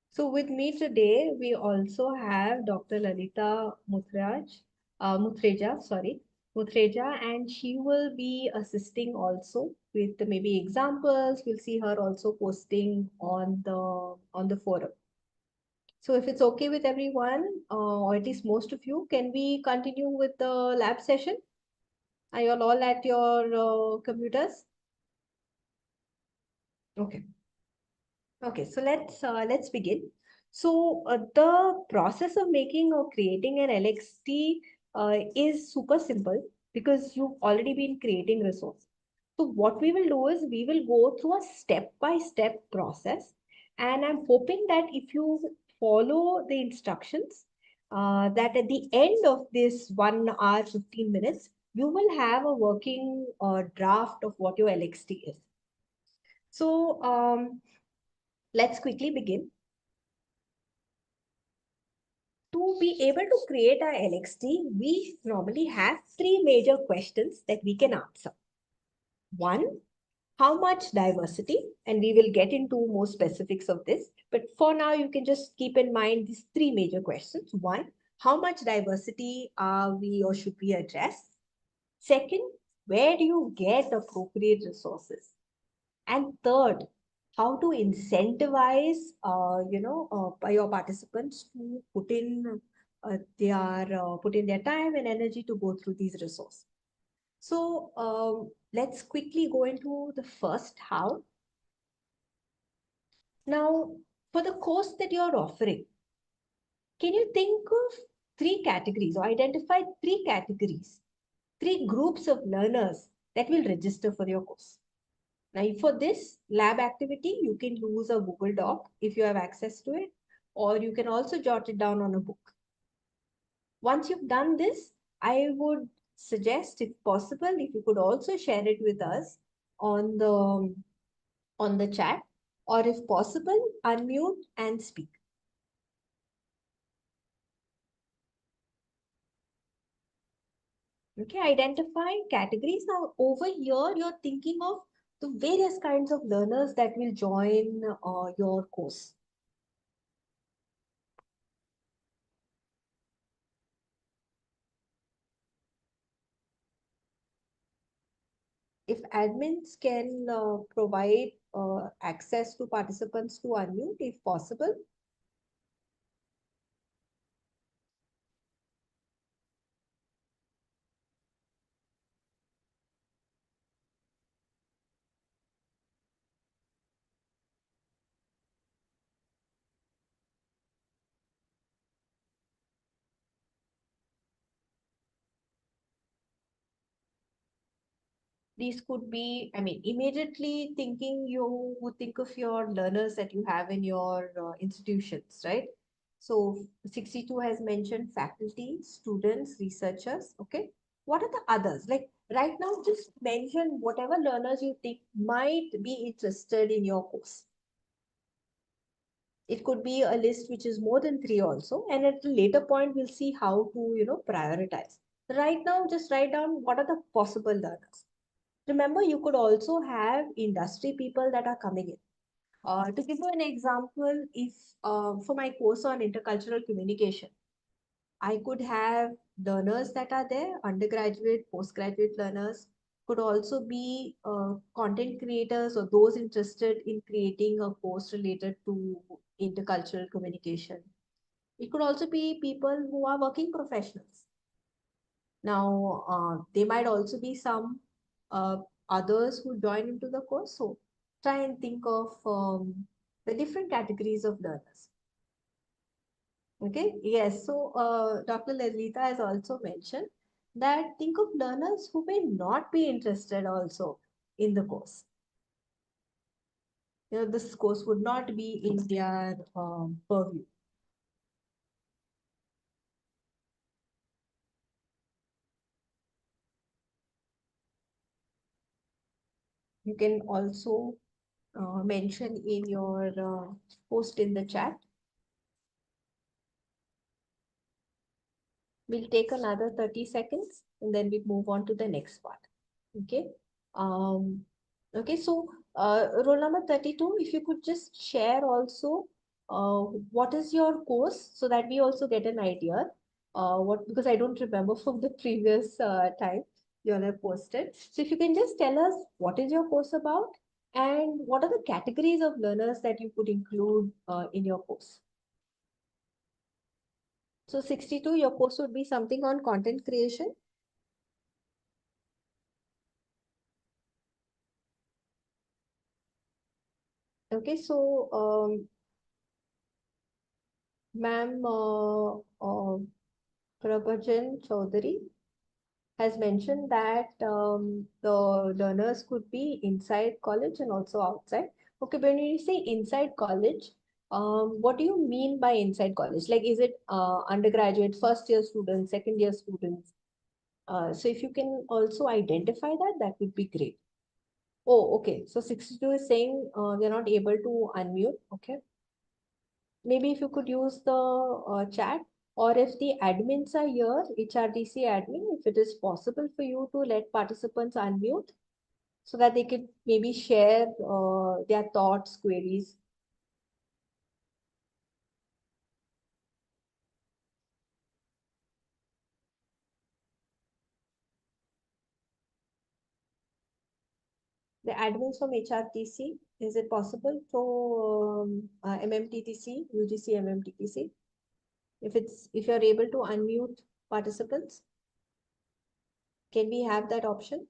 S4: So with me today, we also have Dr. Lalita Muthreja, and she will be assisting also with maybe examples. We'll see her also posting on the forum. So if it's okay with everyone, or at least most of you, can we continue with the lab session? Are you all at your computers? Okay. Okay, so let's begin. So the process of making or creating an LXT is super simple because you've already been creating resource. So what we will do is we will go through a step-by-step process, and I'm hoping that if you follow the instructions, that at the end of this 1 hour 15 minutes, you will have a working draft of what your LXT is. So let's quickly begin. To be able to create our LXT, we normally have 3 major questions that we can answer. One, how much diversity? And we will get into more specifics of this. But for now, you can just keep in mind these 3 major questions. One, how much diversity are we or should we address? Second, where do you get appropriate resources? And third, how to incentivize, your participants to put in their time and energy to go through these resources. So let's quickly go into the first how. Now, for the course that you're offering, can you think of 3 categories or identify 3 categories, 3 groups of learners that will register for your course? Now, for this lab activity, you can use a Google Doc if you have access to it, or you can also jot it down on a book. Once you've done this, I would suggest, if possible, if you could also share it with us on the chat, or if possible, unmute and speak. Okay, identify categories. Now, over here, you're thinking of the various kinds of learners that will join your course. If admins can provide access to participants to unmute, if possible. These could be, immediately thinking, you would think of your learners that you have in your institutions, right? So 62 has mentioned faculty, students, researchers, okay? What are the others? Like right now, just mention whatever learners you think might be interested in your course. It could be a list which is more than 3 also. And at a later point, we'll see how to, prioritize. Right now, just write down what are the possible learners. Remember, you could also have industry people that are coming in. To give you an example, if for my course on intercultural communication, I could have learners that are there, undergraduate, postgraduate learners, could also be content creators or those interested in creating a course related to intercultural communication. It could also be people who are working professionals. Now, they might also be some others who join into the course. So try and think of the different categories of learners. Okay, yes. So Dr. Lalita has also mentioned that think of learners who may not be interested also in the course. This course would not be in their purview. You can also mention in your post in the chat. We'll take another 30 seconds and then we move on to the next part. Okay. Okay, so roll number 32, if you could just share also what is your course so that we also get an idea. What because I don't remember from the previous time you all have posted. So if you can just tell us what is your course about and what are the categories of learners that you could include in your course. So 62, your course would be something on content creation. Okay, so ma'am Prabhajan Chaudhary has mentioned that the learners could be inside college and also outside. Okay, but when you say inside college, what do you mean by inside college? Like, is it undergraduate, first year students, second year students? So if you can also identify that, that would be great. Oh, okay. So 62 is saying they're not able to unmute. Okay. Maybe if you could use the chat, or if the admins are here, HRDC admin, if it is possible for you to let participants unmute so that they could maybe share their thoughts, queries. The admins from HRTC, is it possible for MMTTC, UGC MMTTC? If you're able to unmute participants, can we have that option?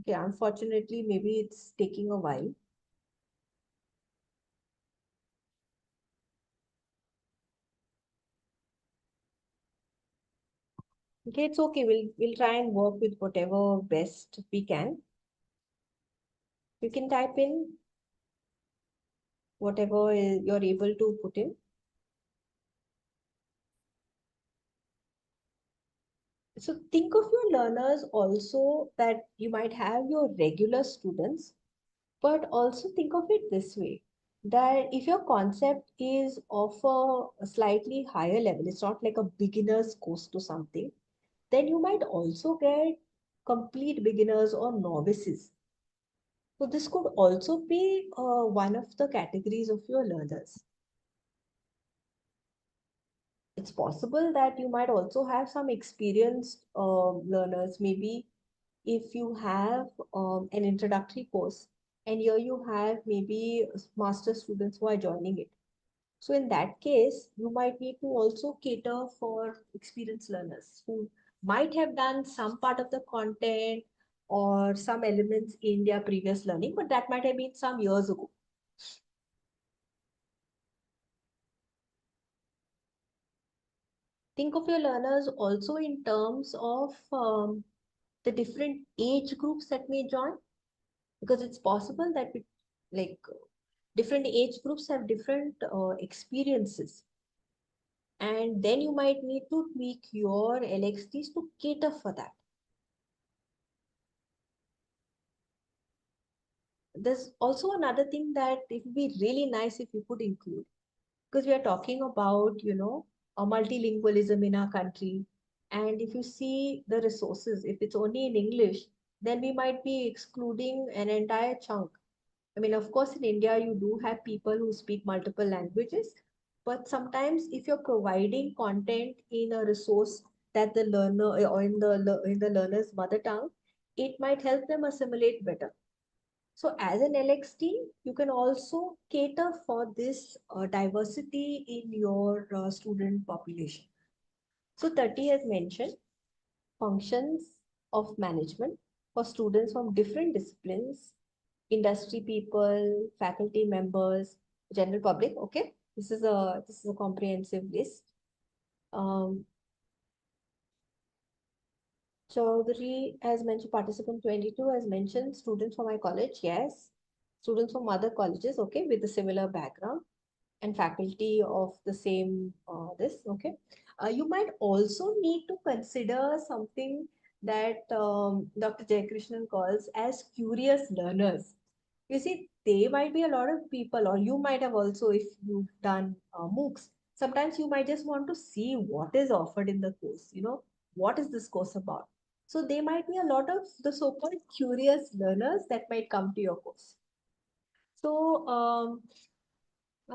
S4: Okay, unfortunately, maybe it's taking a while. Okay, it's okay. We'll try and work with whatever best we can. You can type in whatever you're able to put in. So think of your learners also that you might have your regular students, but also think of it this way, that if your concept is of a slightly higher level, it's not like a beginner's course to something, then you might also get complete beginners or novices. So this could also be one of the categories of your learners. It's possible that you might also have some experienced learners. Maybe if you have an introductory course and here you have maybe master students who are joining it. So in that case, you might need to also cater for experienced learners who might have done some part of the content or some elements in their previous learning, but that might have been some years ago. Think of your learners also in terms of the different age groups that may join, because it's possible that different age groups have different experiences, and then you might need to tweak your LXTs to cater for that. There's also another thing that it would be really nice if you could include, because we are talking about, a multilingualism in our country. And if you see the resources, if it's only in English, then we might be excluding an entire chunk. I mean, of course, in India, you do have people who speak multiple languages, but sometimes if you're providing content in a resource that the learner or in the learner's mother tongue, it might help them assimilate better. So as an LXT, you can also cater for this diversity in your student population. So 30 has mentioned functions of management for students from different disciplines, industry people, faculty members, general public. Okay, this is a comprehensive list. Chaudhary has mentioned participant 22 has mentioned students from my college. Yes, students from other colleges. Okay, with a similar background and faculty of the same this. Okay, you might also need to consider something that Dr. Jayakrishnan calls as curious learners. You see, they might be a lot of people, or you might have also, if you've done MOOCs, sometimes you might just want to see what is offered in the course, what is this course about? So there might be a lot of the so-called curious learners that might come to your course. So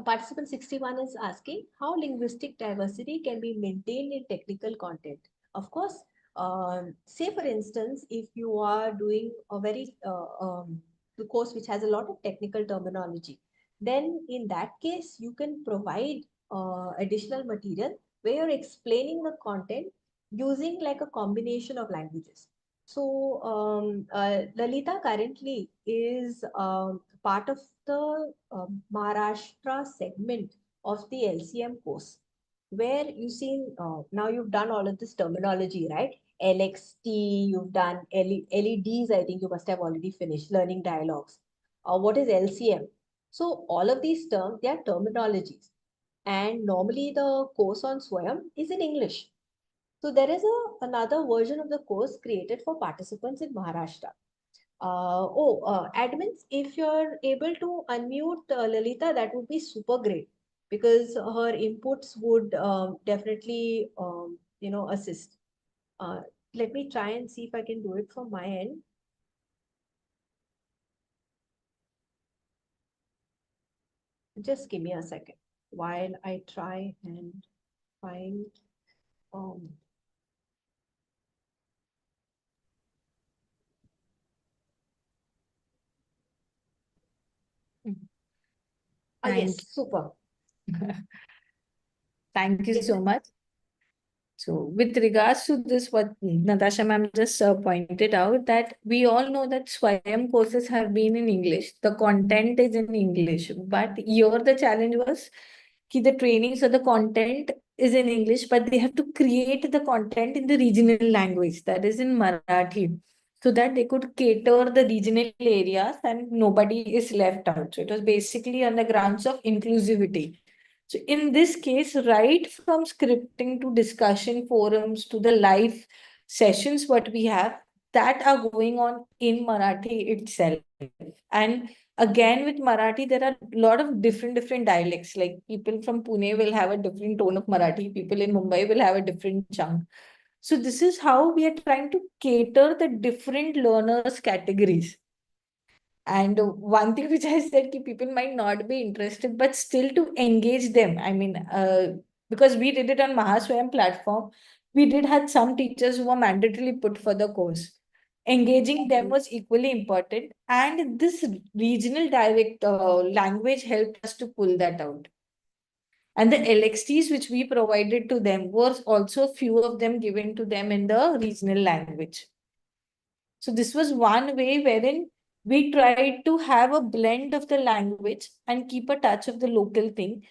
S4: participant 61 is asking how linguistic diversity can be maintained in technical content. Of course, say for instance, if you are doing a very the course which has a lot of technical terminology, then in that case you can provide additional material where you're explaining the content using like a combination of languages. So Lalita currently is part of the Maharashtra segment of the LCM course, where you see now you've done all of this terminology, right? LXT, you've done LEDs, I think you must have already finished learning dialogues. What is LCM? So all of these terms, they are terminologies. And normally the course on Swayam is in English. So there is another version of the course created for participants in Maharashtra. Admins, if you're able to unmute Lalita, that would be super great because her inputs would definitely, assist. Let me try and see if I can do it from my end. Just give me a second while I try and find. Yes, super.
S9: Thank you
S4: Yes,
S9: so
S4: ma'am.
S9: much. So, with regards to this, what Natasha ma'am just pointed out, that we all know that Swayam courses have been in English, the content is in English, but here the challenge was the training, so the content is in English, but they have to create the content in the regional language, that is in Marathi, so that they could cater the regional areas and nobody is left out. So it was basically on the grounds of inclusivity. So in this case, right from scripting to discussion forums to the live sessions, what we have that are going on in Marathi itself. And again, with Marathi, there are a lot of different dialects. Like people from Pune will have a different tone of Marathi, people in Mumbai will have a different chunk. So this is how we are trying to cater the different learners categories. And one thing which I said, ki people might not be interested, but still to engage them. I mean, because we did it on Mahaswayam platform, we did had some teachers who were mandatorily put for the course. Engaging them was equally important, and this regional direct language helped us to pull that out. And the LXTs which we provided to them was also few of them given to them in the regional language. So this was one way wherein we tried to have a blend of the language and keep a touch of the local thing,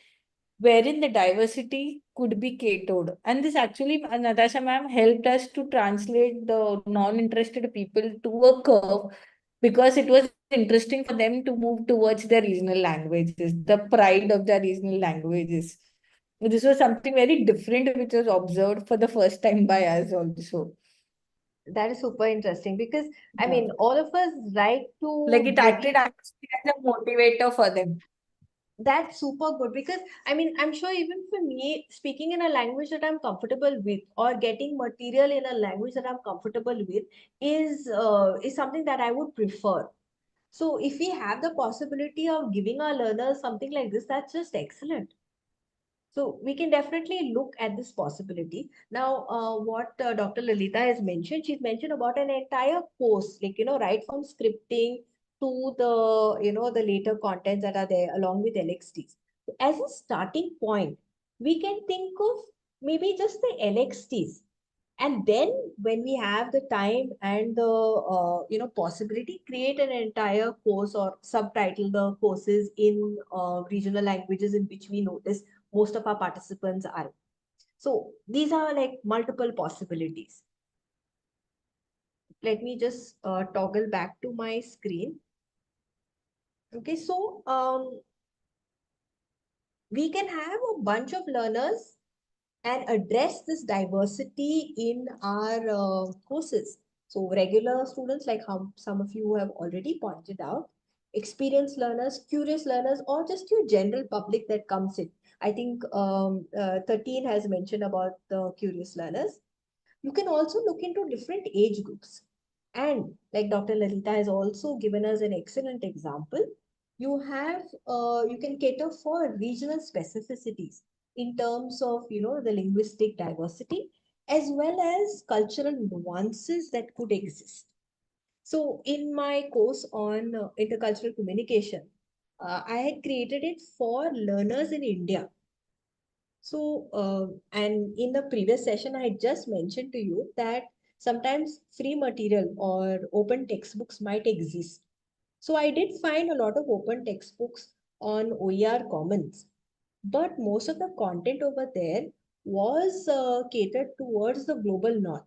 S9: wherein the diversity could be catered. And this actually, Natasha ma'am helped us to translate the non-interested people to a curve, because it was interesting for them to move towards their regional languages, the pride of their regional languages. This was something very different which was observed for the first time by us also.
S4: That is super interesting because I
S9: Yeah.
S4: mean, all of us like
S9: Like
S4: to
S9: it
S4: bring
S9: acted
S4: in.
S9: actually as a motivator for them.
S4: That's super good because I mean, I'm sure even for me, speaking in a language that I'm comfortable with or getting material in a language that I'm comfortable with is something that I would prefer. So if we have the possibility of giving our learners something like this, that's just excellent. So we can definitely look at this possibility. Now, what Dr. Lalita has mentioned, she's mentioned about an entire course, like, right from scripting to the, the later contents that are there along with LXTs. As a starting point, we can think of maybe just the LXTs. And then when we have the time and the, possibility, create an entire course or subtitle the courses in regional languages in which we notice most of our participants are. So these are like multiple possibilities. Let me just toggle back to my screen. Okay, so we can have a bunch of learners and address this diversity in our courses. So regular students, like how some of you have already pointed out, experienced learners, curious learners, or just your general public that comes in. I think 13 has mentioned about the curious learners. You can also look into different age groups. And like Dr. Lalita has also given us an excellent example, you can cater for regional specificities in terms of, the linguistic diversity as well as cultural nuances that could exist. So in my course on intercultural communication, I had created it for learners in India. So, and in the previous session, I had just mentioned to you that sometimes free material or open textbooks might exist. So I did find a lot of open textbooks on OER Commons, but most of the content over there was catered towards the global north.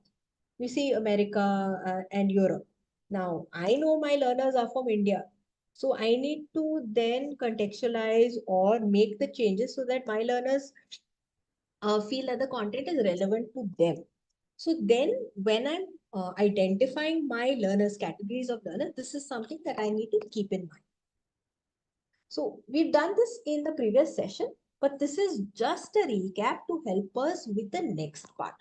S4: We see America and Europe. Now, I know my learners are from India. So I need to then contextualize or make the changes so that my learners feel that the content is relevant to them. So then when I'm identifying my learners, categories of learners, this is something that I need to keep in mind. So we've done this in the previous session, but this is just a recap to help us with the next part.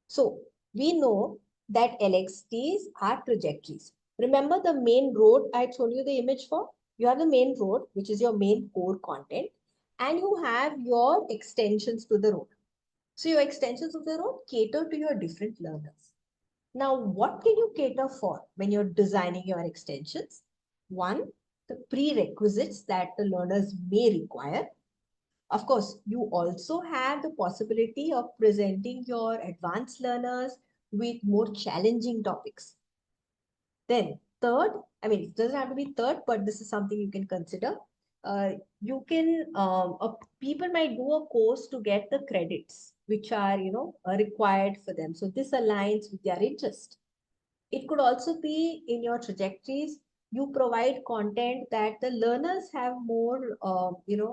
S4: So we know that LXTs are trajectories. Remember the main road I showed you the image for? You have the main road, which is your main core content, and you have your extensions to the road. So your extensions of the road cater to your different learners. Now, what can you cater for when you're designing your extensions? One, the prerequisites that the learners may require. Of course, you also have the possibility of presenting your advanced learners with more challenging topics. Then third, I mean, it doesn't have to be third, but this is something you can consider. People might do a course to get the credits, which are, required for them. So this aligns with their interest. It could also be in your trajectories, you provide content that the learners have more,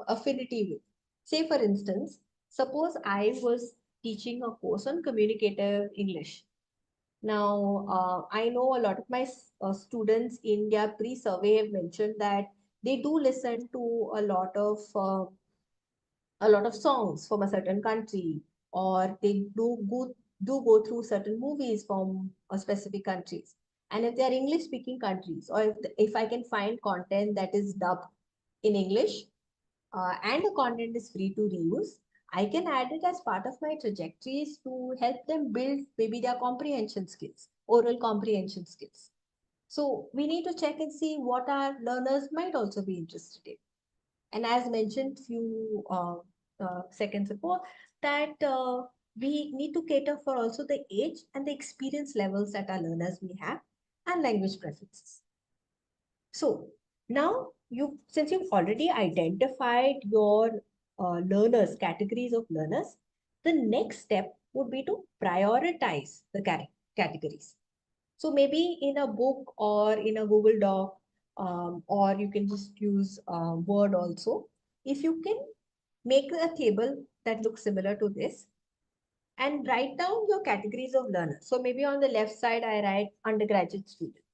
S4: affinity with. Say, for instance, suppose I was teaching a course on communicative English. Now, I know a lot of my students in their pre-survey have mentioned that they do listen to a lot of songs from a certain country, or they do go through certain movies from a specific countries. And if they are English speaking countries, or if I can find content that is dubbed in English, and the content is free to reuse, I can add it as part of my trajectories to help them build maybe their comprehension skills, oral comprehension skills. So we need to check and see what our learners might also be interested in. And as mentioned few seconds ago, that we need to cater for also the age and the experience levels that our learners may have and language preferences. So now since you've already identified your learners, categories of learners, the next step would be to prioritize the categories. So maybe in a book or in a Google Doc, or you can just use Word also. If you can make a table that looks similar to this and write down your categories of learners. So maybe on the left side, I write undergraduate students.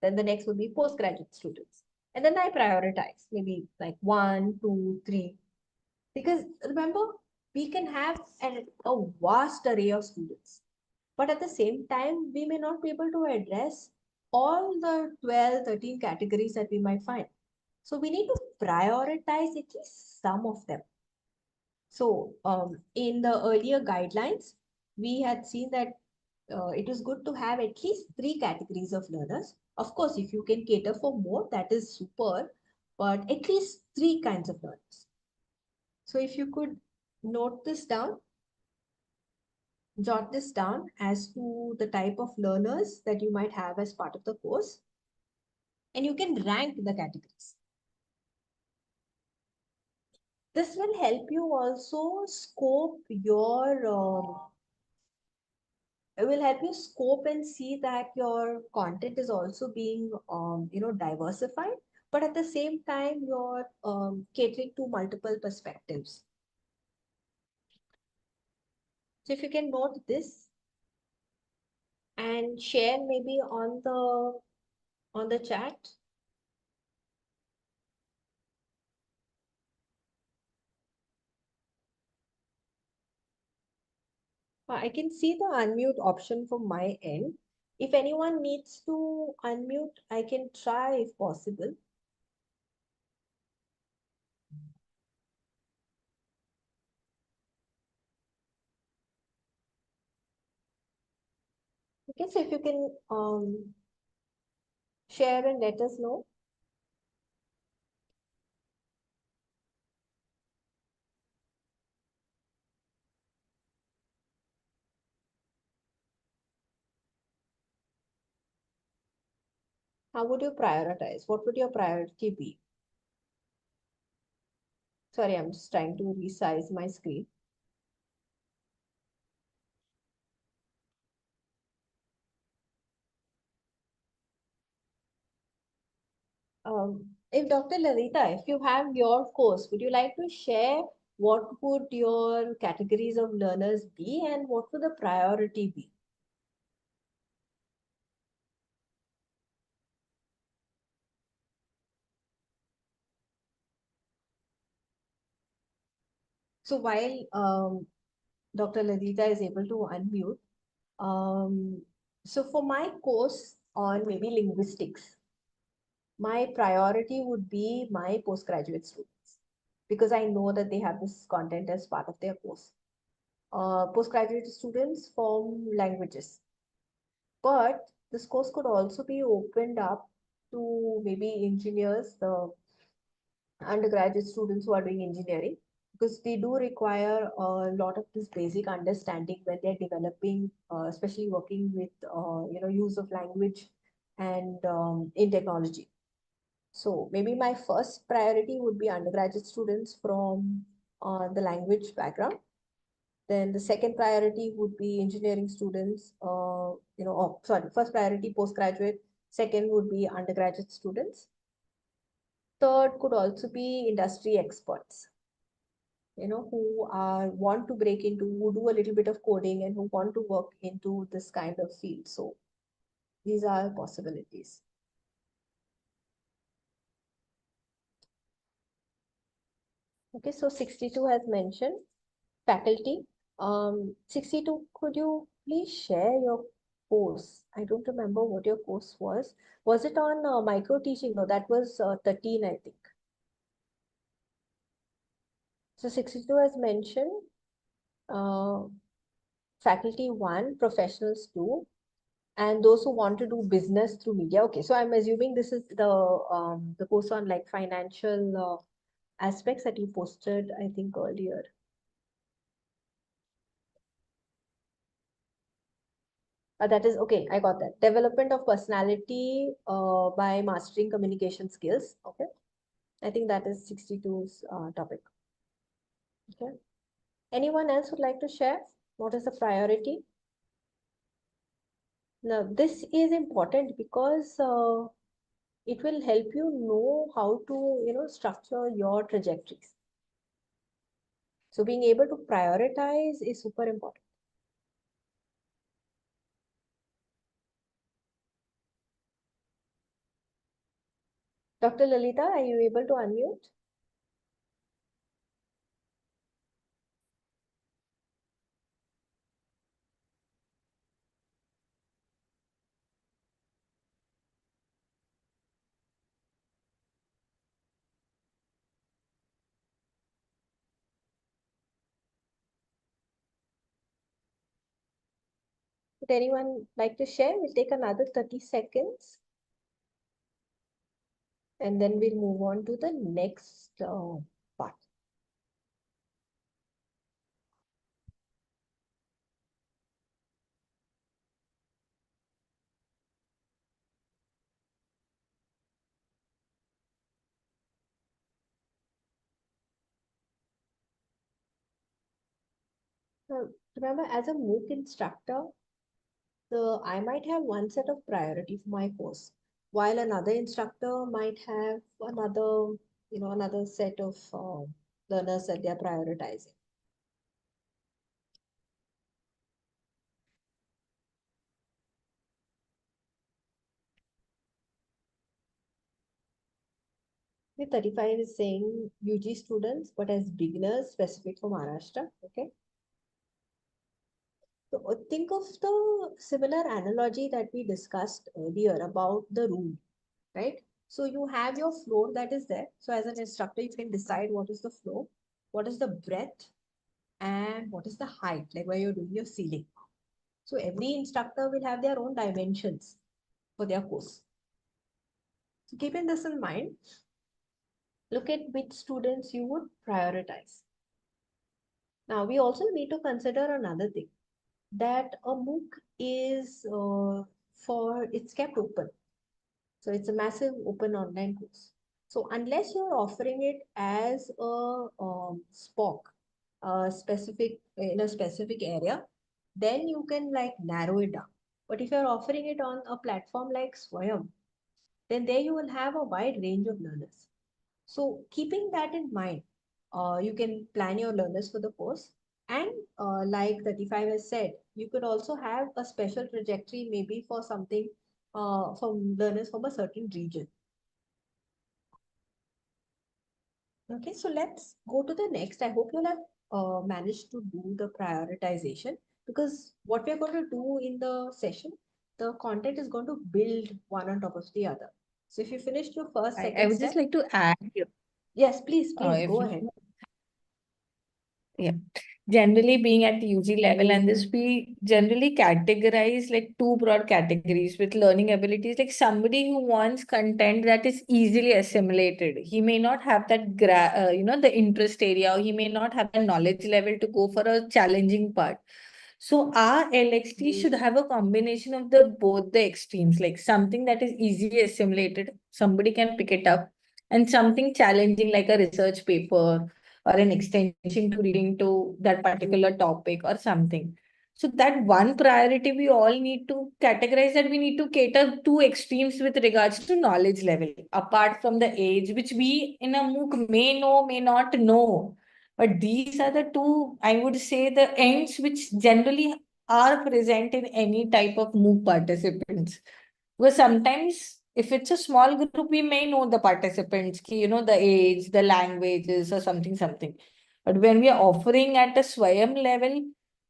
S4: Then the next would be postgraduate students. And then I prioritize maybe like 1, 2, 3. Because remember, we can have a vast array of students. But at the same time, we may not be able to address all the 12, 13 categories that we might find. So we need to prioritize at least some of them. So in the earlier guidelines, we had seen that it is good to have at least 3 categories of learners. Of course, if you can cater for more, that is super, but at least 3 kinds of learners. So if you could note this down, jot this down as to the type of learners that you might have as part of the course, and you can rank the categories. This will help you also scope your it will help you scope and see that your content is also being diversified, but at the same time you're catering to multiple perspectives. So if you can note this and share maybe on the chat. I can see the unmute option from my end. If anyone needs to unmute, I can try if possible. Okay, so if you can share and let us know. How would you prioritize? What would your priority be? Sorry, I'm just trying to resize my screen. If Dr. Lalita, if you have your course, would you like to share what would your categories of learners be and what would the priority be? So while Dr. Lalita is able to unmute, so for my course on maybe linguistics, my priority would be my postgraduate students because I know that they have this content as part of their course. Postgraduate students from languages, but this course could also be opened up to maybe engineers, the undergraduate students who are doing engineering, because they do require a lot of this basic understanding when they're developing, especially working with use of language and in technology. So maybe my first priority would be undergraduate students from the language background. Then the second priority would be engineering students, first priority postgraduate, second would be undergraduate students. Third could also be industry experts, who want to break into, who do a little bit of coding and who want to work into this kind of field. So these are possibilities. Okay, so 62 has mentioned faculty. 62, could you please share your course? I don't remember what your course was. Was it on micro teaching? No, that was 13, I think. So 62 has mentioned uh, faculty 1, professionals 2, and those who want to do business through media. Okay, so I'm assuming this is the course on like financial aspects that you posted, I think, earlier. That is okay. I got that. Development of personality by mastering communication skills. Okay. I think that is 62's topic. Okay. Anyone else would like to share? What is the priority? Now, this is important because it will help you know how to, structure your trajectories. So being able to prioritize is super important. Dr. Lalita, are you able to unmute? Would anyone like to share? We'll take another 30 seconds. And then we'll move on to the next part. Now, remember, as a MOOC instructor, I might have one set of priority for my course, while another instructor might have another set of learners that they are prioritizing. The 35 is saying UG students, but as beginners specific for Maharashtra. Okay. So think of the similar analogy that we discussed earlier about the room, right? So you have your floor that is there. So as an instructor, you can decide what is the floor, what is the breadth, and what is the height, like where you're doing your ceiling. So every instructor will have their own dimensions for their course. So keeping this in mind, look at which students you would prioritize. Now, we also need to consider another thing, that a MOOC is it's kept open. So it's a massive open online course. So unless you're offering it as a SPOC, in a specific area, then you can like narrow it down. But if you're offering it on a platform like Swayam, then there you will have a wide range of learners. So keeping that in mind, you can plan your learners for the course. And like 35 has said, you could also have a special trajectory maybe for something from learners from a certain region. Okay, so let's go to the next. I hope you'll have managed to do the prioritization, because what we're going to do in the session, the content is going to build one on top of the other. So if you finished your first,
S9: I
S4: second
S9: would just
S4: step,
S9: like to add here.
S4: yes, please,
S9: If
S4: go
S9: you-
S4: ahead.
S9: Yeah. Generally being at the UG level and this, we generally categorize like two broad categories with learning abilities. Like somebody who wants content that is easily assimilated. He may not have that the interest area, or he may not have the knowledge level to go for a challenging part. So our LXT should have a combination of the both the extremes, like something that is easily assimilated, somebody can pick it up, and something challenging like a research paper or an extension to reading to that particular topic or something. So that one priority we all need to categorize, that we need to cater two extremes with regards to knowledge level, apart from the age, which we in a MOOC may know, may not know. But these are the two, I would say, the ends which generally are present in any type of MOOC participants. Because sometimes if it's a small group, we may know the participants, the age, the languages or something. But when we are offering at a Swayam level,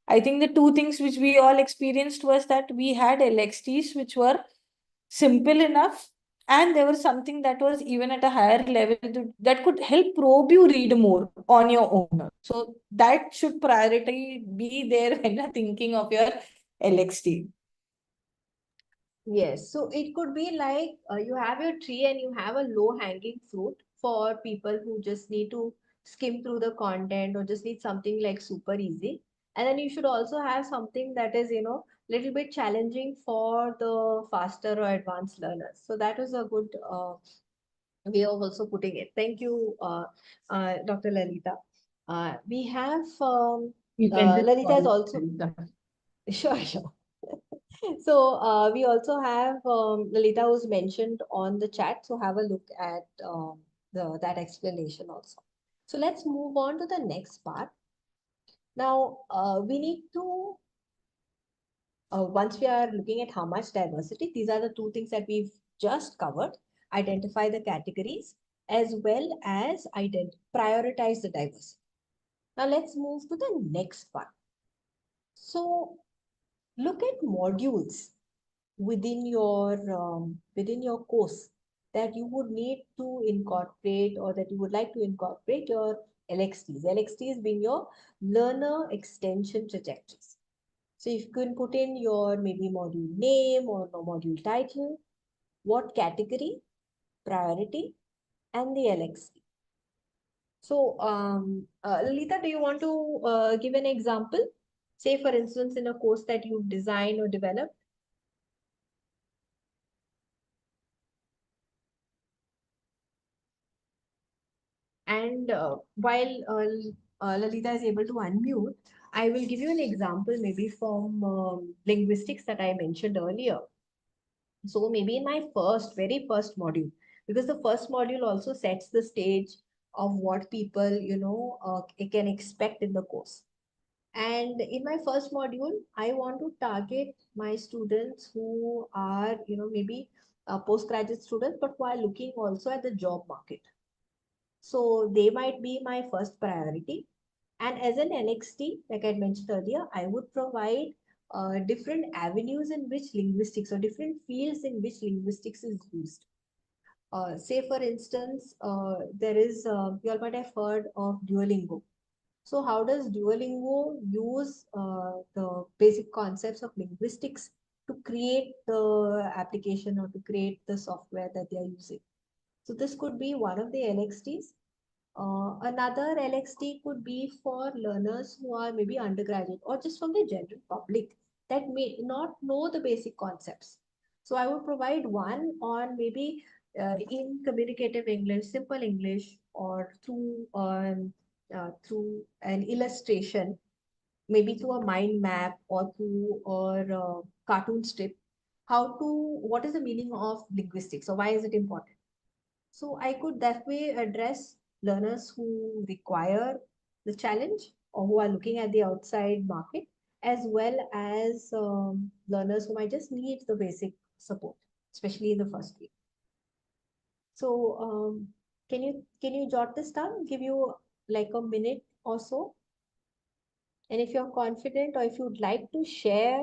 S9: I think the two things which we all experienced was that we had LXTs which were simple enough, and there was something that was even at a higher level that could help probe you read more on your own. So that should priority be there when you're thinking of your LXT.
S4: Yes, so it could be like you have your tree and you have a low hanging fruit for people who just need to skim through the content or just need something like super easy. And then you should also have something that is, little bit challenging for the faster or advanced learners. So that was a good way of also putting it. Thank you, Dr. Lalita. We have
S9: You can just
S4: Lalita is
S9: call
S4: also
S9: it.
S4: sure. So we also have Lalita was mentioned on the chat. So have a look at that explanation also. So let's move on to the next part. Now we need to, once we are looking at how much diversity, these are the two things that we've just covered. Identify the categories as well as prioritize the diversity. Now let's move to the next part. So look at modules within your course that you would need to incorporate, or that you would like to incorporate your LXTs. LXTs being your learner extension trajectories. So if you can put in your maybe module name or no module title, what category, priority, and the LXT. So Lalita, do you want to give an example? Say for instance, in a course that you've designed or developed. And while Lalita is able to unmute, I will give you an example maybe from linguistics that I mentioned earlier. So maybe in my very first module, because the first module also sets the stage of what people, can expect in the course. And in my first module, I want to target my students who are, maybe postgraduate students, but who are looking also at the job market. So they might be my first priority. And as an LXT, like I mentioned earlier, I would provide different avenues in which linguistics or different fields in which linguistics is used. Say for instance, there is, you all might have heard of Duolingo. So how does Duolingo use the basic concepts of linguistics to create the application or to create the software that they are using? So this could be one of the LXTs. Another LXT could be for learners who are maybe undergraduate or just from the general public that may not know the basic concepts. So I would provide one on maybe in communicative English, simple English, or through an illustration, maybe through a mind map or through a cartoon strip, what is the meaning of linguistics or why is it important? So I could that way address learners who require the challenge or who are looking at the outside market, as well as learners who might just need the basic support, especially in the first week. So can you jot this down? Give you like a minute or so. And if you're confident or if you'd like to share,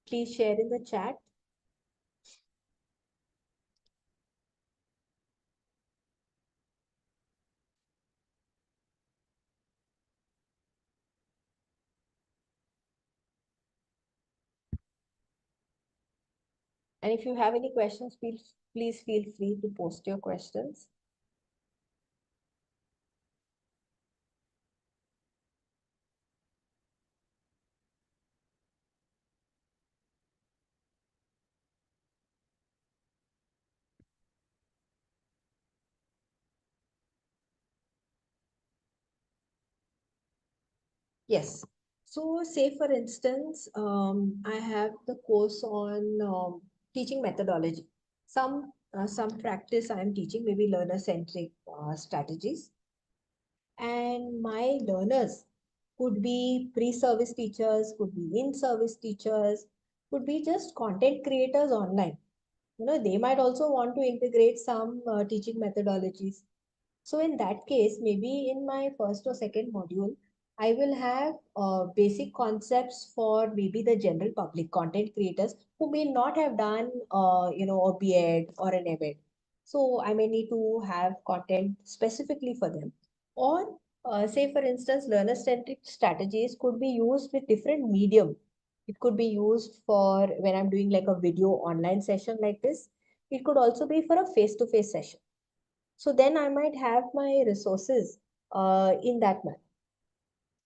S4: please share in the chat. And if you have any questions, please feel free to post your questions. Yes. So say for instance, I have the course on teaching methodology. Some practice I am teaching, maybe learner-centric strategies. And my learners could be pre-service teachers, could be in-service teachers, could be just content creators online. You know, they might also want to integrate some teaching methodologies. So in that case, maybe in my first or second module, I will have basic concepts for maybe the general public content creators who may not have done, a B.Ed or an M.Ed. So I may need to have content specifically for them. Or say, for instance, learner-centric strategies could be used with different medium. It could be used for when I'm doing like a video online session like this. It could also be for a face-to-face session. So then I might have my resources in that manner.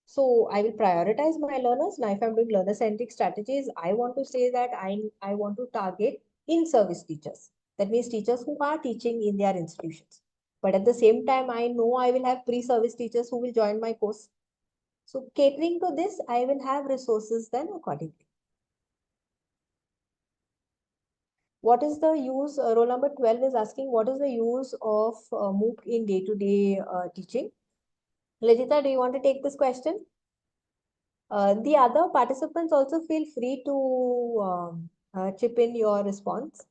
S4: So I will prioritize my learners. Now, if I'm doing learner-centric strategies, I want to say that I want to target in-service teachers. That means teachers who are teaching in their institutions. But at the same time, I know I will have pre-service teachers who will join my course. So catering to this, I will have resources then accordingly. What is the use, roll number 12 is asking, what is the use of MOOC in day-to-day teaching? Lajita, do you want to take this question? The other participants also feel free to chip in your response.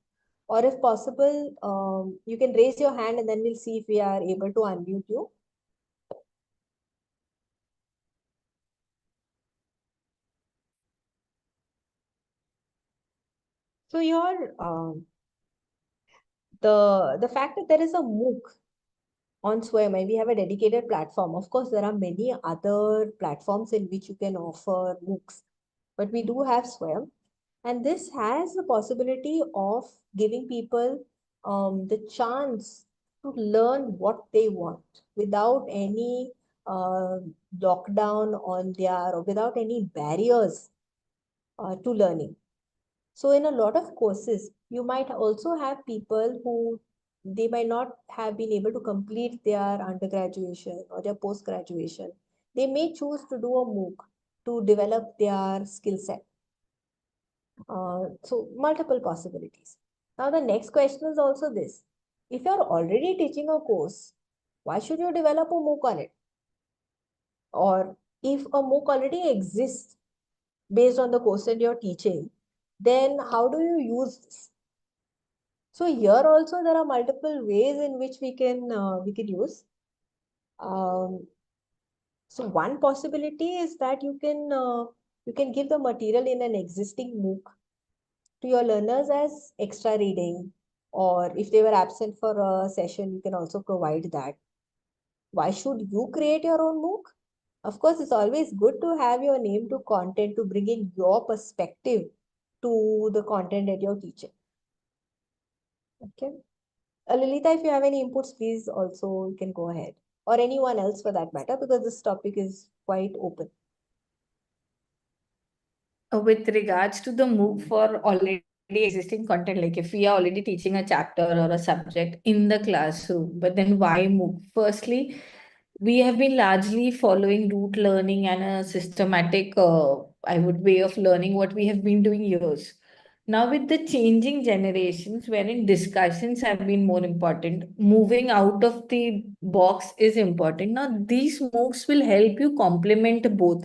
S4: Or if possible, you can raise your hand and then we'll see if we are able to unmute you. So the fact that there is a MOOC on Swayam, we have a dedicated platform. Of course, there are many other platforms in which you can offer MOOCs, but we do have Swayam. And this has the possibility of giving people the chance to learn what they want without any lockdown on their, or without any barriers to learning. So in a lot of courses, you might also have people who they might not have been able to complete their undergraduation or their post-graduation. They may choose to do a MOOC to develop their skill set. So multiple possibilities. Now the next question is also this. If you're already teaching a course, why should you develop a MOOC on it? Or if a MOOC already exists based on the course that you're teaching, then how do you use this? So here also there are multiple ways in which we can use. So one possibility is that you can You can give the material in an existing MOOC to your learners as extra reading, or if they were absent for a session, you can also provide that. Why should you create your own MOOC? Of course, it's always good to have your name to content to bring in your perspective to the content that you're teaching. Okay. Lilita, if you have any inputs, please also you can go ahead. Or anyone else for that matter, because this topic is quite open.
S9: With regards to the MOOC for already existing content, like if we are already teaching a chapter or a subject in the classroom, but then why MOOC? Firstly, we have been largely following rote learning and a systematic, way of learning what we have been doing years. Now, with the changing generations, wherein discussions have been more important, moving out of the box is important. Now, these MOOCs will help you complement both.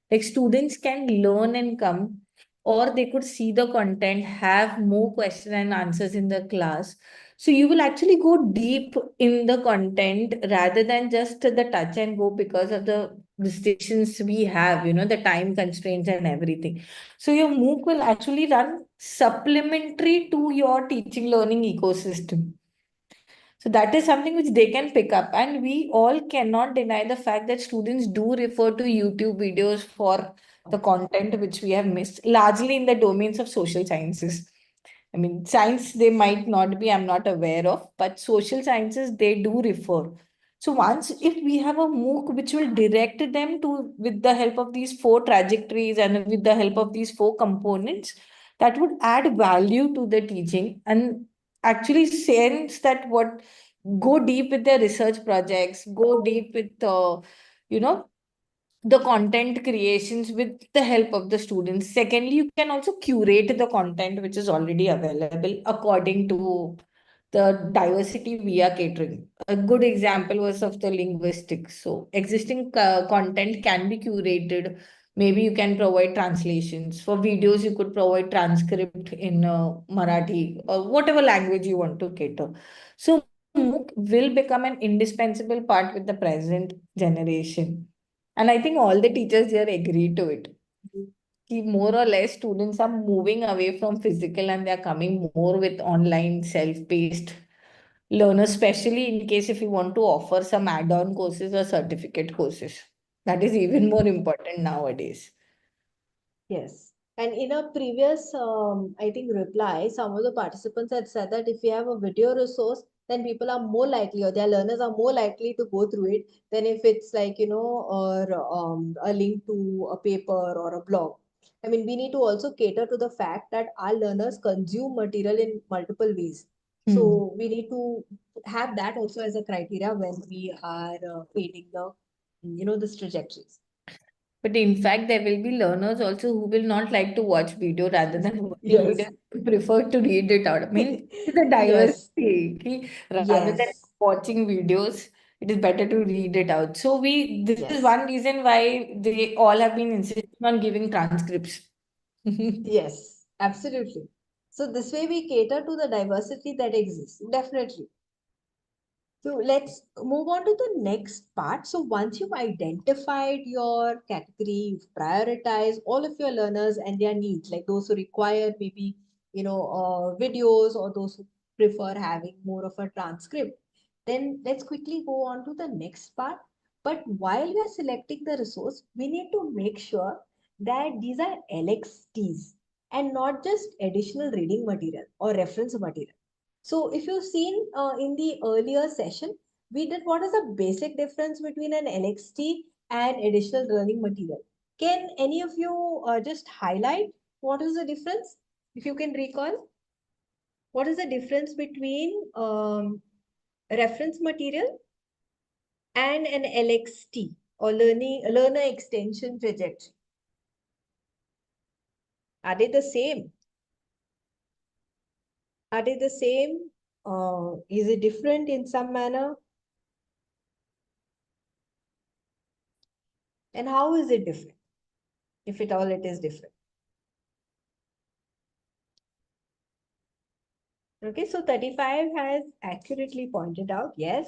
S9: Like students can learn and come, or they could see the content, have more question and answers in the class. So you will actually go deep in the content rather than just the touch and go because of the restrictions we have, the time constraints and everything. So your MOOC will actually run supplementary to your teaching learning ecosystem. So that is something which they can pick up. And we all cannot deny the fact that students do refer to YouTube videos for the content which we have missed, largely in the domains of social sciences. I mean, science they might not be, I'm not aware of, but social sciences they do refer. So once if we have a MOOC which will direct them to with the help of these four trajectories and with the help of these four components, that would add value to the teaching and actually sense that what go deep with their research projects, go deep with you know the content creations with the help of the students. Secondly, you can also curate the content which is already available according to the diversity we are catering. A good example was of the linguistics. So existing content can be curated. Maybe you can provide translations. For videos, you could provide transcript in Marathi or whatever language you want to cater. So MOOC will become an indispensable part with the present generation. And I think all the teachers here agree to it. More or less, students are moving away from physical and they're coming more with online self-paced learners, especially in case if you want to offer some add-on courses or certificate courses. That is even more important nowadays.
S4: Yes. And in a previous, I think, reply, some of the participants had said that if we have a video resource, then people are more likely, or their learners are more likely to go through it than if it's like, or a link to a paper or a blog. I mean, we need to also cater to the fact that our learners consume material in multiple ways. So we need to have that also as a criteria when we are creating this trajectories.
S9: But in fact, there will be learners also who will not like to watch video rather than watching
S4: Yes.
S9: video, prefer to read it out. I mean, it's a
S4: Yes.
S9: diversity. Rather than
S4: Yes.
S9: watching videos, it is better to read it out. So this is
S4: Yes.
S9: one reason why they all have been insisting on giving transcripts.
S4: Yes, absolutely. So this way we cater to the diversity that exists, definitely. So let's move on to the next part. So once you've identified your category, you've prioritized all of your learners and their needs, like those who require maybe, videos or those who prefer having more of a transcript, then let's quickly go on to the next part. But while we are selecting the resource, we need to make sure that these are LXTs and not just additional reading material or reference material. So if you've seen in the earlier session, we did what is the basic difference between an LXT and additional learning material. Can any of you just highlight what is the difference? If you can recall, what is the difference between reference material and an LXT or learner extension trajectory? Are they the same? Are they the same? Is it different in some manner? And how is it different? If at all it is different. Okay, so 35 has accurately pointed out, yes,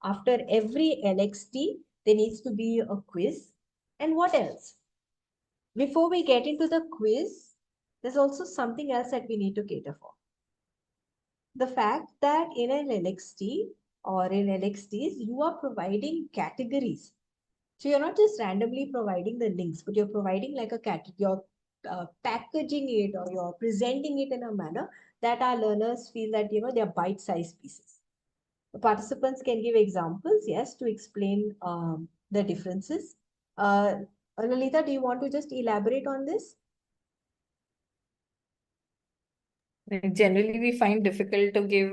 S4: after every LXT, there needs to be a quiz. And what else? Before we get into the quiz, there's also something else that we need to cater for. The fact that in an LXT or in LXTs, you are providing categories. So you're not just randomly providing the links, but you're providing like a category, you're packaging it or you're presenting it in a manner that our learners feel that, they're bite-sized pieces. The participants can give examples, yes, to explain the differences. Lalita, do you want to just elaborate on this?
S9: Generally, we find difficult to give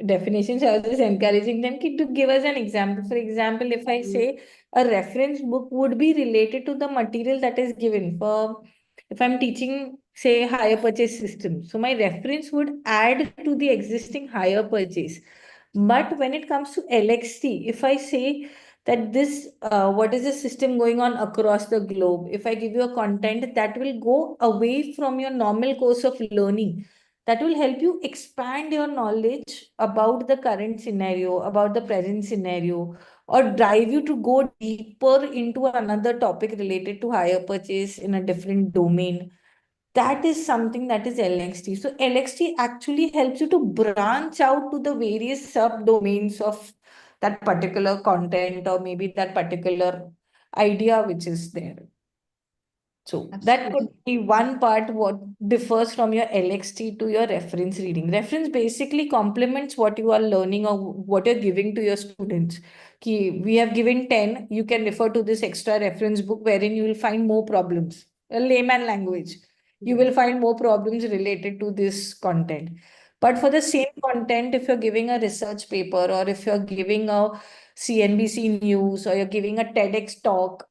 S9: definitions. I was just encouraging them to give us an example. For example, if I say a reference book would be related to the material that is given. For if I'm teaching, say, hire purchase system, so my reference would add to the existing hire purchase. But when it comes to LXT, if I say that this, what is the system going on across the globe, if I give you a content that will go away from your normal course of learning, that will help you expand your knowledge about the current scenario, about the present scenario, or drive you to go deeper into another topic related to hire purchase in a different domain. That is something that is LXT. So LXT actually helps you to branch out to the various subdomains of that particular content or maybe that particular idea which is there. So that could be one part what differs from your LXT to your reference reading. Reference basically complements what you are learning or what you're giving to your students. We have given 10, you can refer to this extra reference book wherein you will find more problems. A layman language, you will find more problems related to this content. But for the same content, if you're giving a research paper or if you're giving a CNBC news or you're giving a TEDx talk,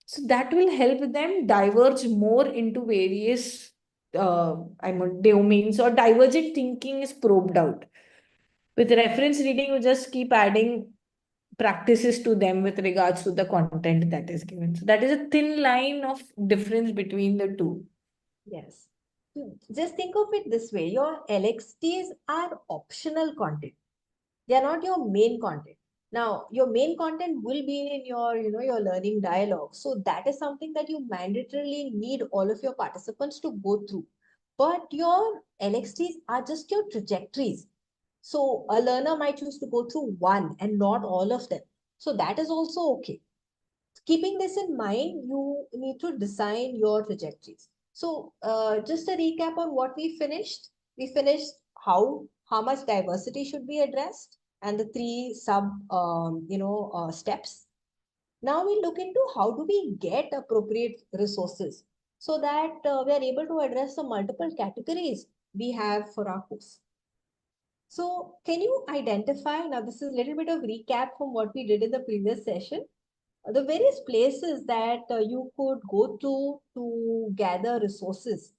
S9: so that will help them diverge more into various domains, or divergent thinking is probed out. With reference reading, you just keep adding practices to them with regards to the content that is given. So that is a thin line of difference between the two.
S4: Yes. Just think of it this way. Your LXTs are optional content. They are not your main content. Now, your main content will be in your, your learning dialogue. So that is something that you mandatorily need all of your participants to go through. But your LXTs are just your trajectories. So a learner might choose to go through one and not all of them. So that is also okay. Keeping this in mind, you need to design your trajectories. So just a recap on what we finished. We finished how much diversity should be addressed and the three sub steps. Now we look into how do we get appropriate resources so that we are able to address the multiple categories we have for our course. So can you identify, now this is a little bit of recap from what we did in the previous session, the various places that you could go to gather resources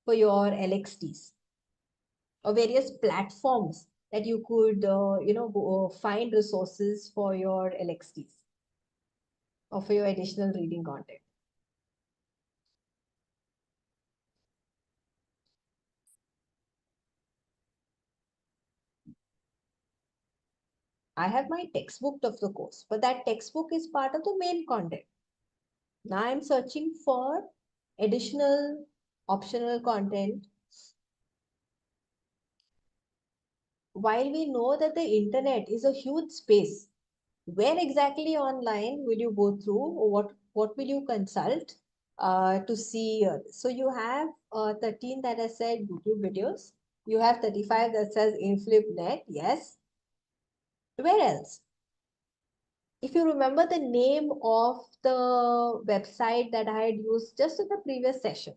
S4: for your LXTs, or various platforms that you could, find resources for your LXTs or for your additional reading content. I have my textbook of the course, but that textbook is part of the main content. Now I'm searching for additional optional content. While we know that the internet is a huge space, where exactly online will you go through, or what will you consult to see? So you have 13 that I said YouTube videos. You have 35 that says InflipNet. Yes. Where else? If you remember the name of the website that I had used just in the previous session,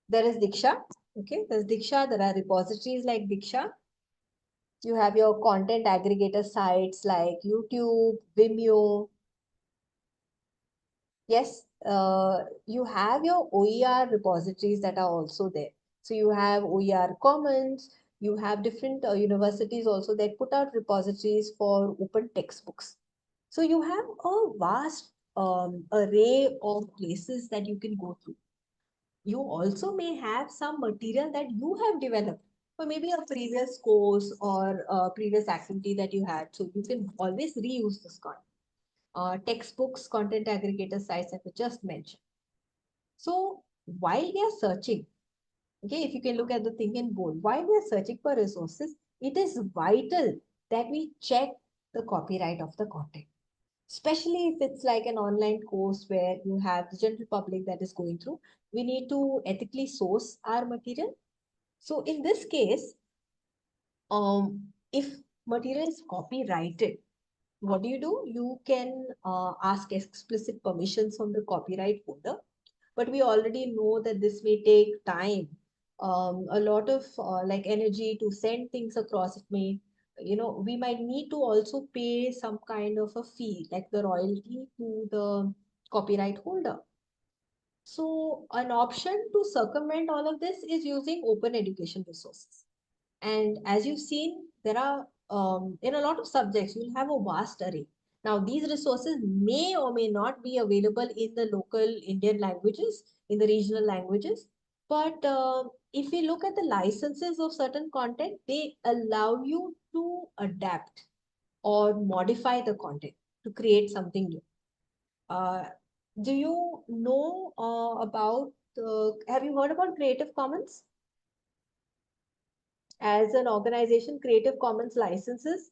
S4: there is Diksha. Okay, there's Diksha. There are repositories like Diksha. You have your content aggregator sites like YouTube, Vimeo. Yes, you have your OER repositories that are also there. So you have OER Commons, you have different universities also that put out repositories for open textbooks. So you have a vast array of places that you can go through. You also may have some material that you have developed or maybe a previous course or a previous activity that you had. So you can always reuse this content. Textbooks, content aggregator sites that we just mentioned. So while we are searching, okay, if you can look at the thing in bold, while we are searching for resources, it is vital that we check the copyright of the content. Especially if it's like an online course where you have the general public that is going through, we need to ethically source our material. So in this case, if material is copyrighted, what do? You can ask explicit permissions from the copyright holder, but we already know that this may take time, a lot of like energy to send things across. It may, we might need to also pay some kind of a fee, like the royalty to the copyright holder. So an option to circumvent all of this is using open education resources. And as you've seen, there are, in a lot of subjects, you'll have a vast array. Now, these resources may or may not be available in the local Indian languages, in the regional languages. But if we look at the licenses of certain content, they allow you to adapt or modify the content to create something new. Do you know about, have you heard about Creative Commons? As an organization, Creative Commons licenses.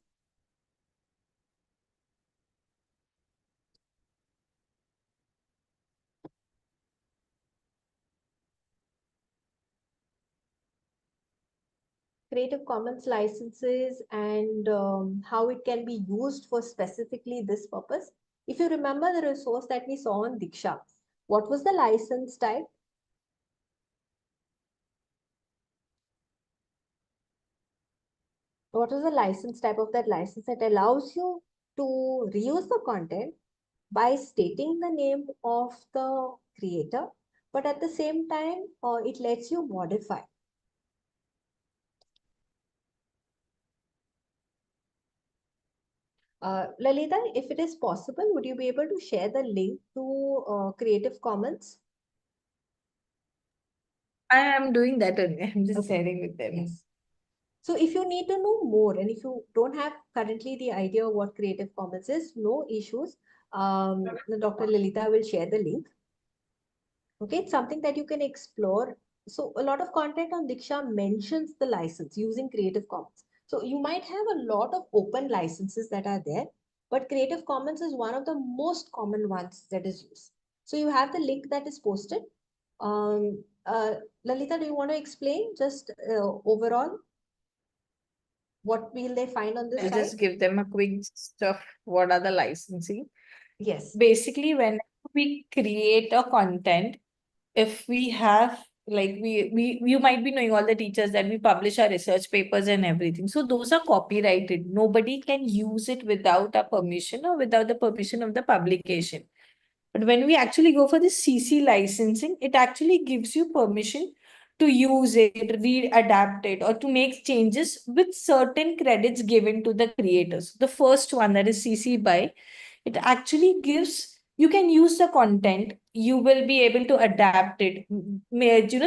S4: Creative Commons licenses and how it can be used for specifically this purpose. If you remember the resource that we saw on Diksha, what was the license type? What was the license type of that license that allows you to reuse the content by stating the name of the creator, but at the same time, it lets you modify. Lalita, if it is possible, would you be able to share the link to Creative Commons?
S9: I am doing that only. I'm just sharing with them.
S4: Yes. So if you need to know more, and if you don't have currently the idea of what Creative Commons is, no issues. Dr. Lalita will share the link. Okay, it's something that you can explore. So a lot of content on Diksha mentions the license using Creative Commons. So you might have a lot of open licenses that are there, but Creative Commons is one of the most common ones that is used. So you have the link that is posted. Lalita, do you want to explain just overall? What will they find on this
S9: I'll
S4: site?
S9: just give them a quick stuff. What are the licensing?
S4: Yes.
S9: Basically, when we create a content, if we have like you might be knowing all the teachers that we publish our research papers and everything. So those are copyrighted. Nobody can use it without our permission or without the permission of the publication. But when we actually go for the CC licensing, it actually gives you permission to use it, adapt it, or to make changes with certain credits given to the creators. The first one, that is CC BY, it actually gives, you can use the content, you will be able to adapt it,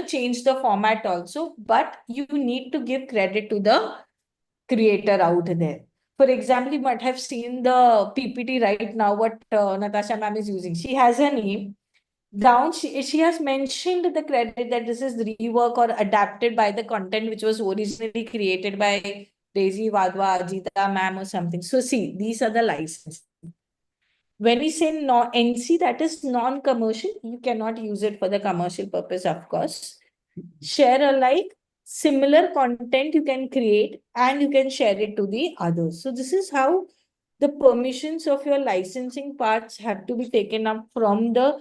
S9: change the format also, but you need to give credit to the creator out there. For example, you might have seen the PPT right now, what Natasha ma'am is using. She has a name. Down, she has mentioned the credit that this is rework or adapted by the content which was originally created by Daisy Wadhwa, Ajita ma'am or something. So see, these are the licenses. When we say NC, that is non-commercial, you cannot use it for the commercial purpose, of course. Share alike, similar content you can create and you can share it to the others. So this is how the permissions of your licensing parts have to be taken up from the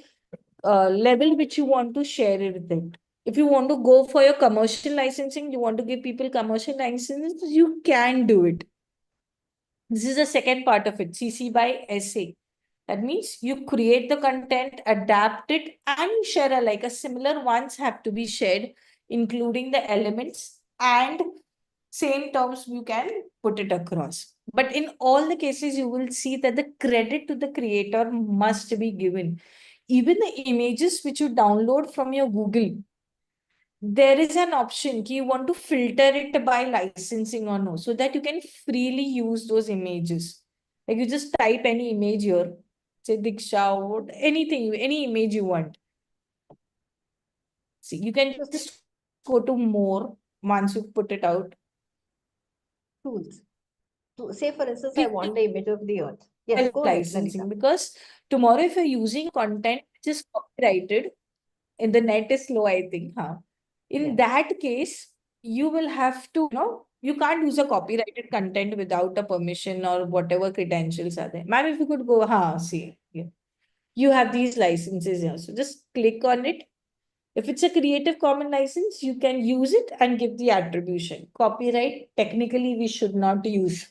S9: level which you want to share it with it. If you want to go for your commercial licensing, you want to give people commercial licenses, you can do it. This is the second part of it, CC BY SA. That means you create the content, adapt it, and share alike. A similar ones have to be shared, including the elements and same terms you can put it across. But in all the cases, you will see that the credit to the creator must be given. Even the images which you download from your Google, there is an option you want to filter it by licensing or no, so that you can freely use those images. Like you just type any image here, say Diksha or anything, any image you want. See, you can just go to more once you put it out.
S4: Tools. To say, for instance, I want the image of the earth. Yes,
S9: Well,
S4: go ahead,
S9: licensing,
S4: Lalita.
S9: because tomorrow if you're using content which is copyrighted and the net is slow, I think, huh? In
S4: Yes.
S9: that case, you will have to, you can't use a copyrighted content without a permission or whatever credentials are there. Ma'am, if you could go, see, yeah. You have these licenses here. So just click on it. If it's a Creative Commons license, you can use it and give the attribution. Copyright, technically, we should not use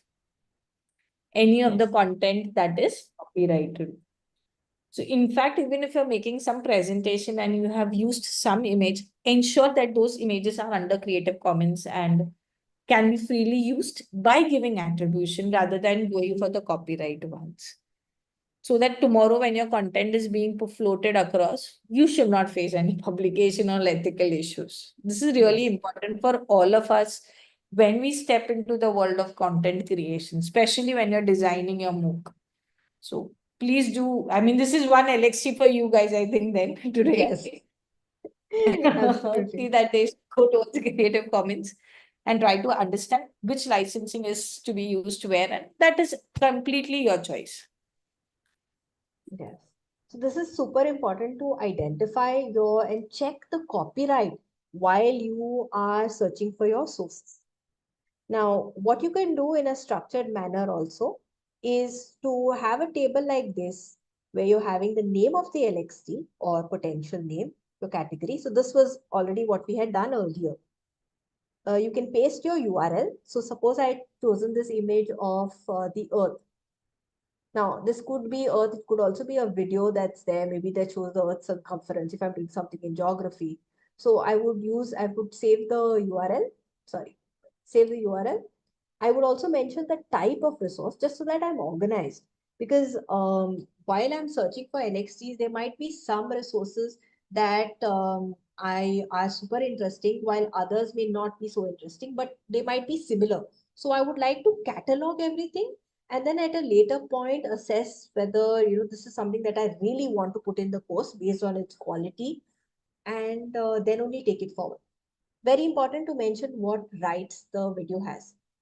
S9: any of the
S4: Yes.
S9: content that is copyrighted. So in fact, even if you're making some presentation and you have used some image, ensure that those images are under Creative Commons and can be freely used by giving attribution rather than going for the copyright ones. So that tomorrow when your content is being floated across, you should not face any publication or ethical issues. This is really
S4: Yes.
S9: important for all of us when we step into the world of content creation, especially when you're designing your MOOC. So please do. I mean, this is one LXT for you guys, I think, then today.
S4: Yes.
S9: See
S4: Absolutely.
S9: that they go towards Creative Commons and try to understand which licensing is to be used where, and that is completely your choice.
S4: Yes. So this is super important to identify your and check the copyright while you are searching for your sources. Now, what you can do in a structured manner also is to have a table like this where you're having the name of the LXT or potential name, your category. So this was already what we had done earlier. You can paste your URL. So suppose I had chosen this image of the earth. Now, this could be Earth, it could also be a video that's there. Maybe that shows the Earth's circumference if I'm doing something in geography. So I would save the URL, save the URL. I would also mention the type of resource just so that I'm organized. Because while I'm searching for NXTs, there might be some resources that I are super interesting, while others may not be so interesting, but they might be similar. So I would like to catalog everything and then at a later point assess whether this is something that I really want to put in the course based on its quality, and then only take it forward. Very important to mention what rights the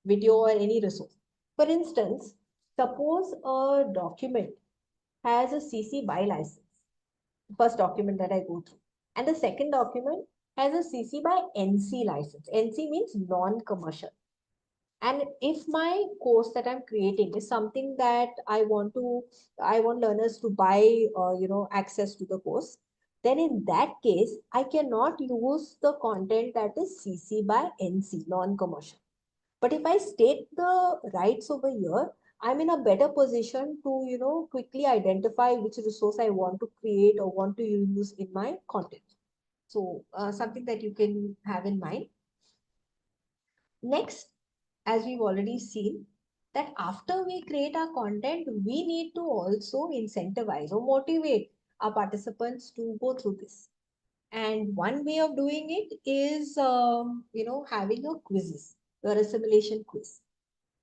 S4: video or any resource. For instance, suppose a document has a CC BY license, first document that I go through, and the second document has a CC BY NC license. NC means non-commercial. And if my course that I'm creating is something that I want learners to buy, access to the course, then in that case, I cannot use the content that is CC BY NC, non-commercial. But if I state the rights over here, I'm in a better position to, quickly identify which resource I want to create or want to use in my content. So something that you can have in mind. Next, as we've already seen, that after we create our content, we need to also incentivize or motivate our participants to go through this. And one way of doing it is, having a quizzes or a simulation quiz.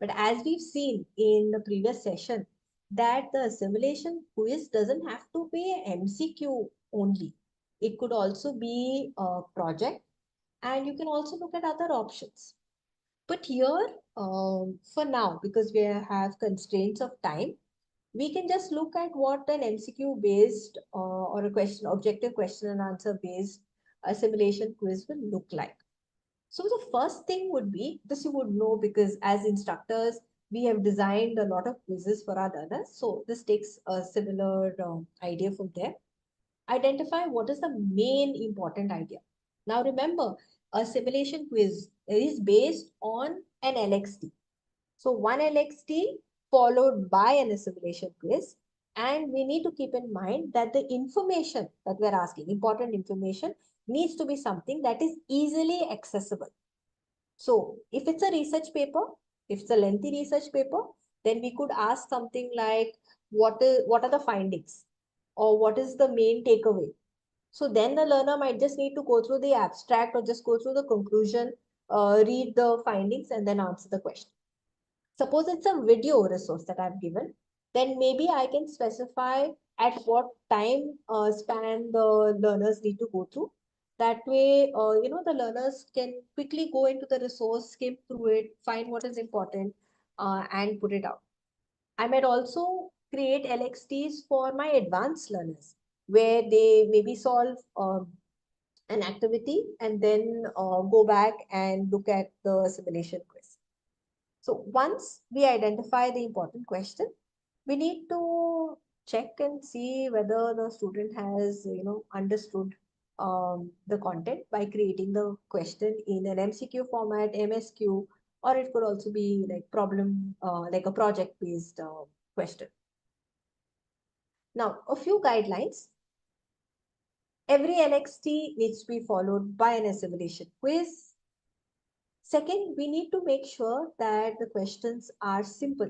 S4: But as we've seen in the previous session, that the simulation quiz doesn't have to be MCQ only. It could also be a project, and you can also look at other options. But here, for now, because we have constraints of time, we can just look at what an MCQ based or a objective question and answer based simulation quiz will look like. So the first thing would be, this you would know because as instructors, we have designed a lot of quizzes for our learners. So this takes a similar idea from there. Identify what is the main important idea. Now remember, a simulation quiz is based on an LXT. So one LXT followed by an simulation quiz. And we need to keep in mind that the information that we're asking, important information, needs to be something that is easily accessible. So if it's a research paper, if it's a lengthy research paper, then we could ask something like, what are the findings? Or what is the main takeaway? So then the learner might just need to go through the abstract or just go through the conclusion, read the findings, and then answer the question. Suppose it's a video resource that I've given, then maybe I can specify at what time span the learners need to go through. That way, the learners can quickly go into the resource, skim through it, find what is important, and put it out. I might also create LXTs for my advanced learners, where they maybe solve an activity and then go back and look at the simulation quiz. So once we identify the important question, we need to check and see whether the student has, understood the content by creating the question in an MCQ format, MSQ, or it could also be like like a project-based question. Now, a few guidelines. Every LXT needs to be followed by an assimilation quiz. Second, we need to make sure that the questions are simple.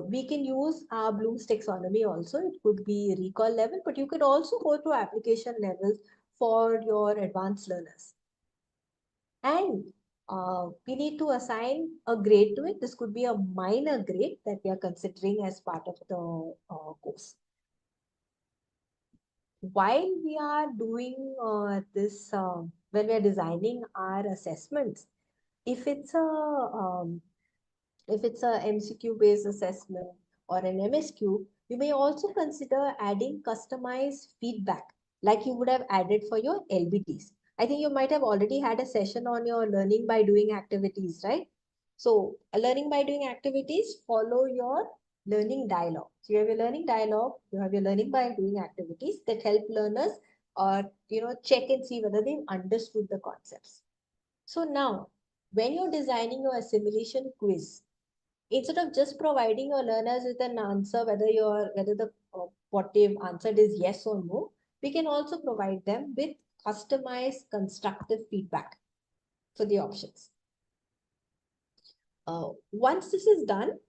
S4: We can use our Bloom's taxonomy also. It could be recall level, but you could also go to application levels for your advanced learners. And we need to assign a grade to it. This could be a minor grade that we are considering as part of the course. While we are doing this, when we are designing our assessments, if it's a MCQ based assessment or an MSQ, you may also consider adding customized feedback like you would have added for your LBTs. I think you might have already had a session on your learning by doing activities, right? So learning by doing activities follow your learning dialogue. So you have your learning dialogue, you have your learning by doing activities that help learners check and see whether they've understood the concepts. So now, when you're designing your assimilation quiz, instead of just providing your learners with an answer, whether what they've answered is yes or no, we can also provide them with customized constructive feedback for the options. Once this is done,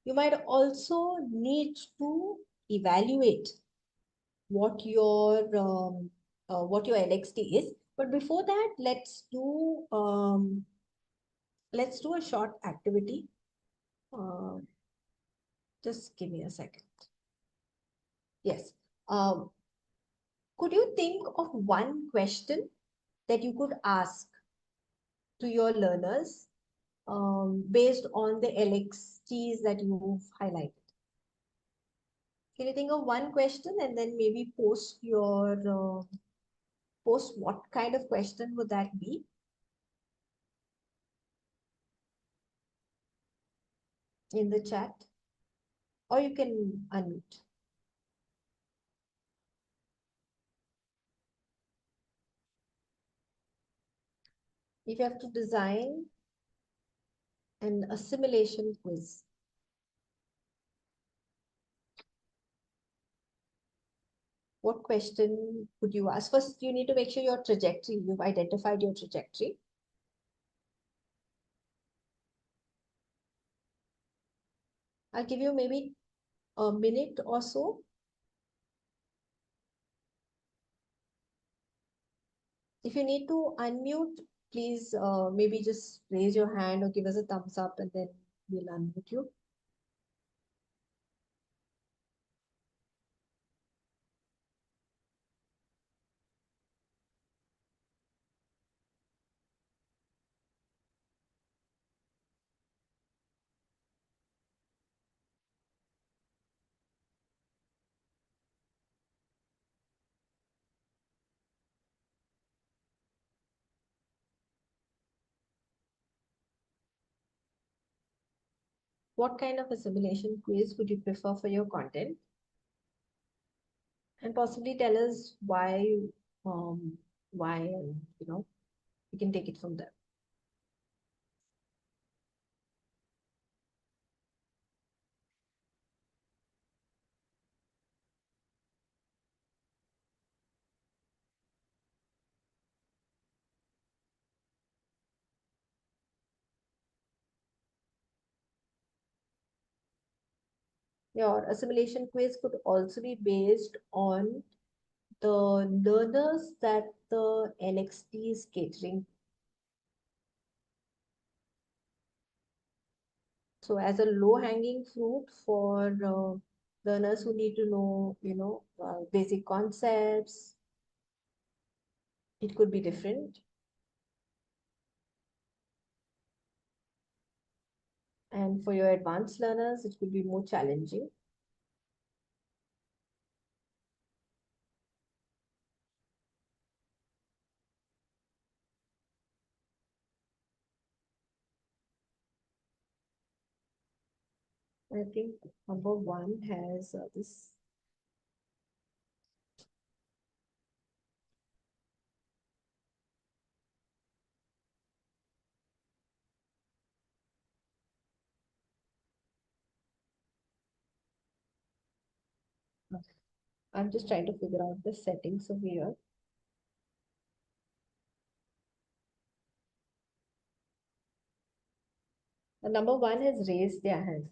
S4: you might also need to evaluate what your LXT is. But before that, let's do a short activity. Just give me a second. Yes. Could you think of one question that you could ask to your learners based on the LXTs that you've highlighted? Can you think of one question and then maybe post what kind of question would that be? In the chat, or you can unmute. If you have to design an assimilation quiz, what question would you ask? First, you need to make sure your trajectory, you've identified your trajectory. I'll give you maybe a minute or so. If you need to unmute, please maybe just raise your hand or give us a thumbs up and then we'll unmute you. What kind of assimilation quiz would you prefer for your content? And possibly tell us why, and we can take it from there. Your assimilation quiz could also be based on the learners that the LXT is catering. So as a low-hanging fruit for learners who need to know, basic concepts, it could be different. And for your advanced learners, it could be more challenging. I think number 1 has this. I'm just trying to figure out the settings over here. Number 1 has raised their hand.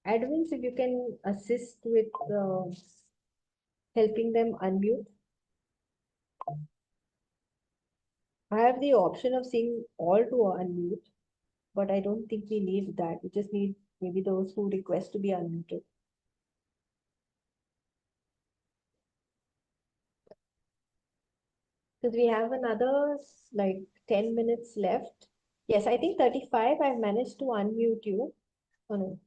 S4: Admins, if you can assist with helping them unmute. I have the option of seeing all to unmute, but I don't think we need that. We just need maybe those who request to be unmuted. Because we have another like 10 minutes left. Yes, I think 35, I've managed to unmute you. Oh no.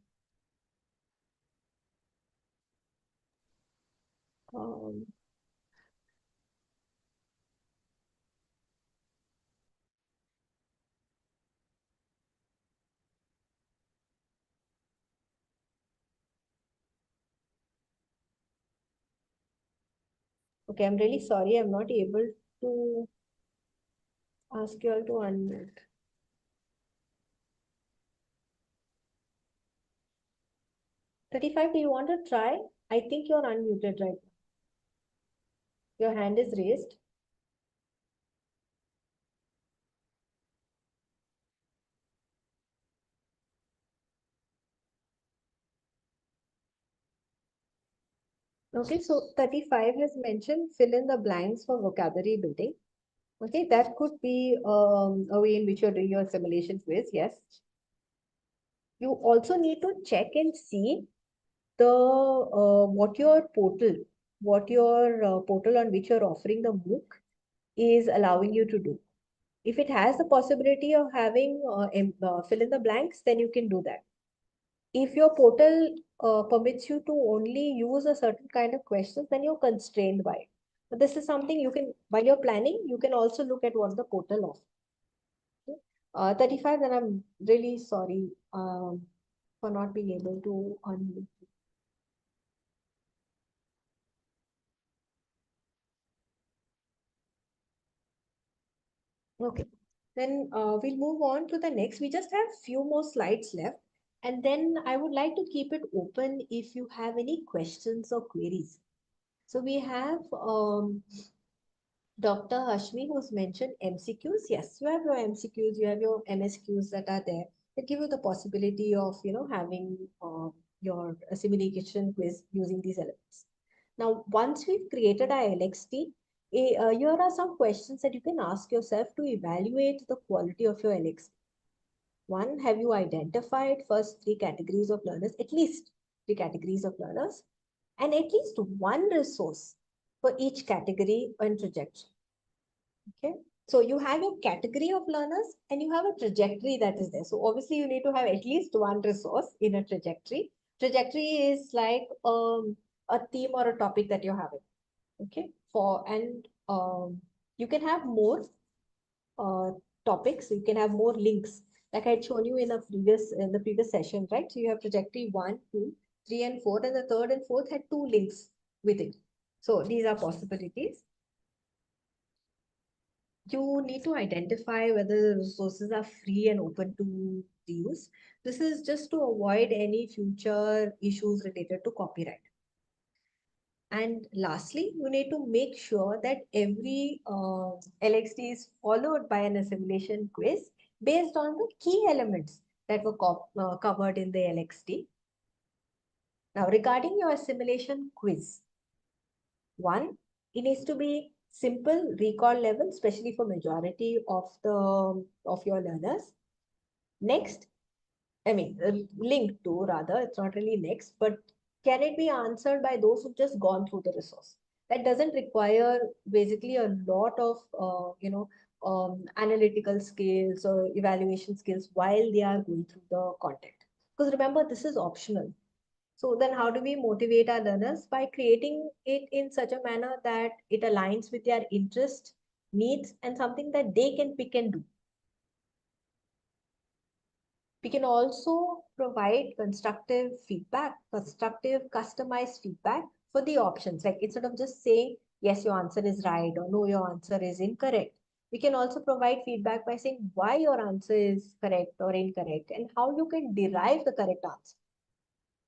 S4: Okay, I'm really sorry. I'm not able to ask you all to unmute. 35, do you want to try? I think you're unmuted right now. Your hand is raised. Okay, so 35 has mentioned fill in the blanks for vocabulary building. Okay, that could be a way in which you're doing your simulation quiz, yes. You also need to check and see the what your portal on which you're offering the MOOC is allowing you to do. If it has the possibility of having fill in the blanks, then you can do that. If your portal permits you to only use a certain kind of questions, then you're constrained by it. But this is something you can, while you're planning, you can also look at what the portal offers. Okay? 35, then I'm really sorry for not being able to unmute. Okay, then we'll move on to the next. We just have few more slides left. And then I would like to keep it open if you have any questions or queries. So we have Dr. Hashmi who's mentioned MCQs. Yes, you have your MCQs, you have your MSQs that are there. They give you the possibility of, having your simulation quiz using these elements. Now, once we've created our LXT, here are some questions that you can ask yourself to evaluate the quality of your LXT. One, have you identified first 3 categories of learners, at least 3 categories of learners, and at least one resource for each category and trajectory. Okay, so you have your category of learners and you have a trajectory that is there. So obviously you need to have at least one resource in a trajectory. Trajectory is like a theme or a topic that you're having. Okay, you can have more topics. You can have more links, like I had shown you in the previous session, right? So you have trajectory 1, 2, 3, and 4, and the third and fourth had 2 links with it. So these are possibilities. You need to identify whether the resources are free and open to use. This is just to avoid any future issues related to copyright. And lastly, you need to make sure that every LXT is followed by an assimilation quiz based on the key elements that were covered in the LXT. Now, regarding your assimilation quiz, 1, It needs to be simple recall level, especially for majority of your learners. Next, linked to rather, it's not really next, but can it be answered by those who've just gone through the resource? That doesn't require basically a lot of, analytical skills or evaluation skills while they are going through the content. Because remember, this is optional. So then how do we motivate our learners? By creating it in such a manner that it aligns with their interest, needs, and something that they can pick and do. We can also provide constructive feedback, constructive customized feedback for the options. Like instead of just saying, yes, your answer is right, or no, your answer is incorrect. We can also provide feedback by saying why your answer is correct or incorrect and how you can derive the correct answer.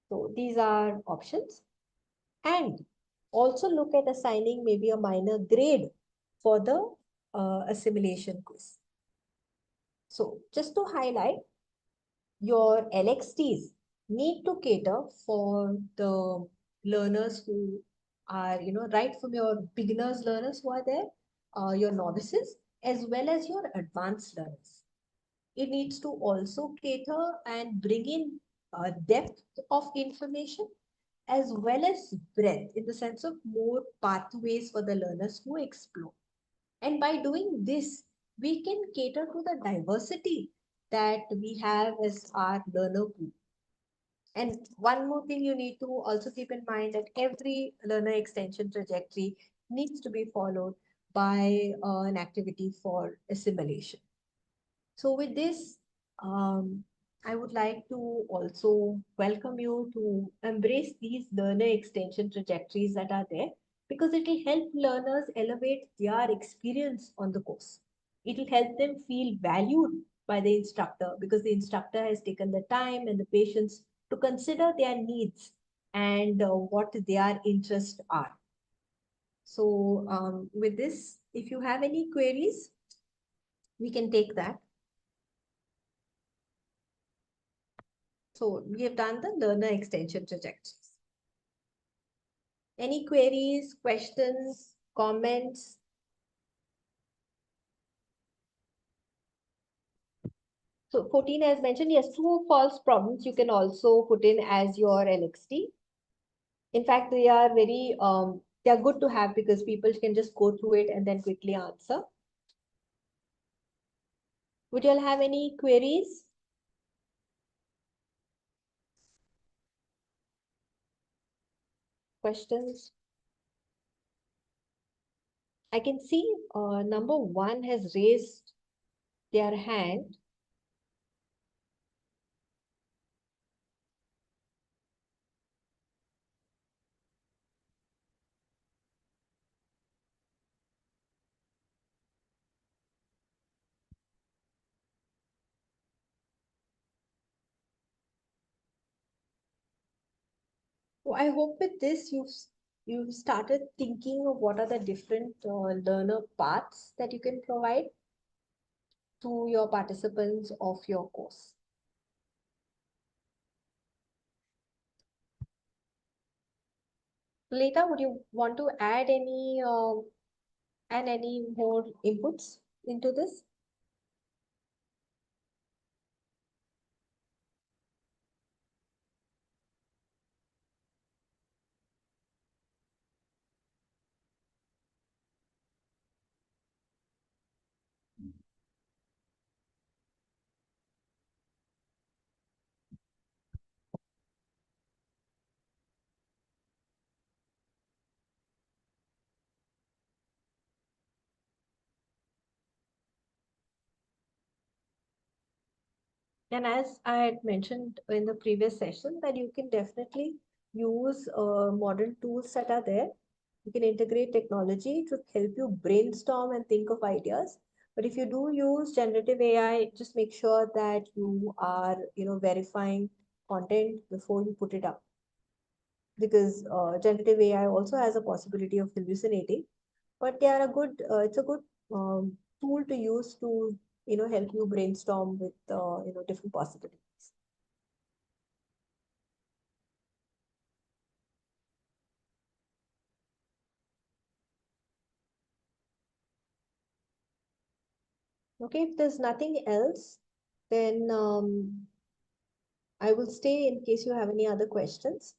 S4: So these are options. And also look at assigning maybe a minor grade for the assimilation quiz. So just to highlight, your LXTs need to cater for the learners who are, right from your beginners learners who are there, your novices, as well as your advanced learners. It needs to also cater and bring in depth of information as well as breadth in the sense of more pathways for the learners to explore. And by doing this, we can cater to the diversity that we have as our learner pool. And one more thing you need to also keep in mind that every learner extension trajectory needs to be followed by an activity for assimilation. So with this, I would like to also welcome you to embrace these learner extension trajectories that are there, because it will help learners elevate their experience on the course. It will help them feel valued by the instructor because the instructor has taken the time and the patience to consider their needs and what their interests are. So with this, if you have any queries, we can take that. So we have done the learner extension trajectories. Any queries, questions, comments? So 14 as mentioned, yes, true or false problems you can also put in as your LXT. In fact, they are they are good to have because people can just go through it and then quickly answer. Would you all have any queries? Questions? I can see number 1 has raised their hand. So I hope with this you've started thinking of what are the different learner paths that you can provide to your participants of your course. Later, would you want to add any more inputs into this? And as I had mentioned in the previous session, that you can definitely use modern tools that are there. You can integrate technology to help you brainstorm and think of ideas. But if you do use generative AI, just make sure that you are, verifying content before you put it up. Because generative AI also has a possibility of hallucinating, but they are a good, it's a good tool to use to, help you brainstorm with, different possibilities. Okay, if there's nothing else, then I will stay in case you have any other questions.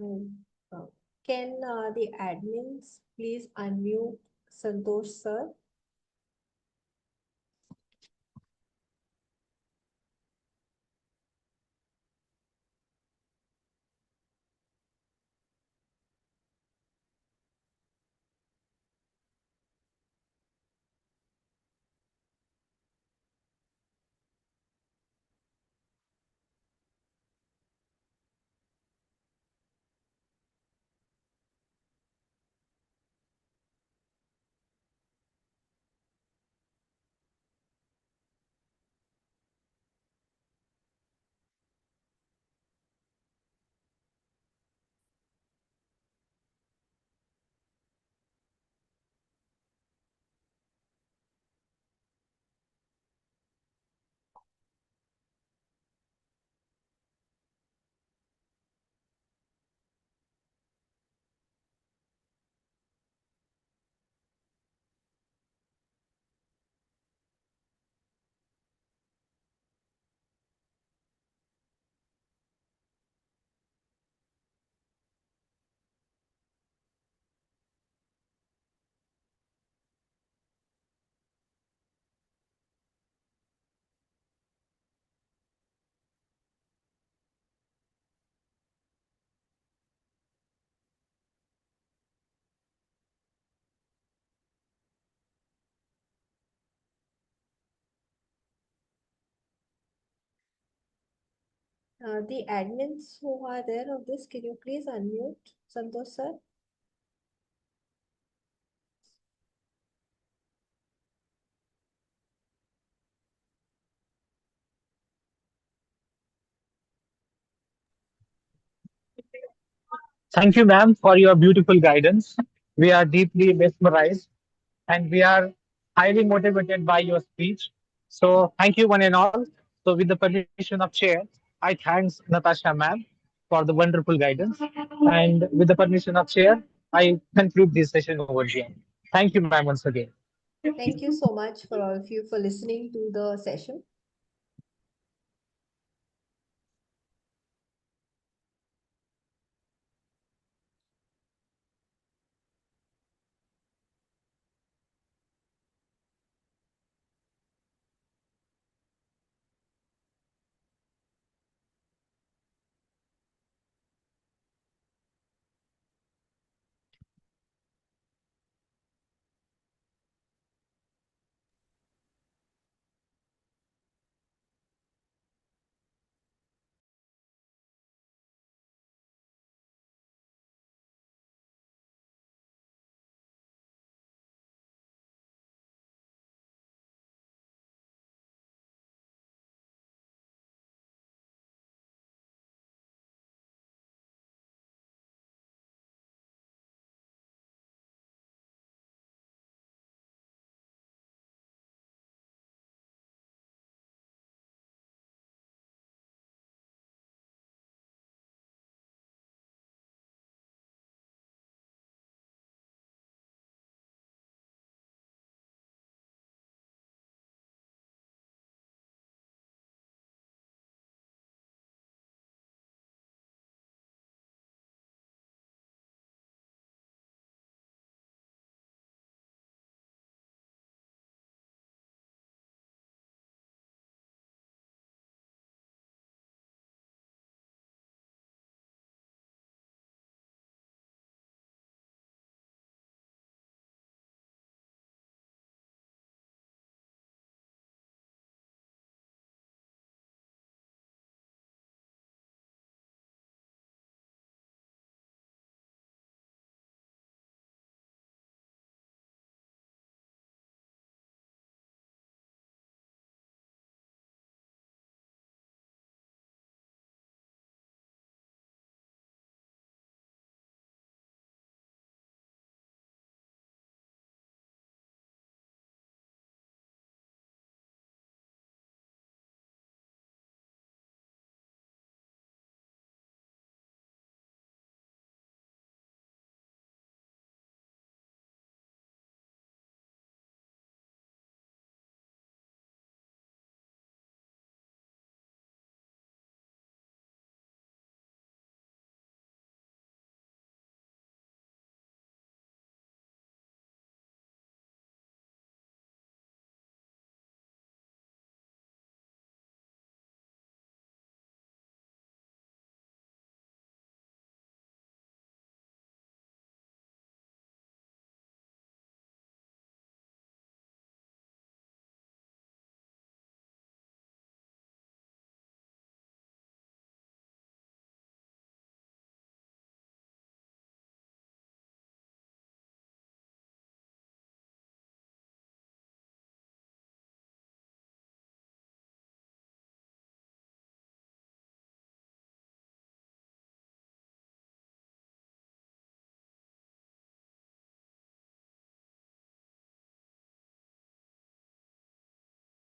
S4: Uh, Can the admins please unmute Santosh sir? The admins who are there of this, can you please unmute Santosh sir?
S10: Thank you, ma'am, for your beautiful guidance. We are deeply mesmerized and we are highly motivated by your speech. So, thank you, one and all. So, with the permission of Chair, I thanks Natasha, ma'am, for the wonderful guidance. And with the permission of Chair, I conclude this session over here. Thank you, ma'am, once again.
S4: Thank you so much for all of you for listening to the session.